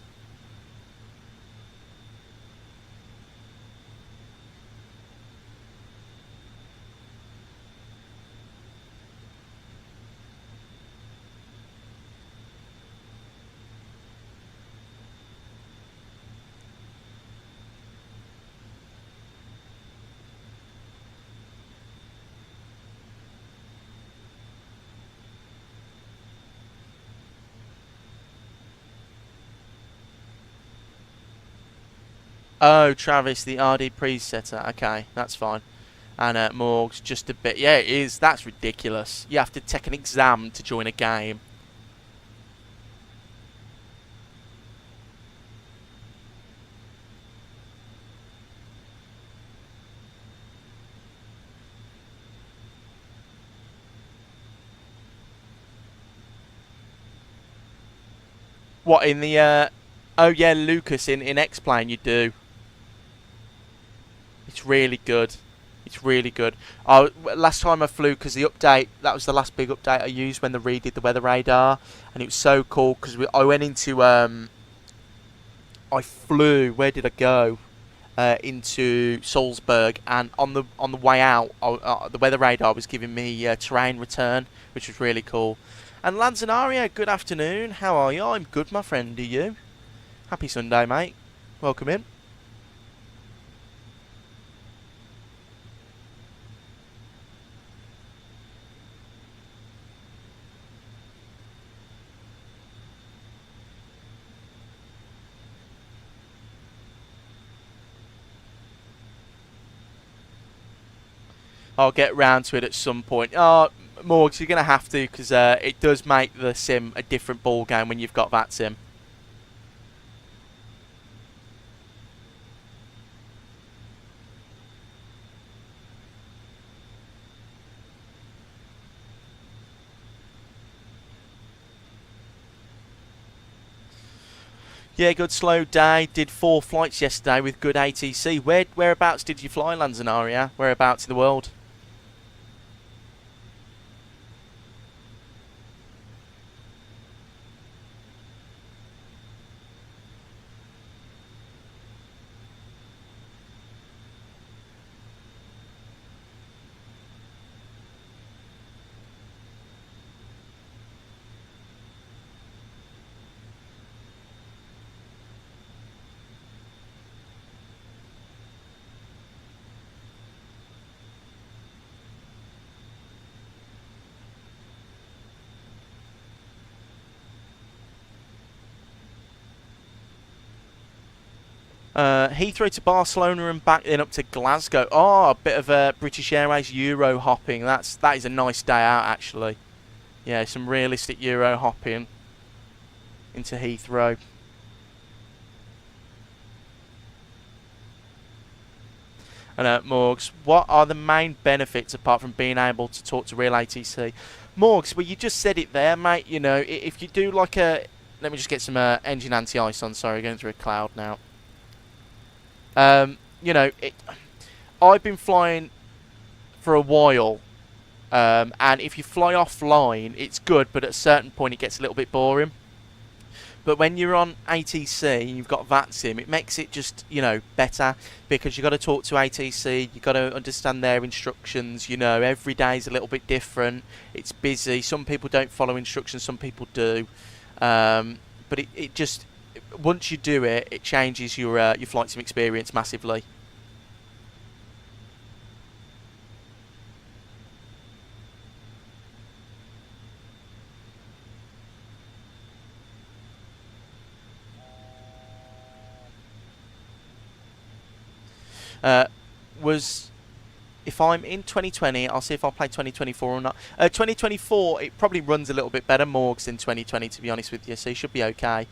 Oh, Travis, the RD presetter. Okay, that's fine. And Morg's just a bit. Yeah, it is. That's ridiculous. You have to take an exam to join a game. What, in the... Oh, yeah, Lucas, in X-Plane you do. It's really good. It's really good. Last time I flew, because the update, that was the last big update I used when they redid the weather radar, and it was so cool because I went into, I flew. Where did I go? Into Salzburg, and on the way out, the weather radar was giving me terrain return, which was really cool. And Lanzanario, good afternoon. How are you? I'm good, my friend. Are you? Happy Sunday, mate. Welcome in. I'll get round to it at some point. Morgs, you're going to have to, because it does make the sim a different ball game when you've got VATSIM. Yeah, good slow day. Did 4 flights yesterday with good ATC. Whereabouts did you fly, Lanzanaria? Whereabouts in the world? Heathrow to Barcelona and back, then up to Glasgow. Oh, a bit of a British Airways Euro hopping. That is a nice day out, actually. Yeah, some realistic Euro hopping into Heathrow. And Morgs, what are the main benefits apart from being able to talk to real ATC? Morgs, well, you just said it there, mate. You know, if you do like a... Let me just get some engine anti-ice on. Sorry, going through a cloud now. You know, I've been flying for a while. And if you fly offline, it's good, but at a certain point it gets a little bit boring. But when you're on ATC and you've got VATSIM, it makes it just, you know, better, because you've got to talk to ATC, you've got to understand their instructions, you know, every day is a little bit different, it's busy, some people don't follow instructions, some people do, but it just, once you do it, it changes your flight sim experience massively. If I'm in 2020, I'll see if I'll play 2024 or not. 2024, it probably runs a little bit better, Morgs, than 2020, to be honest with you, so you should be okay.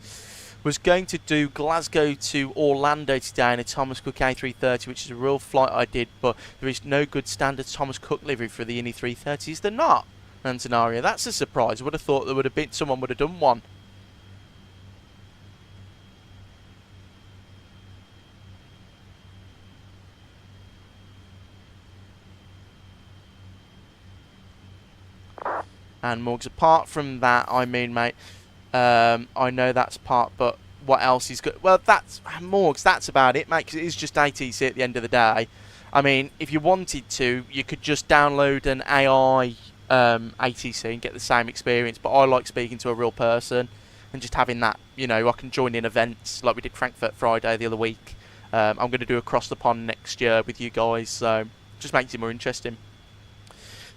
Was going to do Glasgow to Orlando today in a Thomas Cook A330, which is a real flight I did, but there is no good standard Thomas Cook livery for the Indy 330s. They're not, Antonario. That's a surprise. I would have thought there would have been, someone would have done one. And Morgs, apart from that, I mean, mate, I know that's part, but what else is good? Well, that's Morgs, that's about it, mate, because it is just ATC at the end of the day. I mean, if you wanted to, you could just download an AI ATC and get the same experience, but I like speaking to a real person and just having that, you know, I can join in events like we did Frankfurt Friday the other week. I'm going to do Across the Pond next year with you guys, so just makes it more interesting.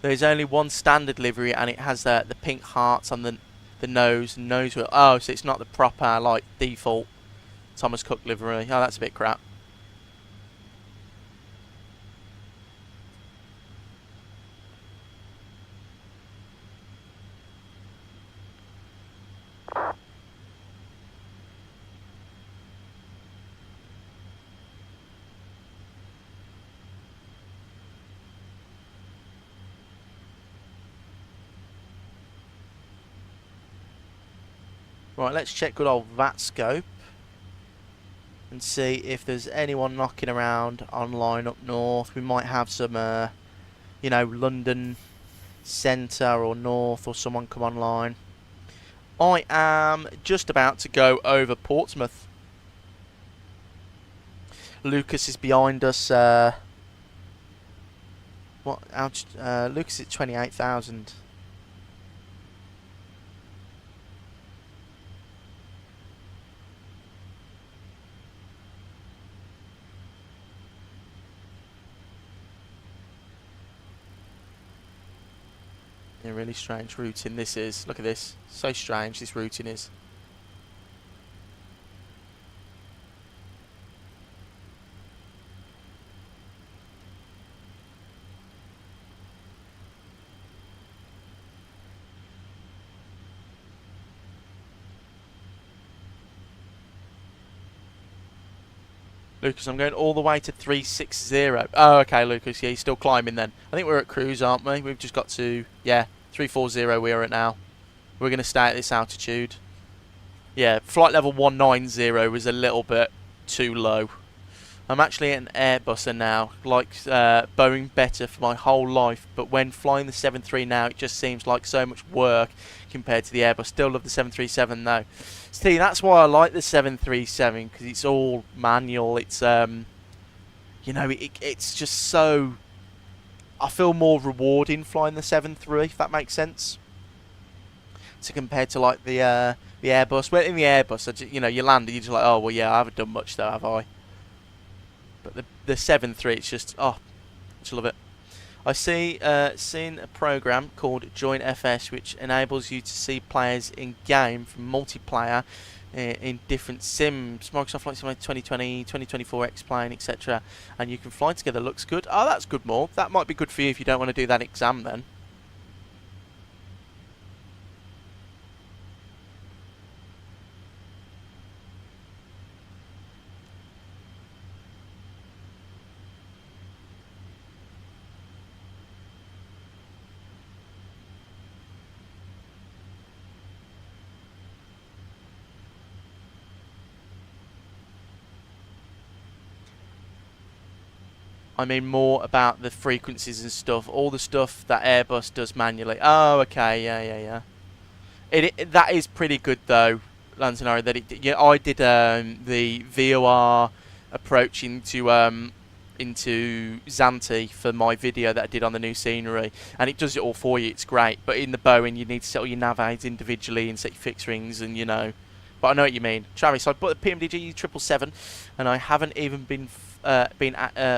There's only one standard livery, and it has the pink hearts on the nose and nose wheel. Oh, so it's not the proper, like, default Thomas Cook livery. Oh, that's a bit crap. Right, let's check good old VATScope and see if there's anyone knocking around online up north. We might have some, you know, London centre or north or someone come online. I am just about to go over Portsmouth. Lucas is behind us. Lucas is 28,000. A really strange routing this is. Look at this. So strange this routing is. Lucas, I'm going all the way to 360. Oh, okay, Lucas. Yeah, you're still climbing then. I think we're at cruise, aren't we? We've just got to, yeah, 340 we are at now. We're going to stay at this altitude. Yeah, flight level 190 was a little bit too low. I'm actually an Airbuser now. Like Boeing better for my whole life, but when flying the 73 now, it just seems like so much work compared to the Airbus. Still love the 737 though. See, that's why I like the 737, because it's all manual. It's you know, it's just so. I feel more rewarding flying the 73, if that makes sense. To compare to like the Airbus. Well, in the Airbus, you know, you land and you're just like, oh well, yeah, I haven't done much though, have I? But the 73, it's just, oh, I just love it. I see seen a program called Join FS, which enables you to see players in game from multiplayer in different sims, Microsoft Flight Simulator 2020, 2024 X-Plane, etc. And you can fly together. Looks good. Oh, that's good, Morg. That might be good for you if you don't want to do that exam then. I mean more about the frequencies and stuff. All the stuff that Airbus does manually. Oh, okay, yeah. That is pretty good though, Lanzanaro. That I did the VOR approach into Xanti for my video that I did on the new scenery, and it does it all for you. It's great. But in the Boeing, you need to set all your nav aids individually and set your fixed rings, and But I know what you mean, Travis. I bought the PMDG 777, and I haven't even been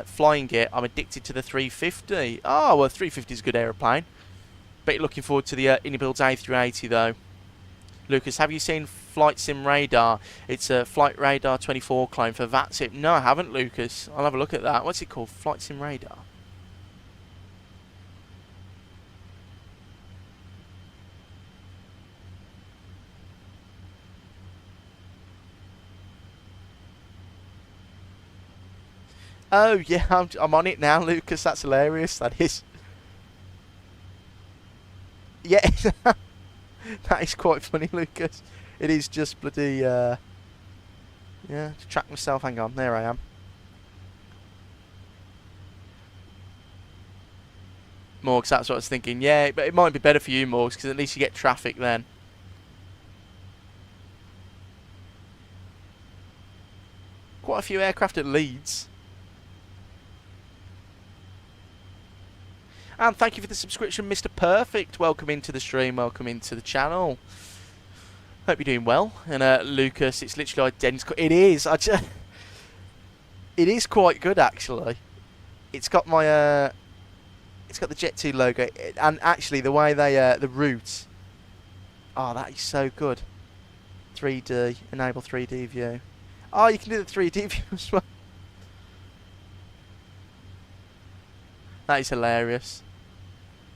flying it. I'm addicted to the 350. Oh well, 350 is a good aeroplane. Bet you're looking forward to the Unibuilds A380 though. Lucas, have you seen Flight Sim Radar? It's a Flight Radar 24 clone for VATSIM. No, I haven't, Lucas. I'll have a look at that. What's it called? Flight Sim Radar. Oh, yeah, I'm on it now, Lucas. That's hilarious. That is. Yeah. That is quite funny, Lucas. It is just bloody, yeah, to track myself. Hang on, there I am. Morgs, that's what I was thinking. Yeah, but it might be better for you, Morgs, because at least you get traffic then. Quite a few aircraft at Leeds. And thank you for the subscription, Mr. Perfect. Welcome into the stream. Welcome into the channel. Hope you're doing well. And Lucas, it's literally identical. It is. It is quite good, actually. It's got my. It's got the Jet2 logo, and actually the way they the route. Oh, that is so good. 3D, enable 3D view. Oh, you can do the 3D view as well. That is hilarious.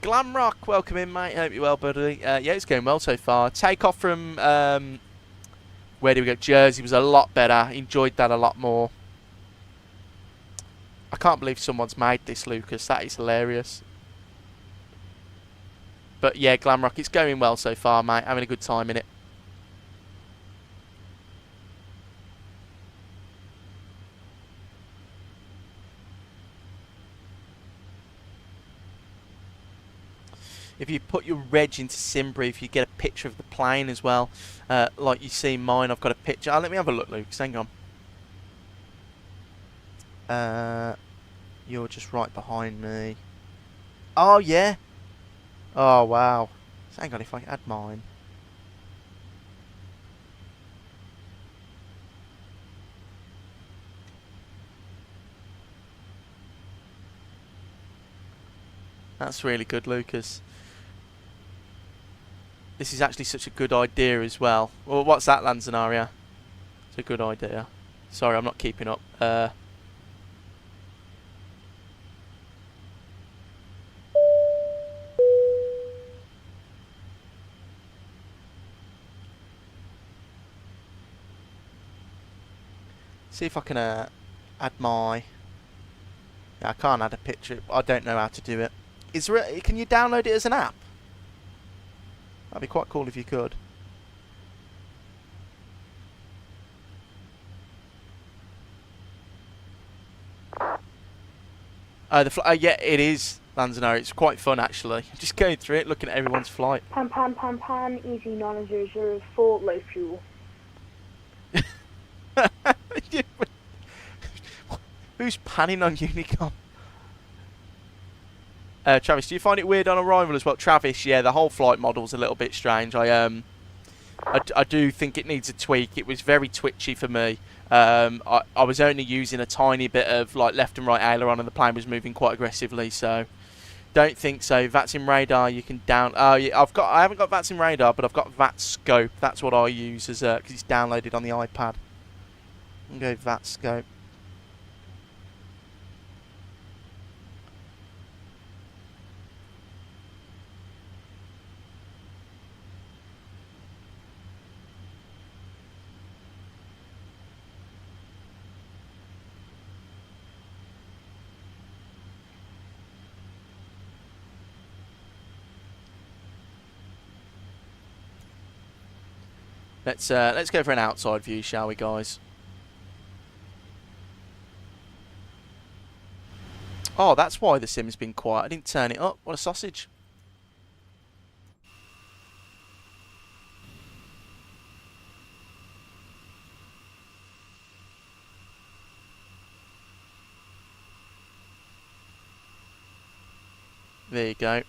Glamrock, welcome in, mate. Hope you're well, buddy. Yeah, it's going well so far. Takeoff from, where do we go? Jersey was a lot better. Enjoyed that a lot more. I can't believe someone's made this, Lucas. That is hilarious. But yeah, Glamrock, it's going well so far, mate. Having a good time in it. If you put your reg into SimBrief, you get a picture of the plane as well. Like you see mine, I've got a picture. Oh, let me have a look, Lucas. Hang on. You're just right behind me. Oh, yeah. Oh, wow. So hang on, if I add mine. That's really good, Lucas. This is actually such a good idea as well. Well, what's that, Lanzanaria? It's a good idea. Sorry, I'm not keeping up. See if I can add my... Yeah, I can't add a picture. I don't know how to do it. Is there can you download it as an app? That'd be quite cool if you could. Yeah, it is, Lanzano. It's quite fun, actually. Just going through it, looking at everyone's flight. Pan, EG9-004, low fuel. Who's panning on Unicom? Travis, do you find it weird on arrival as well? Travis, yeah, the whole flight model's a little bit strange. I do think it needs a tweak. It was very twitchy for me. I was only using a tiny bit of like left and right aileron, and the plane was moving quite aggressively. So, don't think so. VATSIM radar, you can down. Oh yeah, I haven't got VATSIM radar, but I've got VATScope. That's what I use as because it's downloaded on the iPad. I'm going to go VATScope. Let's go for an outside view, shall we, guys? Oh, that's why the sim's been quiet. I didn't turn it up. What a sausage. There you go.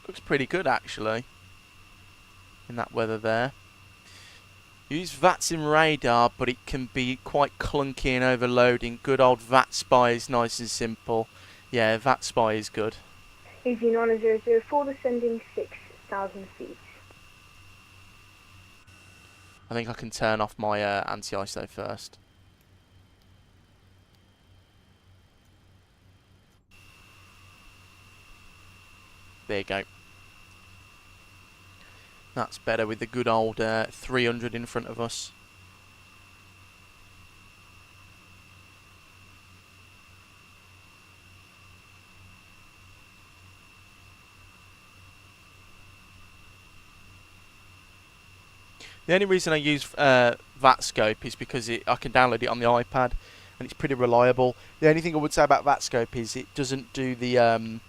Looks pretty good, actually, in that weather there. Use VATSIM radar, but it can be quite clunky and overloading. Good old VATSPY is nice and simple. Yeah, VATSPY is good. EGNM-EGJJ-EGNM, descending 6,000 feet. I think I can turn off my anti-ice though first. There you go. That's better with the good old 300 in front of us. The only reason I use VATScope is because I can download it on the iPad and it's pretty reliable. The only thing I would say about VATScope is it doesn't do the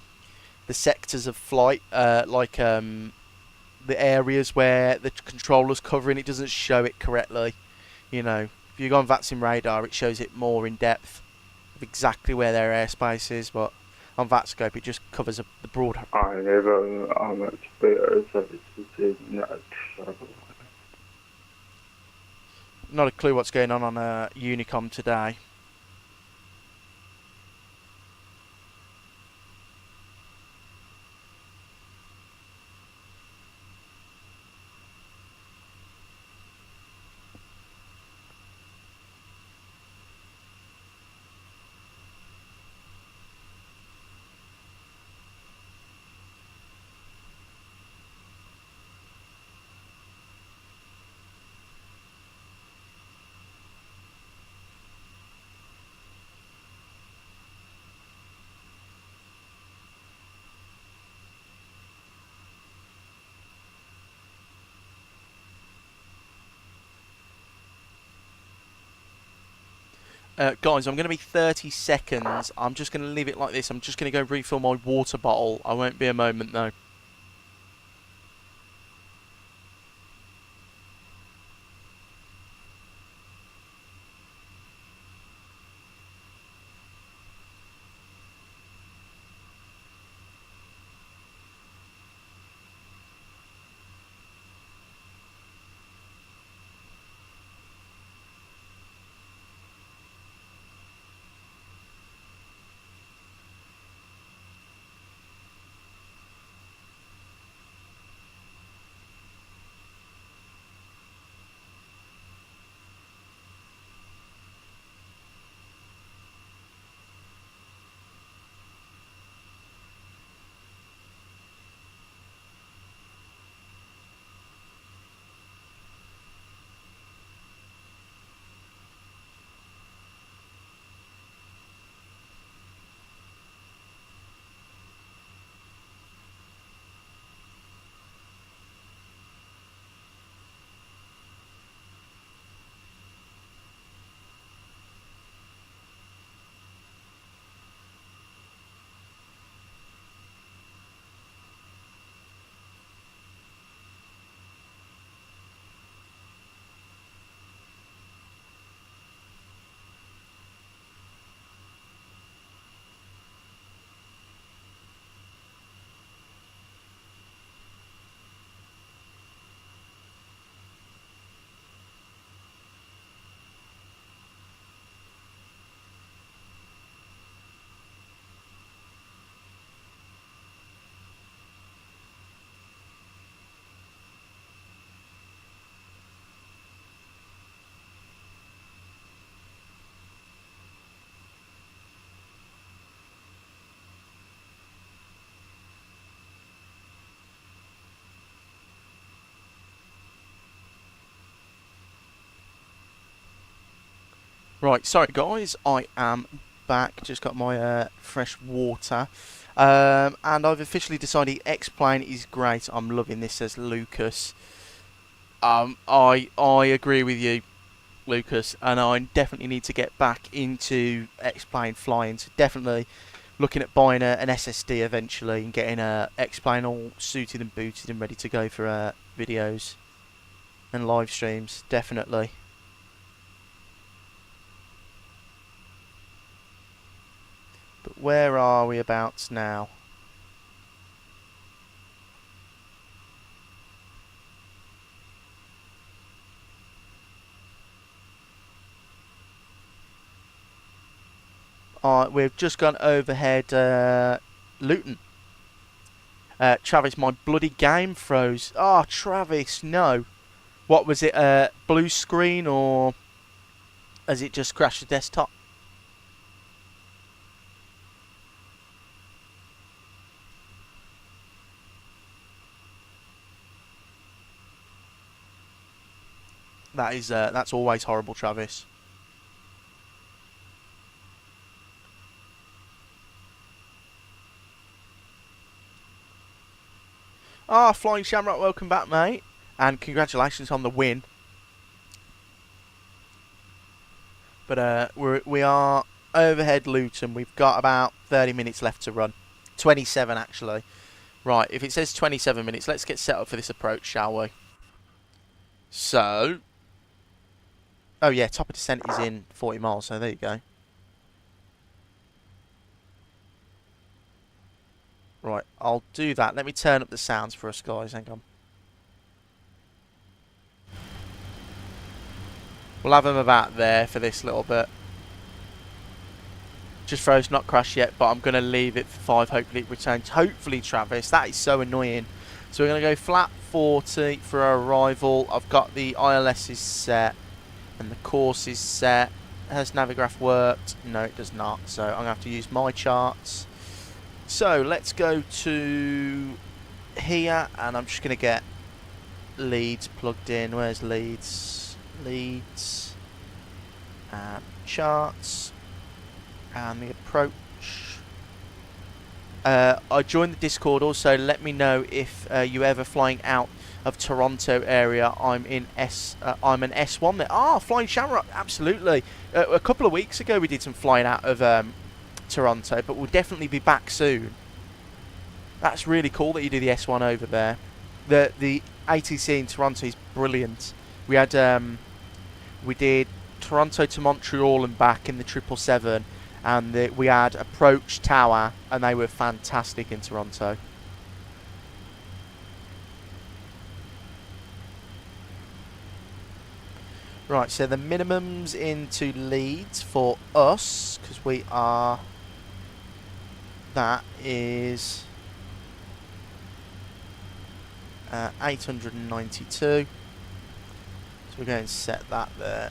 sectors of flight, like the areas where the controller's covering. It doesn't show it correctly. You know, if you go on VATSIM radar, it shows it more in depth of exactly where their airspace is, but on VATScope it just covers the broad. Not a clue what's going on Unicom today. Guys, I'm going to be 30 seconds. I'm just going to leave it like this. I'm just going to go refill my water bottle. I won't be a moment though. Right, sorry guys, I am back. Just got my fresh water. And I've officially decided X-Plane is great. I'm loving this, says Lucas. I agree with you. Lucas, and I definitely need to get back into X-plane flying. So definitely looking at buying an SSD eventually and getting a X-plane all suited and booted and ready to go for videos and live streams. Definitely. But where are we about now? We've just gone overhead Luton. Travis, my bloody game froze. Oh, Travis, no. What was it, blue screen, or has it just crashed the desktop? That's always horrible, Travis. Ah, Flying Shamrock, welcome back, mate. And congratulations on the win. But we are overhead Luton. We've got about 30 minutes left to run. 27, actually. Right, if it says 27 minutes, let's get set up for this approach, shall we? So... Oh, yeah, top of descent is in 40 miles, so there you go. Right, I'll do that. Let me turn up the sounds for us, guys. Hang on. We'll have them about there for this little bit. Just froze, not crashed yet, but I'm going to leave it for 5. Hopefully it returns. Hopefully, Travis. That is so annoying. So we're going to go flat 40 for our arrival. I've got the ILS's set and the course is set. Has Navigraph worked? No, it does not. So I'm going to have to use my charts. So let's go to here, and I'm just going to get Leeds plugged in. Where's Leeds? Leeds and charts and the approach. I joined the Discord. Also, let me know if you ever flying out of Toronto area. I'm an S1 there. Ah, Flying Shamrock, absolutely. A couple of weeks ago we did some flying out of Toronto, but we'll definitely be back soon. That's really cool that you do the S1 over there. The ATC in Toronto is brilliant. We had we did Toronto to Montreal and back in the 777, and we had approach tower, and they were fantastic in Toronto. Right, so the minimums into Leeds for us, because we are, that is 892. So we're going to set that there.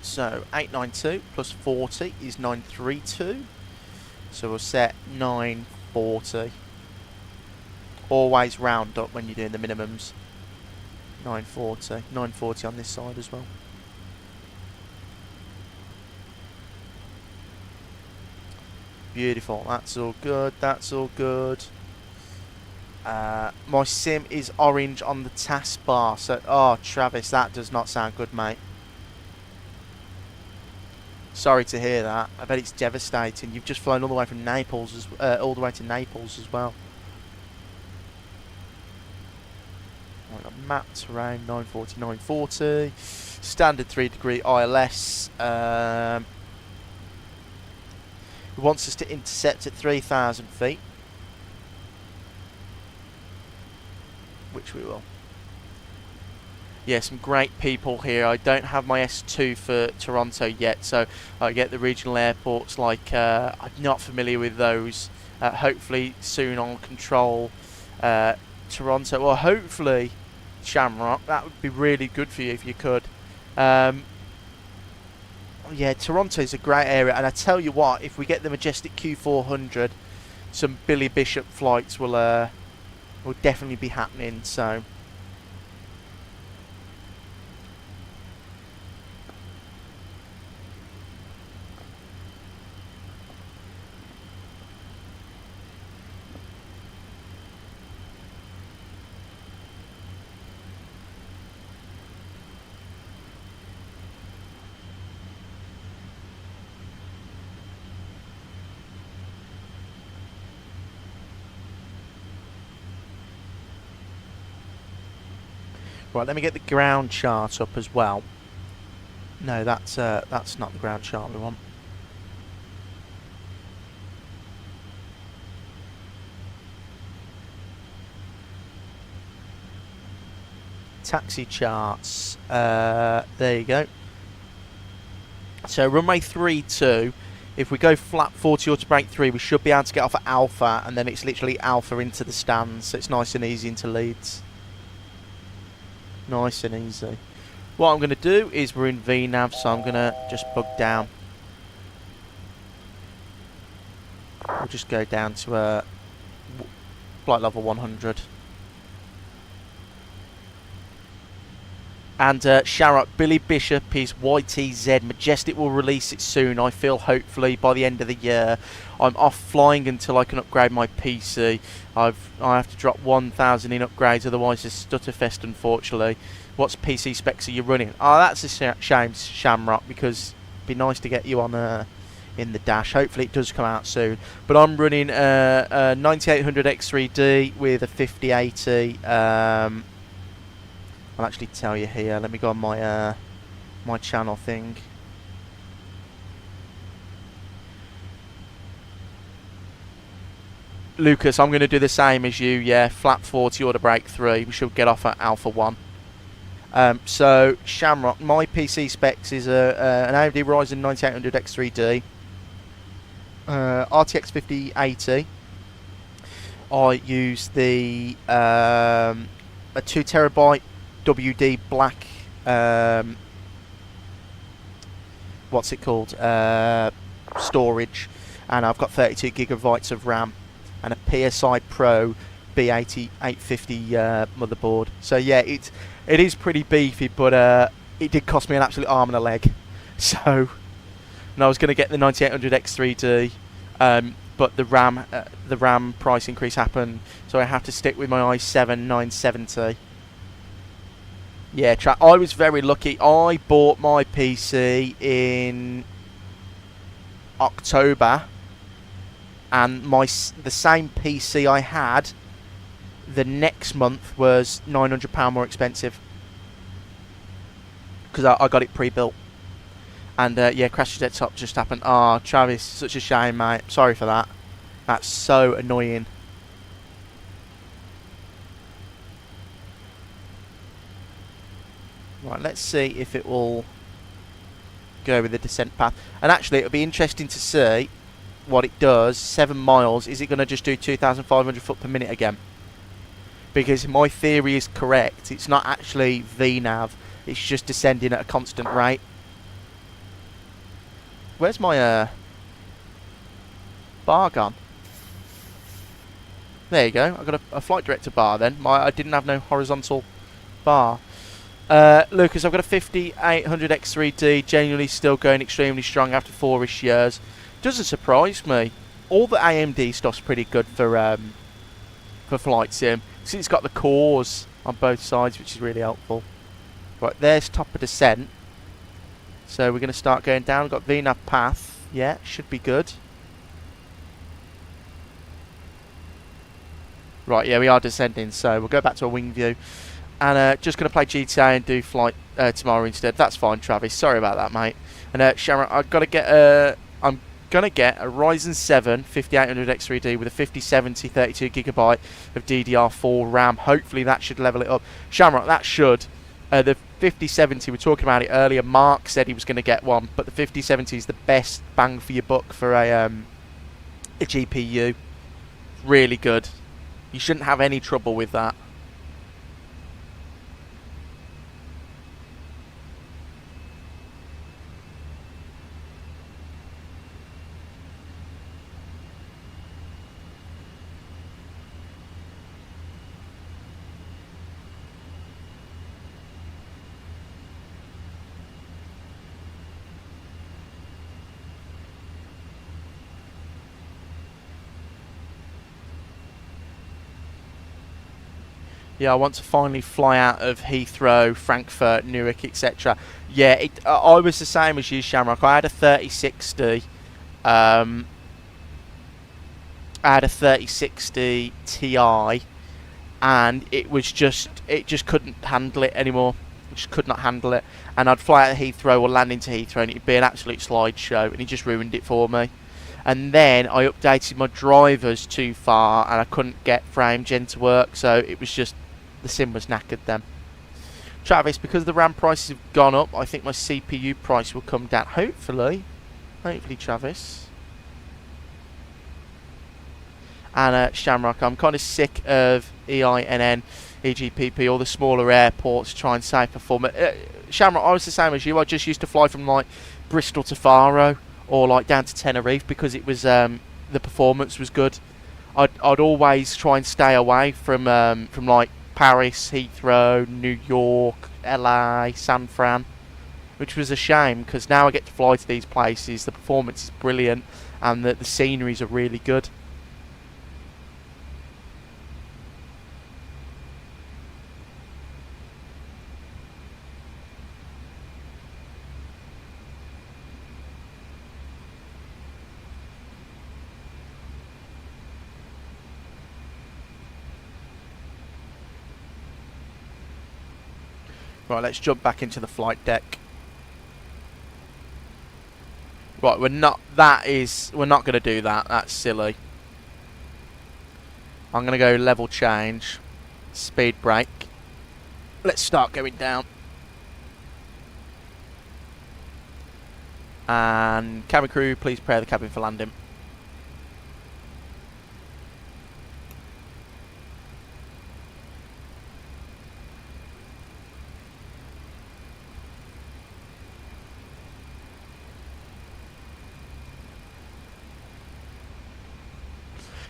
So 892 plus 40 is 932. So we'll set 940. Always round up when you're doing the minimums. 940. 940 on this side as well. Beautiful. That's all good. That's all good. My sim is orange on the taskbar. So, oh, Travis, that does not sound good, mate. Sorry to hear that. I bet it's devastating. You've just flown all the way from Naples, all the way to Naples as well. Map terrain 940, 940. Standard 3-degree ILS. It wants us to intercept at 3,000 feet, which we will. Yeah, some great people here. I don't have my S2 for Toronto yet, so I get the regional airports like I'm not familiar with those. Hopefully soon I'll control Toronto. Well, hopefully Shamrock. That would be really good for you if you could. Yeah, Toronto's a great area, and I tell you what, if we get the Majestic Q400, some Billy Bishop flights will definitely be happening. So. Right, let me get the ground chart up as well. No, that's not the ground chart we want. Taxi charts. There you go. So runway 32. If we go flat 40 or to brake 3, we should be able to get off at Alpha, and then it's literally Alpha into the stands. So it's nice and easy into Leeds. Nice and easy. What I'm going to do is we're in VNAV, so I'm going to just bug down. We'll just go down to flight level 100. And Sharrock, Billy Bishop is YTZ. Majestic will release it soon, I feel, hopefully by the end of the year. I'm off flying until I can upgrade my PC. I have to drop 1,000 in upgrades, otherwise it's stutterfest, unfortunately. What's PC specs are you running? Oh, that's a shame, Shamrock, because it'd be nice to get you on in the dash. Hopefully it does come out soon. But I'm running a 9800 X3D with a 5080. I'll actually tell you here. Let me go on my my channel thing. Lucas, I'm going to do the same as you. Yeah, flat 40 or to brake 3. We should get off at Alpha 1. So Shamrock, my PC specs is an AMD Ryzen 9800 X3D, RTX 5080. I use the a 2TB WD black, what's it called, storage, and I've got 32 gigabytes of RAM and a PSI Pro B850 motherboard. So yeah, it is pretty beefy, but it did cost me an absolute arm and a leg. So, and I was going to get the 9800 X3D, but the RAM price increase happened, so I have to stick with my i7 970. Yeah, I was very lucky. I bought my PC in October, and the same PC I had the next month was £900 more expensive because I got it pre-built. And yeah, Crash Jet Top just happened. Oh, Travis, such a shame, mate. Sorry for that. That's so annoying. Right, let's see if it will go with the descent path. And actually, it'll be interesting to see what it does. 7 miles. Is it going to just do 2,500 foot per minute again? Because my theory is correct. It's not actually VNAV. It's just descending at a constant rate. Where's my bar gone? There you go. I've got a flight director bar then. I didn't have no horizontal bar. Lucas, I've got a 5800 X3D, genuinely still going extremely strong after 4-ish years. Doesn't surprise me. All the AMD stuff's pretty good for flight sim. See, it's got the cores on both sides, which is really helpful. Right, there's top of descent. So we're going to start going down. We've got VNAV path. Yeah, should be good. Right, yeah, we are descending, so we'll go back to a wing view. And just going to play GTA and do flight tomorrow instead. That's fine, Travis. Sorry about that, mate. And Sharon, I've got to get I'm going to get a Ryzen 7 5800 X3D with a 5070 32GB of DDR4 RAM. Hopefully that should level it up. Shamrock, that should. The 5070, we were talking about it earlier. Mark said he was going to get one, but the 5070 is the best bang for your buck for a GPU. Really good. You shouldn't have any trouble with that. Yeah, I want to finally fly out of Heathrow, Frankfurt, Newark, etc. Yeah, I was the same as you, Shamrock. I had a 3060. I had a 3060 Ti, and it just couldn't handle it anymore. It just could not handle it, and I'd fly out of Heathrow or land into Heathrow, and it'd be an absolute slideshow, and he just ruined it for me. And then I updated my drivers too far, and I couldn't get frame gen to work, so it was just, the sim was knackered then. Travis, because the RAM prices have gone up, I think my CPU price will come down. Hopefully, Travis. And Shamrock, I'm kind of sick of EGNM-EGJJ, all the smaller airports try and save performance. Shamrock, I was the same as you. I just used to fly from like Bristol to Faro, or like down to Tenerife, because it was the performance was good. I'd always try and stay away from like Paris, Heathrow, New York, LA, San Fran, which was a shame, because now I get to fly to these places. The performance is brilliant, and the sceneries are really good. Right, let's jump back into the flight deck. Right, we're not going to do that. That's silly. I'm going to go level change, speed brake. Let's start going down. And cabin crew, please prepare the cabin for landing.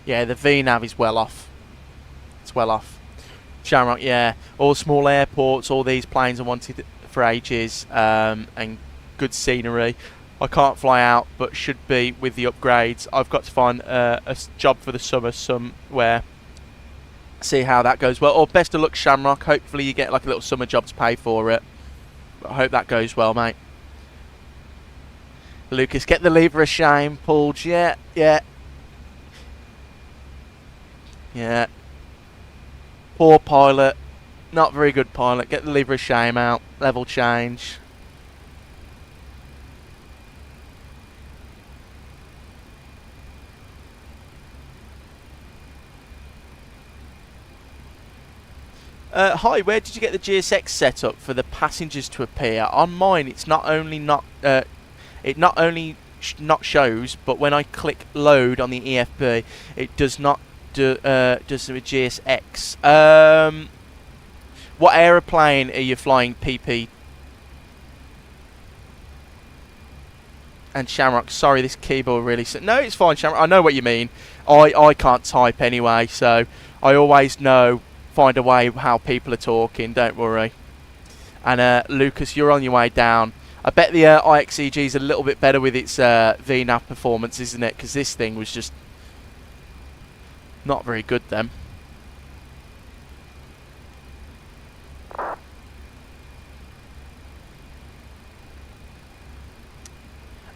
Yeah, the VNAV is well off. It's well off. Shamrock, yeah. All small airports, all these planes are wanted for ages, and good scenery. I can't fly out, but should be with the upgrades. I've got to find a job for the summer somewhere. See how that goes well. Or best of luck, Shamrock. Hopefully you get like a little summer job to pay for it. But I hope that goes well, mate. Lucas, get the lever a shame. Pulled, yeah. Yeah. Poor pilot. Not very good pilot. Get the lever of shame out. Level change. Hi, where did you get the GSX set up for the passengers to appear? On mine, it's not only not shows, but when I click load on the EFB, it does not does the GSX. What aeroplane are you flying, PP? And Shamrock, sorry, this keyboard really... No, it's fine, Shamrock. I know what you mean. I can't type anyway, so I always find a way how people are talking. Don't worry. And Lucas, you're on your way down. I bet the IXEG is a little bit better with its VNAV performance, isn't it? Because this thing was just not very good then.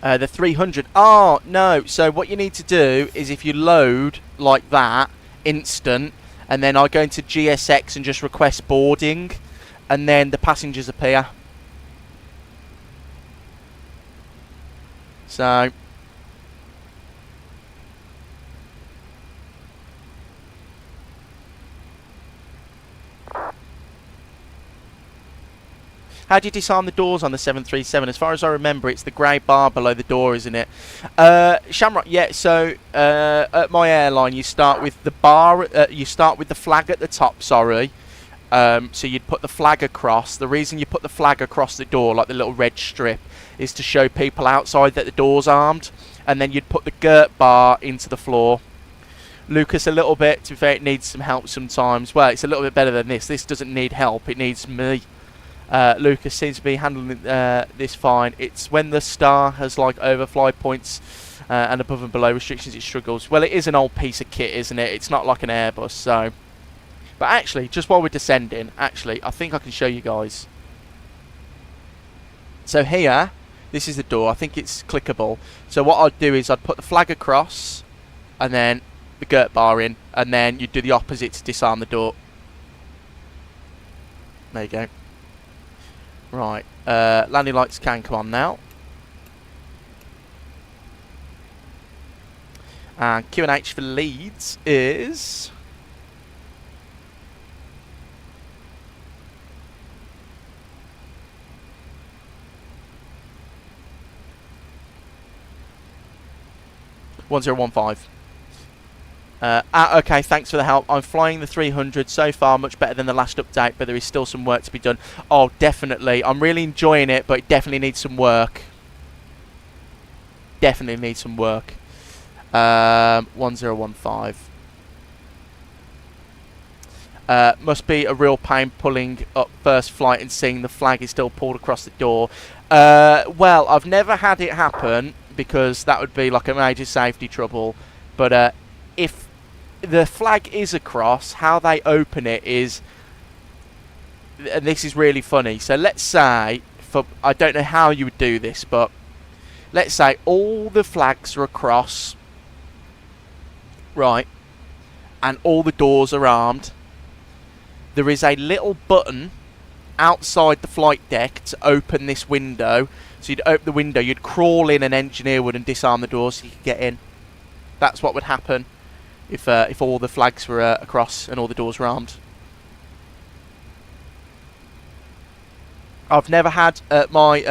The 300. Oh, no. So what you need to do is if you load like that, instant, and then I go into GSX and just request boarding, and then the passengers appear. So... how do you disarm the doors on the 737? As far as I remember, it's the grey bar below the door, isn't it? Shamrock, yeah, so at my airline, you start with the bar, you start with the flag at the top, sorry. So you'd put the flag across. The reason you put the flag across the door, like the little red strip, is to show people outside that the door's armed. And then you'd put the girt bar into the floor. Lucas, a little bit, to be fair, it needs some help sometimes. Well, it's a little bit better than this. This doesn't need help, it needs me. Lucas seems to be handling this fine. It's when the star has like overfly points and above and below restrictions it struggles. Well, it is an old piece of kit, isn't it? It's not like an Airbus, so... But actually, just while we're descending, actually, I think I can show you guys. So here, this is the door. I think it's clickable. So what I'd do is I'd put the flag across, and then the girt bar in, and then you'd do the opposite to disarm the door. There you go. Right, landing lights can come on now. And QNH for Leeds is... (1015). Okay, thanks for the help. I'm flying the 300 so far, much better than the last update, but there is still some work to be done. Oh, definitely. I'm really enjoying it, but it definitely needs some work. Definitely needs some work. 1015. Must be a real pain pulling up first flight and seeing the flag is still pulled across the door. Well, I've never had it happen because that would be like a major safety trouble. But if the flag is across, how they open it is, and this is really funny. So let's say, I don't know how you would do this, but let's say all the flags are across, right, and all the doors are armed. There is a little button outside the flight deck to open this window. So you'd open the window, you'd crawl in, an engineer would, and disarm the door so you could get in. That's what would happen if all the flags were across and all the doors were armed. I've never had my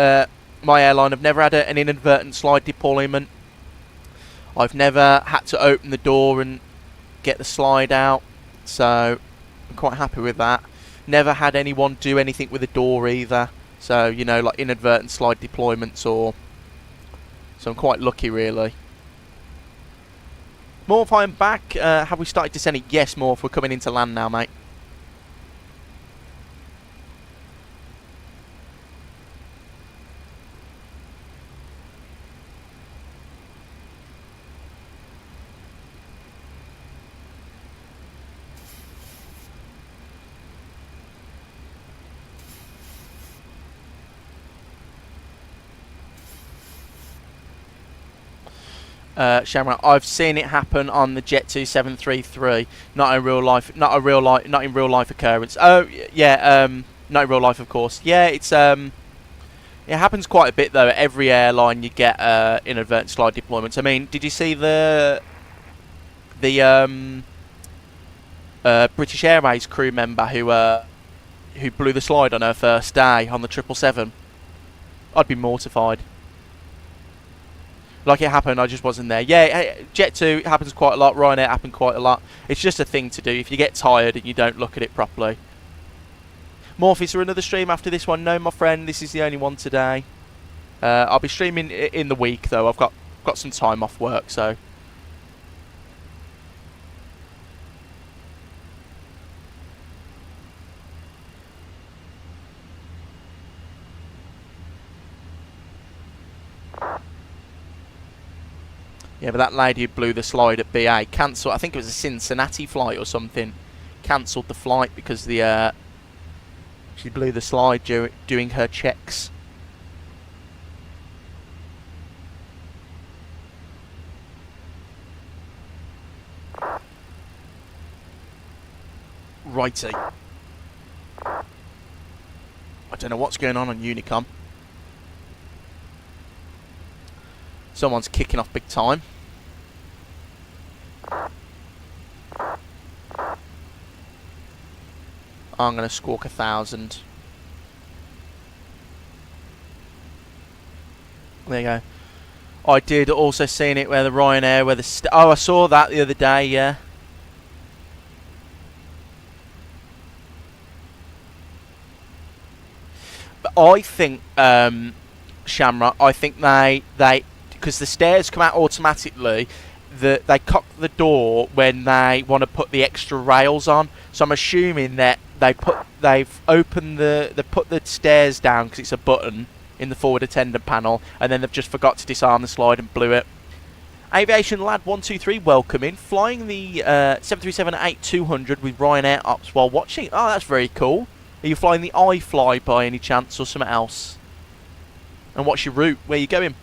airline. I've never had an inadvertent slide deployment. I've never had to open the door and get the slide out, so I'm quite happy with that. Never had anyone do anything with the door either. So, you know, like inadvertent slide deployments or... So I'm quite lucky, really. Morph, I'm back. Have we started descending? Yes, Morph, we're coming into land now, mate. Shamrock, I've seen it happen on the Jet2 733, not in real life occurrence. Oh yeah, not in real life, of course. Yeah, it's it happens quite a bit though. At every airline you get inadvertent slide deployments. I mean, did you see the British Airways crew member who blew the slide on her first day on the 777? I'd be mortified. Like it happened, I just wasn't there. Yeah, Jet2 happens quite a lot. Ryanair happened quite a lot. It's just a thing to do if you get tired and you don't look at it properly. Morph, is there another stream after this one? No, my friend, this is the only one today. I'll be streaming in the week though. I've got some time off work, so. Yeah, but that lady who blew the slide at BA cancelled. I think it was a Cincinnati flight or something. Cancelled the flight because she blew the slide doing her checks. Righty. I don't know what's going on Unicom. Someone's kicking off big time. I'm going to squawk 1,000. There you go. I did also seen it where the Ryanair, where the... oh, I saw that the other day, yeah. But I think, Shamrock, I think they because the stairs come out automatically, they cock the door when they want to put the extra rails on. So I'm assuming that they've put the stairs down because it's a button in the forward attendant panel, and then they've just forgot to disarm the slide and blew it. Aviation Lad 123, welcome in. Flying the 737-8200 with Ryanair Ops while watching. Oh, that's very cool. Are you flying the iFly by any chance or something else? And what's your route? Where are you going?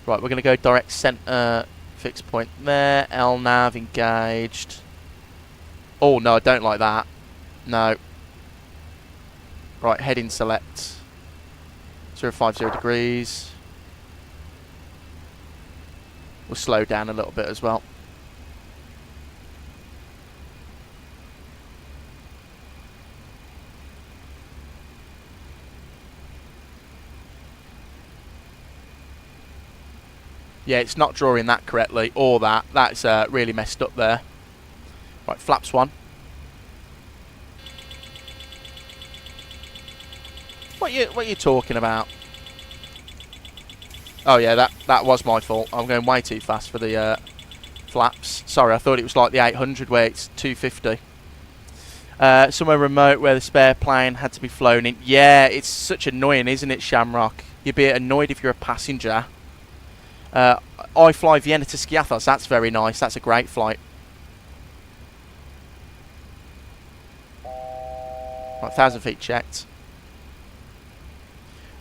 Right, we're going to go direct centre, fixed point there, LNAV engaged. Oh no, I don't like that. No. Right, heading select. 050 degrees. We'll slow down a little bit as well. Yeah, it's not drawing that correctly, or that. That's really messed up there. Right, flaps 1. What you talking about? Oh yeah, that was my fault. I'm going way too fast for the flaps. Sorry, I thought it was like the 800 where it's 250. Somewhere remote where the spare plane had to be flown in. Yeah, it's such annoying, isn't it, Shamrock? You'd be annoyed if you're a passenger. I fly Vienna to Skiathos. That's very nice. That's a great flight. Right, 1,000 feet checked.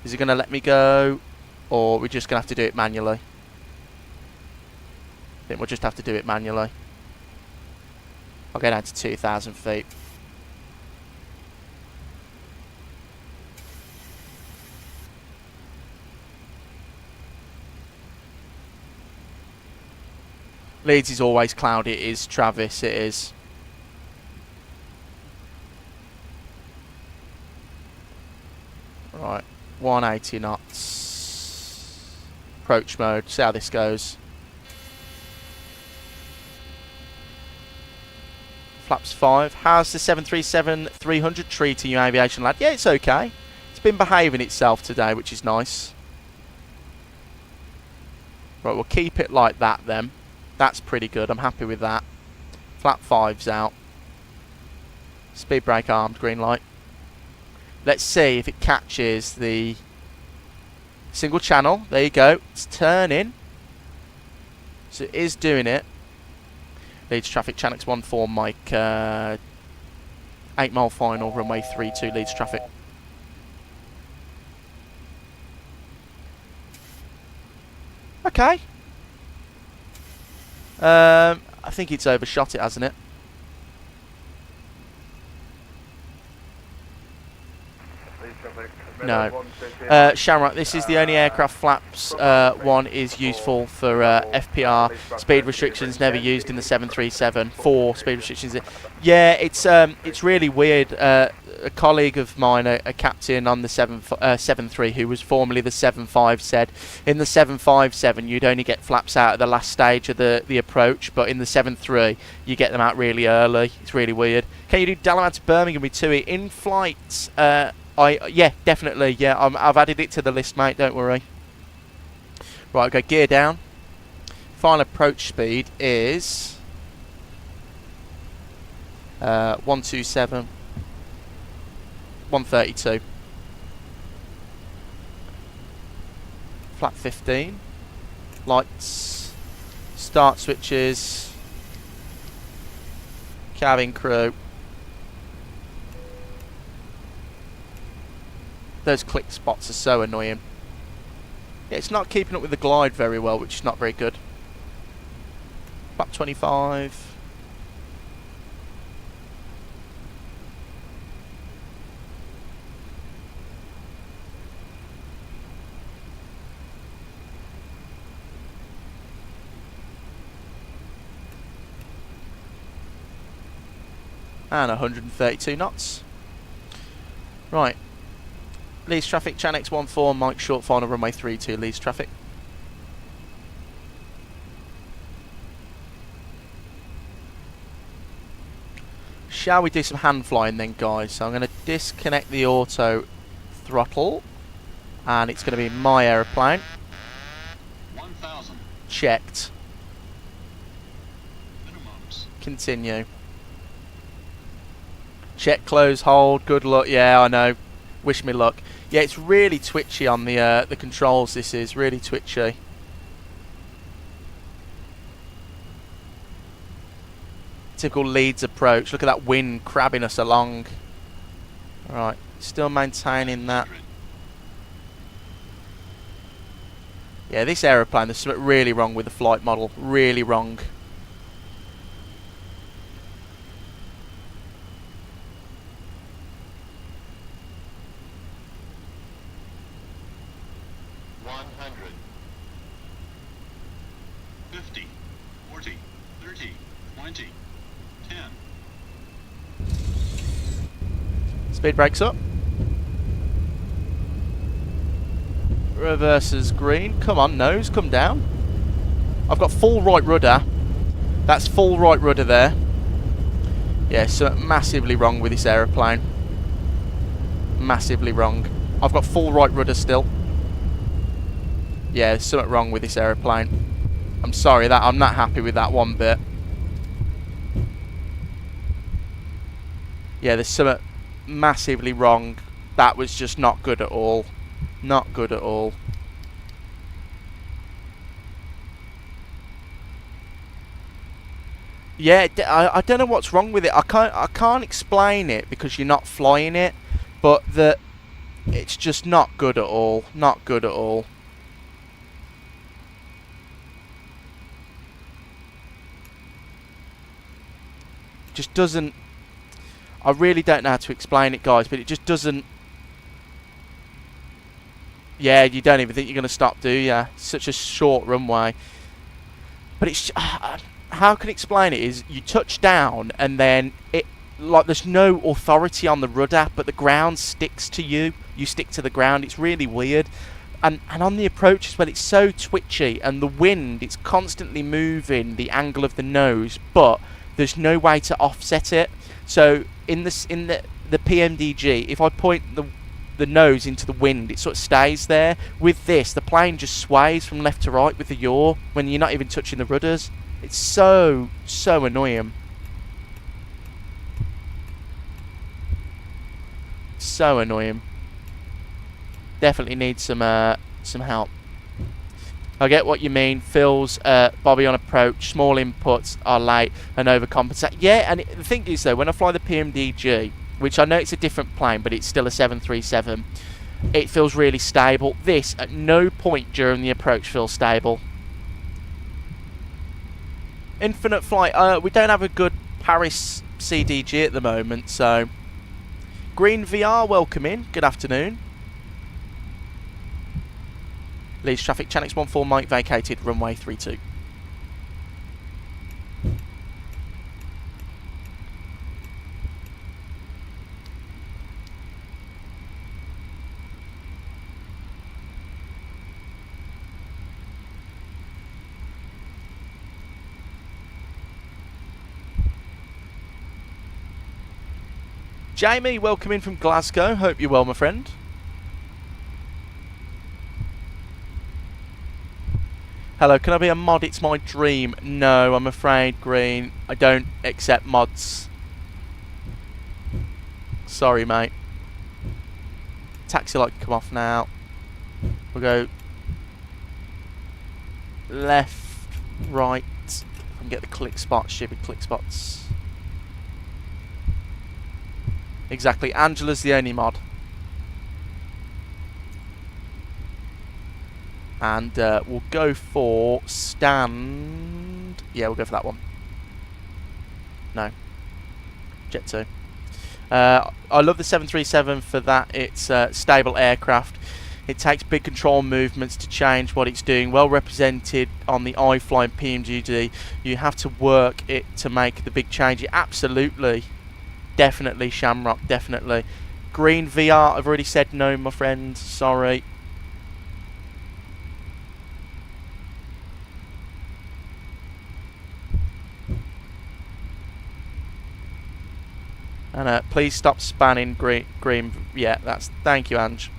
Is it going to let me go? Or we're just going to have to do it manually? I think we'll just have to do it manually. I'll go down to 2,000 feet. Leeds is always cloudy. It is, Travis. It is. Right. 180 knots. Approach mode. See how this goes. Flaps 5. How's the 737-300 treating you, aviation lad? Yeah, it's okay. It's been behaving itself today, which is nice. Right, we'll keep it like that then. That's pretty good. I'm happy with that. Flap 5's out. Speed brake armed. Green light. Let's see if it catches the single channel. There you go. It's turning. So it is doing it. Leeds traffic. Channel 14 Mike. 8 mile final. Runway 32 Leeds traffic. Okay. I think it's overshot it, hasn't it? No. Shamrock, this is the only aircraft flaps. One is useful for FPR. Speed restrictions never used in the 737. 4 speed restrictions. Yeah, it's really weird. A colleague of mine, a captain on the 73, who was formerly the 75, said in the 757 you'd only get flaps out at the last stage of the approach, but in the 73 you get them out really early. It's really weird. Can you do Dillon to Birmingham with TUI in flight? Yeah, definitely. Yeah, I've added it to the list, mate. Don't worry. Right, go gear down. Final approach speed is 127. 132. Flap 15. Lights. Start switches. Cabin crew. Those click spots are so annoying. Yeah, it's not keeping up with the glide very well, which is not very good. Flap 25. And 132 knots. Right. Leeds traffic, Chan X14, Mike short final, runway 32, Leeds traffic. Shall we do some hand flying then, guys? So I'm going to disconnect the auto throttle, and it's going to be my aeroplane. 1,000. Checked. Minimums. Continue. Check, close, hold, good luck. Yeah, I know. Wish me luck. Yeah, it's really twitchy on the controls. This is really twitchy. Typical Leeds approach. Look at that wind crabbing us along. Right, still maintaining that. Yeah, this aeroplane, there's something really wrong with the flight model. Really wrong. 50, 40, 30, 20, 10. Speed brakes up. Reverses green. Come on, nose, come down. I've got full right rudder. That's full right rudder there. Yeah, so massively wrong with this aeroplane. Massively wrong. I've got full right rudder still. Yeah, there's something wrong with this aeroplane. I'm sorry, that I'm not happy with that one bit. Yeah, there's something massively wrong. That was just not good at all. Not good at all. Yeah, I don't know what's wrong with it. I can't explain it because you're not flying it, but it's just not good at all. Not good at all. Just doesn't. I really don't know how to explain it, guys, but it just doesn't. Yeah, you don't even think you're going to stop, do you? Such a short runway. But it's... how I can explain it is you touch down and then it... Like, there's no authority on the rudder, but the ground sticks to you. You stick to the ground. It's really weird. And on the approach as well, it's so twitchy. And the wind, it's constantly moving the angle of the nose, but there's no way to offset it. So in the PMDG, if I point the nose into the wind, it sort of stays there. With this, the plane just sways from left to right with the yaw when you're not even touching the rudders. It's so annoying. So annoying. Definitely need some help. I get what you mean. Phil's Bobby on approach. Small inputs are late and overcompensate. Yeah, and the thing is though, when I fly the PMDG, which I know it's a different plane, but it's still a 737, it feels really stable. This, at no point during the approach, feels stable. Infinite flight. We don't have a good Paris CDG at the moment, so... Green VR, welcome in. Good afternoon. Leeds traffic, Channel 14 Mike vacated, runway 32. Jamie, welcome in from Glasgow. Hope you're well, my friend. Hello, can I be a mod? It's my dream. No, I'm afraid, Green. I don't accept mods. Sorry, mate. Taxi light can come off now. We'll go left, right. If I can get the click spots, stupid click spots. Exactly, Angela's the only mod. And we'll go for stand... Yeah, we'll go for that one. No. Jet2. I love the 737 for that. It's a stable aircraft. It takes big control movements to change what it's doing. Well represented on the iFly PMGD. You have to work it to make the big change. Absolutely. Definitely, Shamrock, definitely. Green VR, I've already said no, my friend. Sorry. And please stop spanning green. Yeah, that's... Thank you, Ange.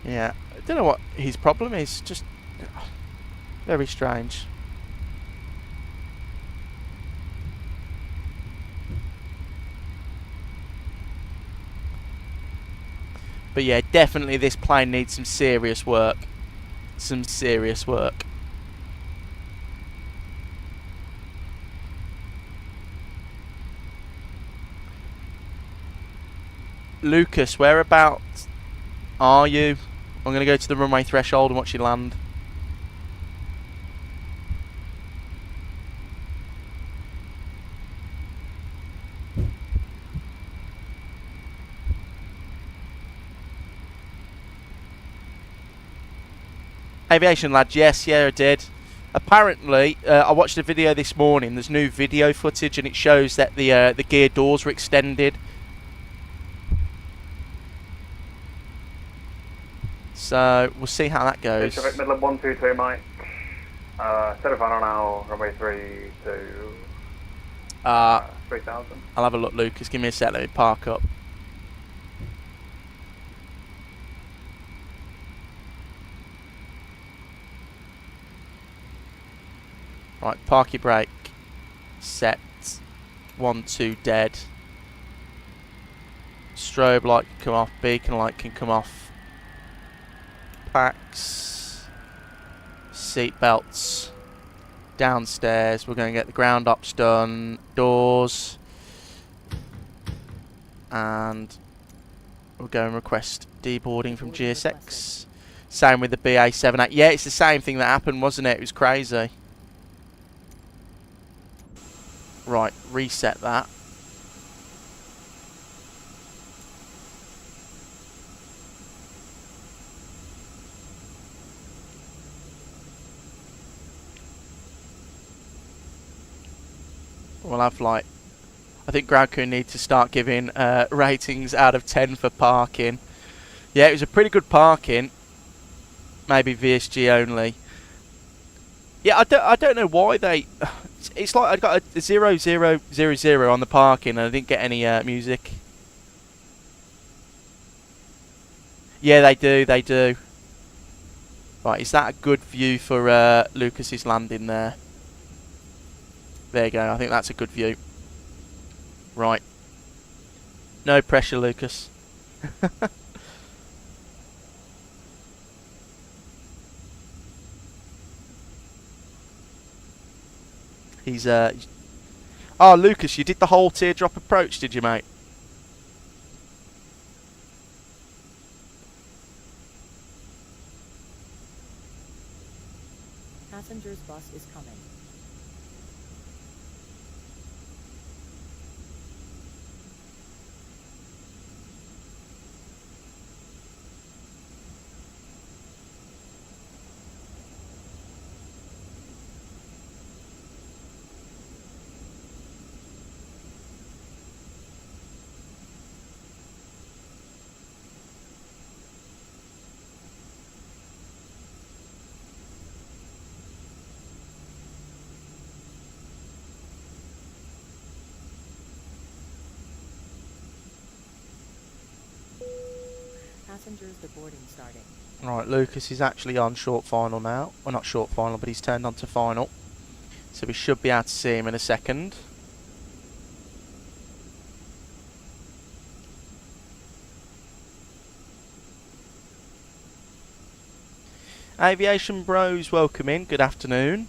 Yeah, I don't know what his problem is. Just very strange. But yeah, definitely this plane needs some serious work. Some serious work. Lucas, whereabouts are you? I'm going to go to the runway threshold and watch you land. Aviation lad, yes, yeah, I did. Apparently, I watched a video this morning. There's new video footage, and it shows that the gear doors were extended. So we'll see how that goes. Traffic Midland 122, Mike. Set of on now, runway 3 to 3000. I'll have a look, Lucas. Give me a sec. Let me park up. Right, park your brake. Set. 1, 2, dead. Strobe light can come off. Beacon light can come off. Packs. Seat belts. Downstairs. We're going to get the ground ops done. Doors. And we'll go and request deboarding from GSX. Same with the BA78. Yeah, it's the same thing that happened, wasn't it? It was crazy. Right, reset that. We'll have like, I think ground crew need to start giving ratings out of 10 for parking. Yeah, it was a pretty good parking. Maybe VSG only. Yeah, I don't know why they. It's like I got a 0000 on the parking and I didn't get any music. Yeah, they do. Right, is that a good view for Lucas's landing there? There you go. I think that's a good view. Right. No pressure, Lucas. He's oh, Lucas, you did the whole teardrop approach, did you, mate? Passengers bus is coming. Passengers, the boarding starting. Right, Lucas is actually on short final now. Well, not short final, but he's turned on to final. So we should be able to see him in a second. Aviation Bros, welcome in. Good afternoon.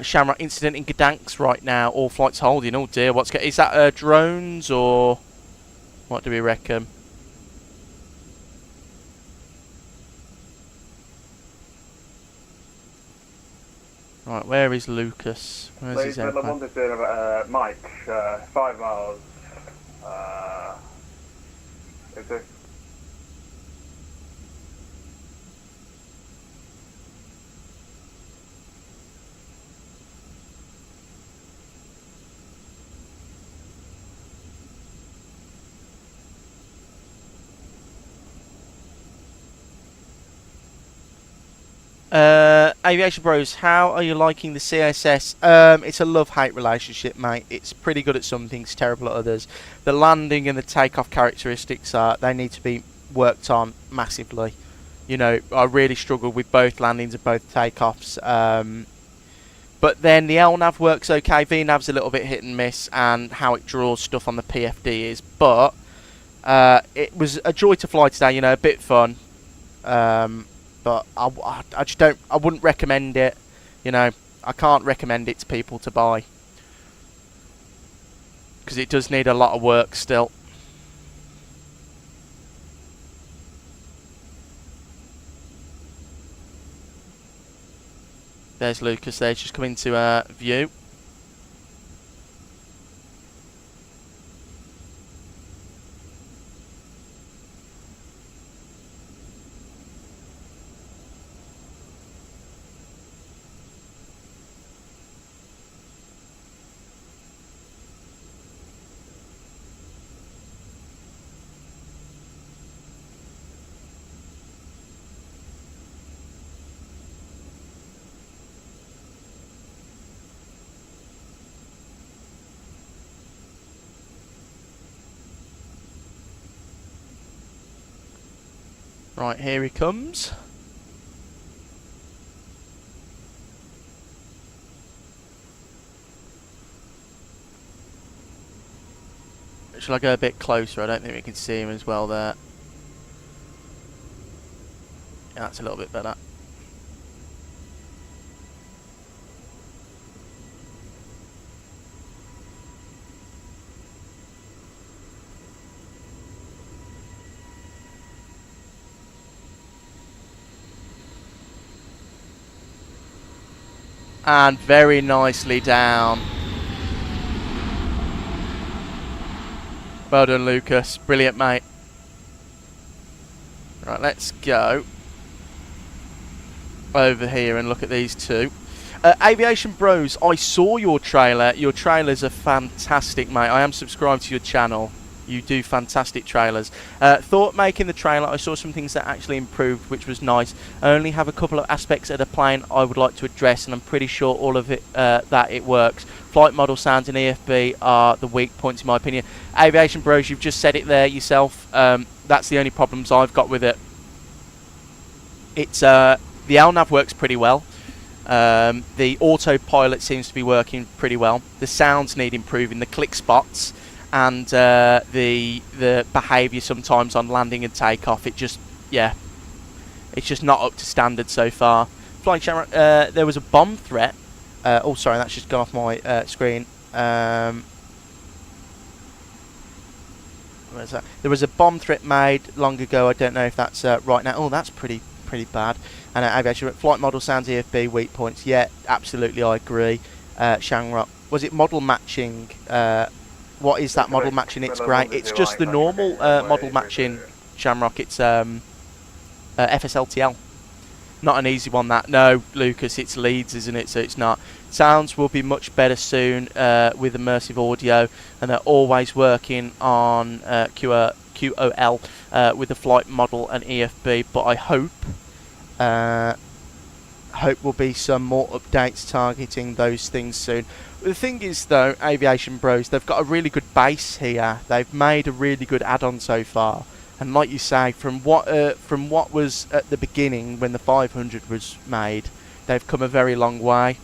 Shamrock incident in Gdansk right now. All flights holding. Oh dear, is that drones or what do we reckon? Right, where is Lucas? Where's his airplane? Mike, 5 miles. Is it? Aviation Bros, how are you liking the CSS? It's a love-hate relationship, mate. It's pretty good at some things, terrible at others. The landing and the takeoff characteristics they need to be worked on massively. You know, I really struggled with both landings and both takeoffs. But then the LNAV works okay. VNAV's a little bit hit and miss, and how it draws stuff on the PFD is. But it was a joy to fly today. You know, a bit fun. But I just don't. I wouldn't recommend it. You know, I can't recommend it to people to buy because it does need a lot of work still. There's Lucas there, just come into view. Right, here he comes. Shall I go a bit closer? I don't think we can see him as well there. Yeah, that's a little bit better. And very nicely down. Well done, Lucas. Brilliant, mate. Right, let's go over here and look at these two. Aviation Bros, I saw your trailer. Your trailers are fantastic, mate. I am subscribed to your channel. You do fantastic trailers. Thought making the trailer, I saw some things that actually improved, which was nice. I only have a couple of aspects of the plane I would like to address, and I'm pretty sure all of it that it works. Flight model sounds and EFB are the weak points in my opinion. Aviation Bros, you've just said it there yourself. That's the only problems I've got with it. It's the LNAV works pretty well. The autopilot seems to be working pretty well. The sounds need improving. The click spots and the behaviour sometimes on landing and takeoff, it just, yeah, it's just not up to standard so far. Flying Shamrock, there was a bomb threat. Oh, sorry, that's just gone off my screen. Where's that? There was a bomb threat made long ago. I don't know if that's right now. Oh, that's pretty bad. And aviation flight model sounds EFB weak points. Yeah, absolutely, I agree. Shamrock, was it model matching? What is that model matching? It's great. It's just the normal model matching, Shamrock. It's FSLTL. Not an easy one, that. No, Lucas, it's Leeds, isn't it? So it's not. Sounds will be much better soon with immersive audio, and they're always working on QOL with the flight model and EFB. But I hope will be some more updates targeting those things soon. The thing is, though, Aviation Bros, they've got a really good base here. They've made a really good add-on so far, and like you say, from what was at the beginning when the 500 was made, they've come a very long way.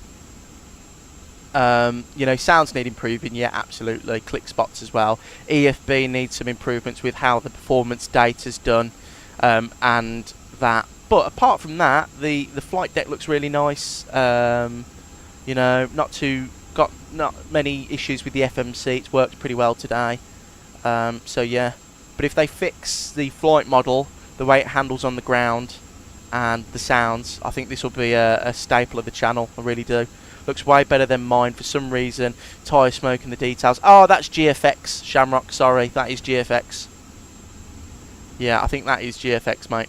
You know, sounds need improving, yeah, absolutely. Click spots as well. EFB needs some improvements with how the performance data's done, and that. But apart from that, the flight deck looks really nice. You know, got not many issues with the FMC. It's worked pretty well today. So yeah, but if they fix the flight model, the way it handles on the ground, and the sounds, I think this will be a staple of the channel. I really do. Looks way better than mine for some reason. Tyre smoke and the details. Oh, that's GFX, Shamrock. Sorry, that is GFX. Yeah, I think that is GFX, mate.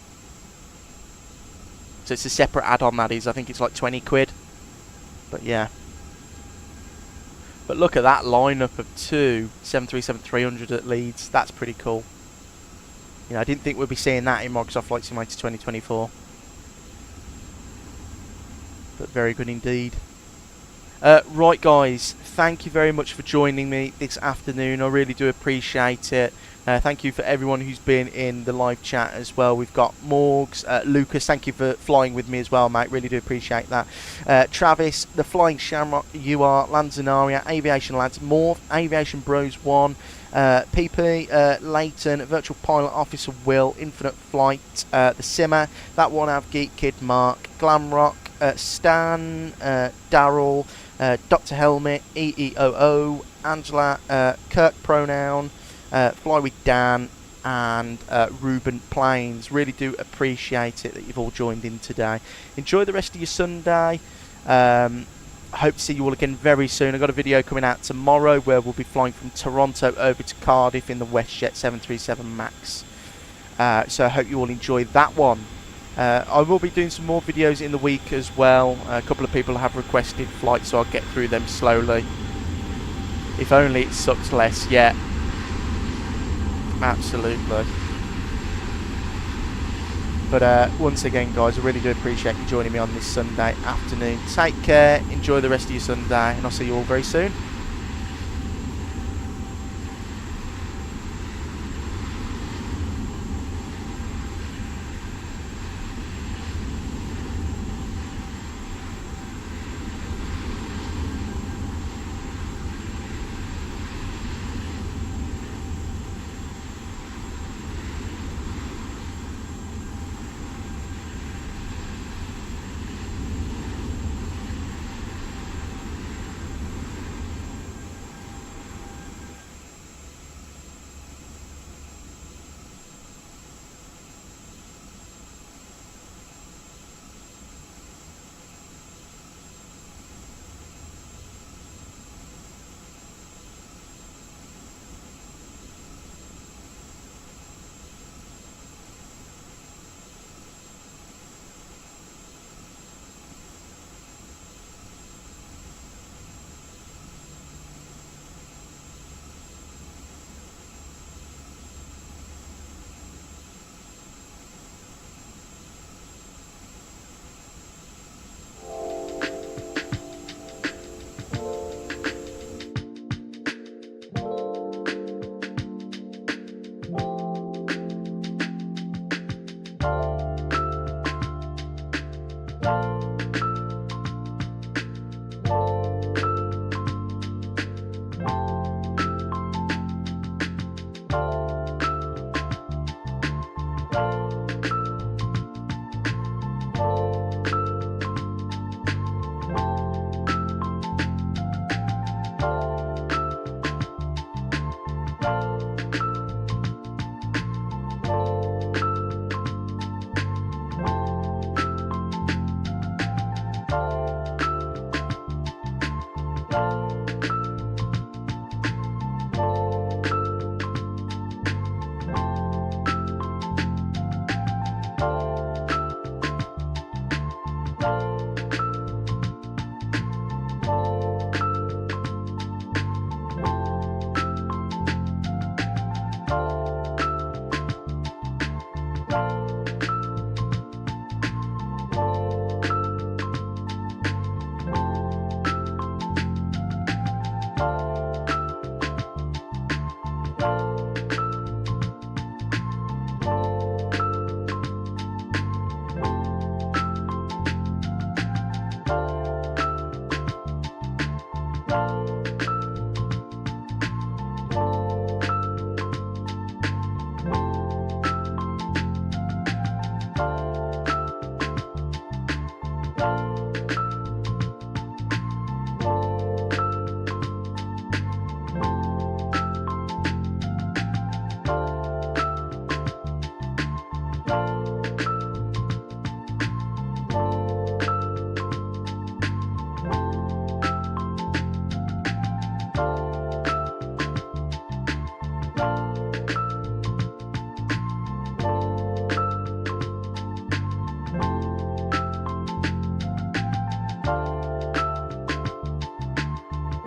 So it's a separate add-on, that is. I think it's like 20 quid. But yeah. But look at that lineup of two 737-300 at Leeds. That's pretty cool. You know, I didn't think we'd be seeing that in Microsoft Flight Simulator 2024. But very good indeed. Right, guys. Thank you very much for joining me this afternoon. I really do appreciate it. Thank you for everyone who's been in the live chat as well. We've got Morgs, Lucas, thank you for flying with me as well, mate. Really do appreciate that. Travis, the Flying Shamrock, UR, Lanzanaria, Aviation Lads, Morph, Aviation Bros 1, PP, Leighton, Virtual Pilot Officer Will, Infinite Flight, The Simmer, That One Av Geek Kid Mark, Glamrock, Stan, Daryl, Dr. Helmet, EEOO, Angela, Kirk Pronoun, Fly with Dan, and Ruben Plains. Really do appreciate it that you've all joined in today. Enjoy the rest of your Sunday. Hope to see you all again very soon. I've got a video coming out tomorrow where we'll be flying from Toronto over to Cardiff in the WestJet 737 MAX. So I hope you all enjoy that one. I will be doing some more videos in the week as well. A couple of people have requested flights, so I'll get through them slowly. If only it sucks less, yeah. Absolutely. But once again, guys, I really do appreciate you joining me on this Sunday afternoon. Take care, enjoy the rest of your Sunday, and I'll see you all very soon.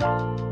Bye.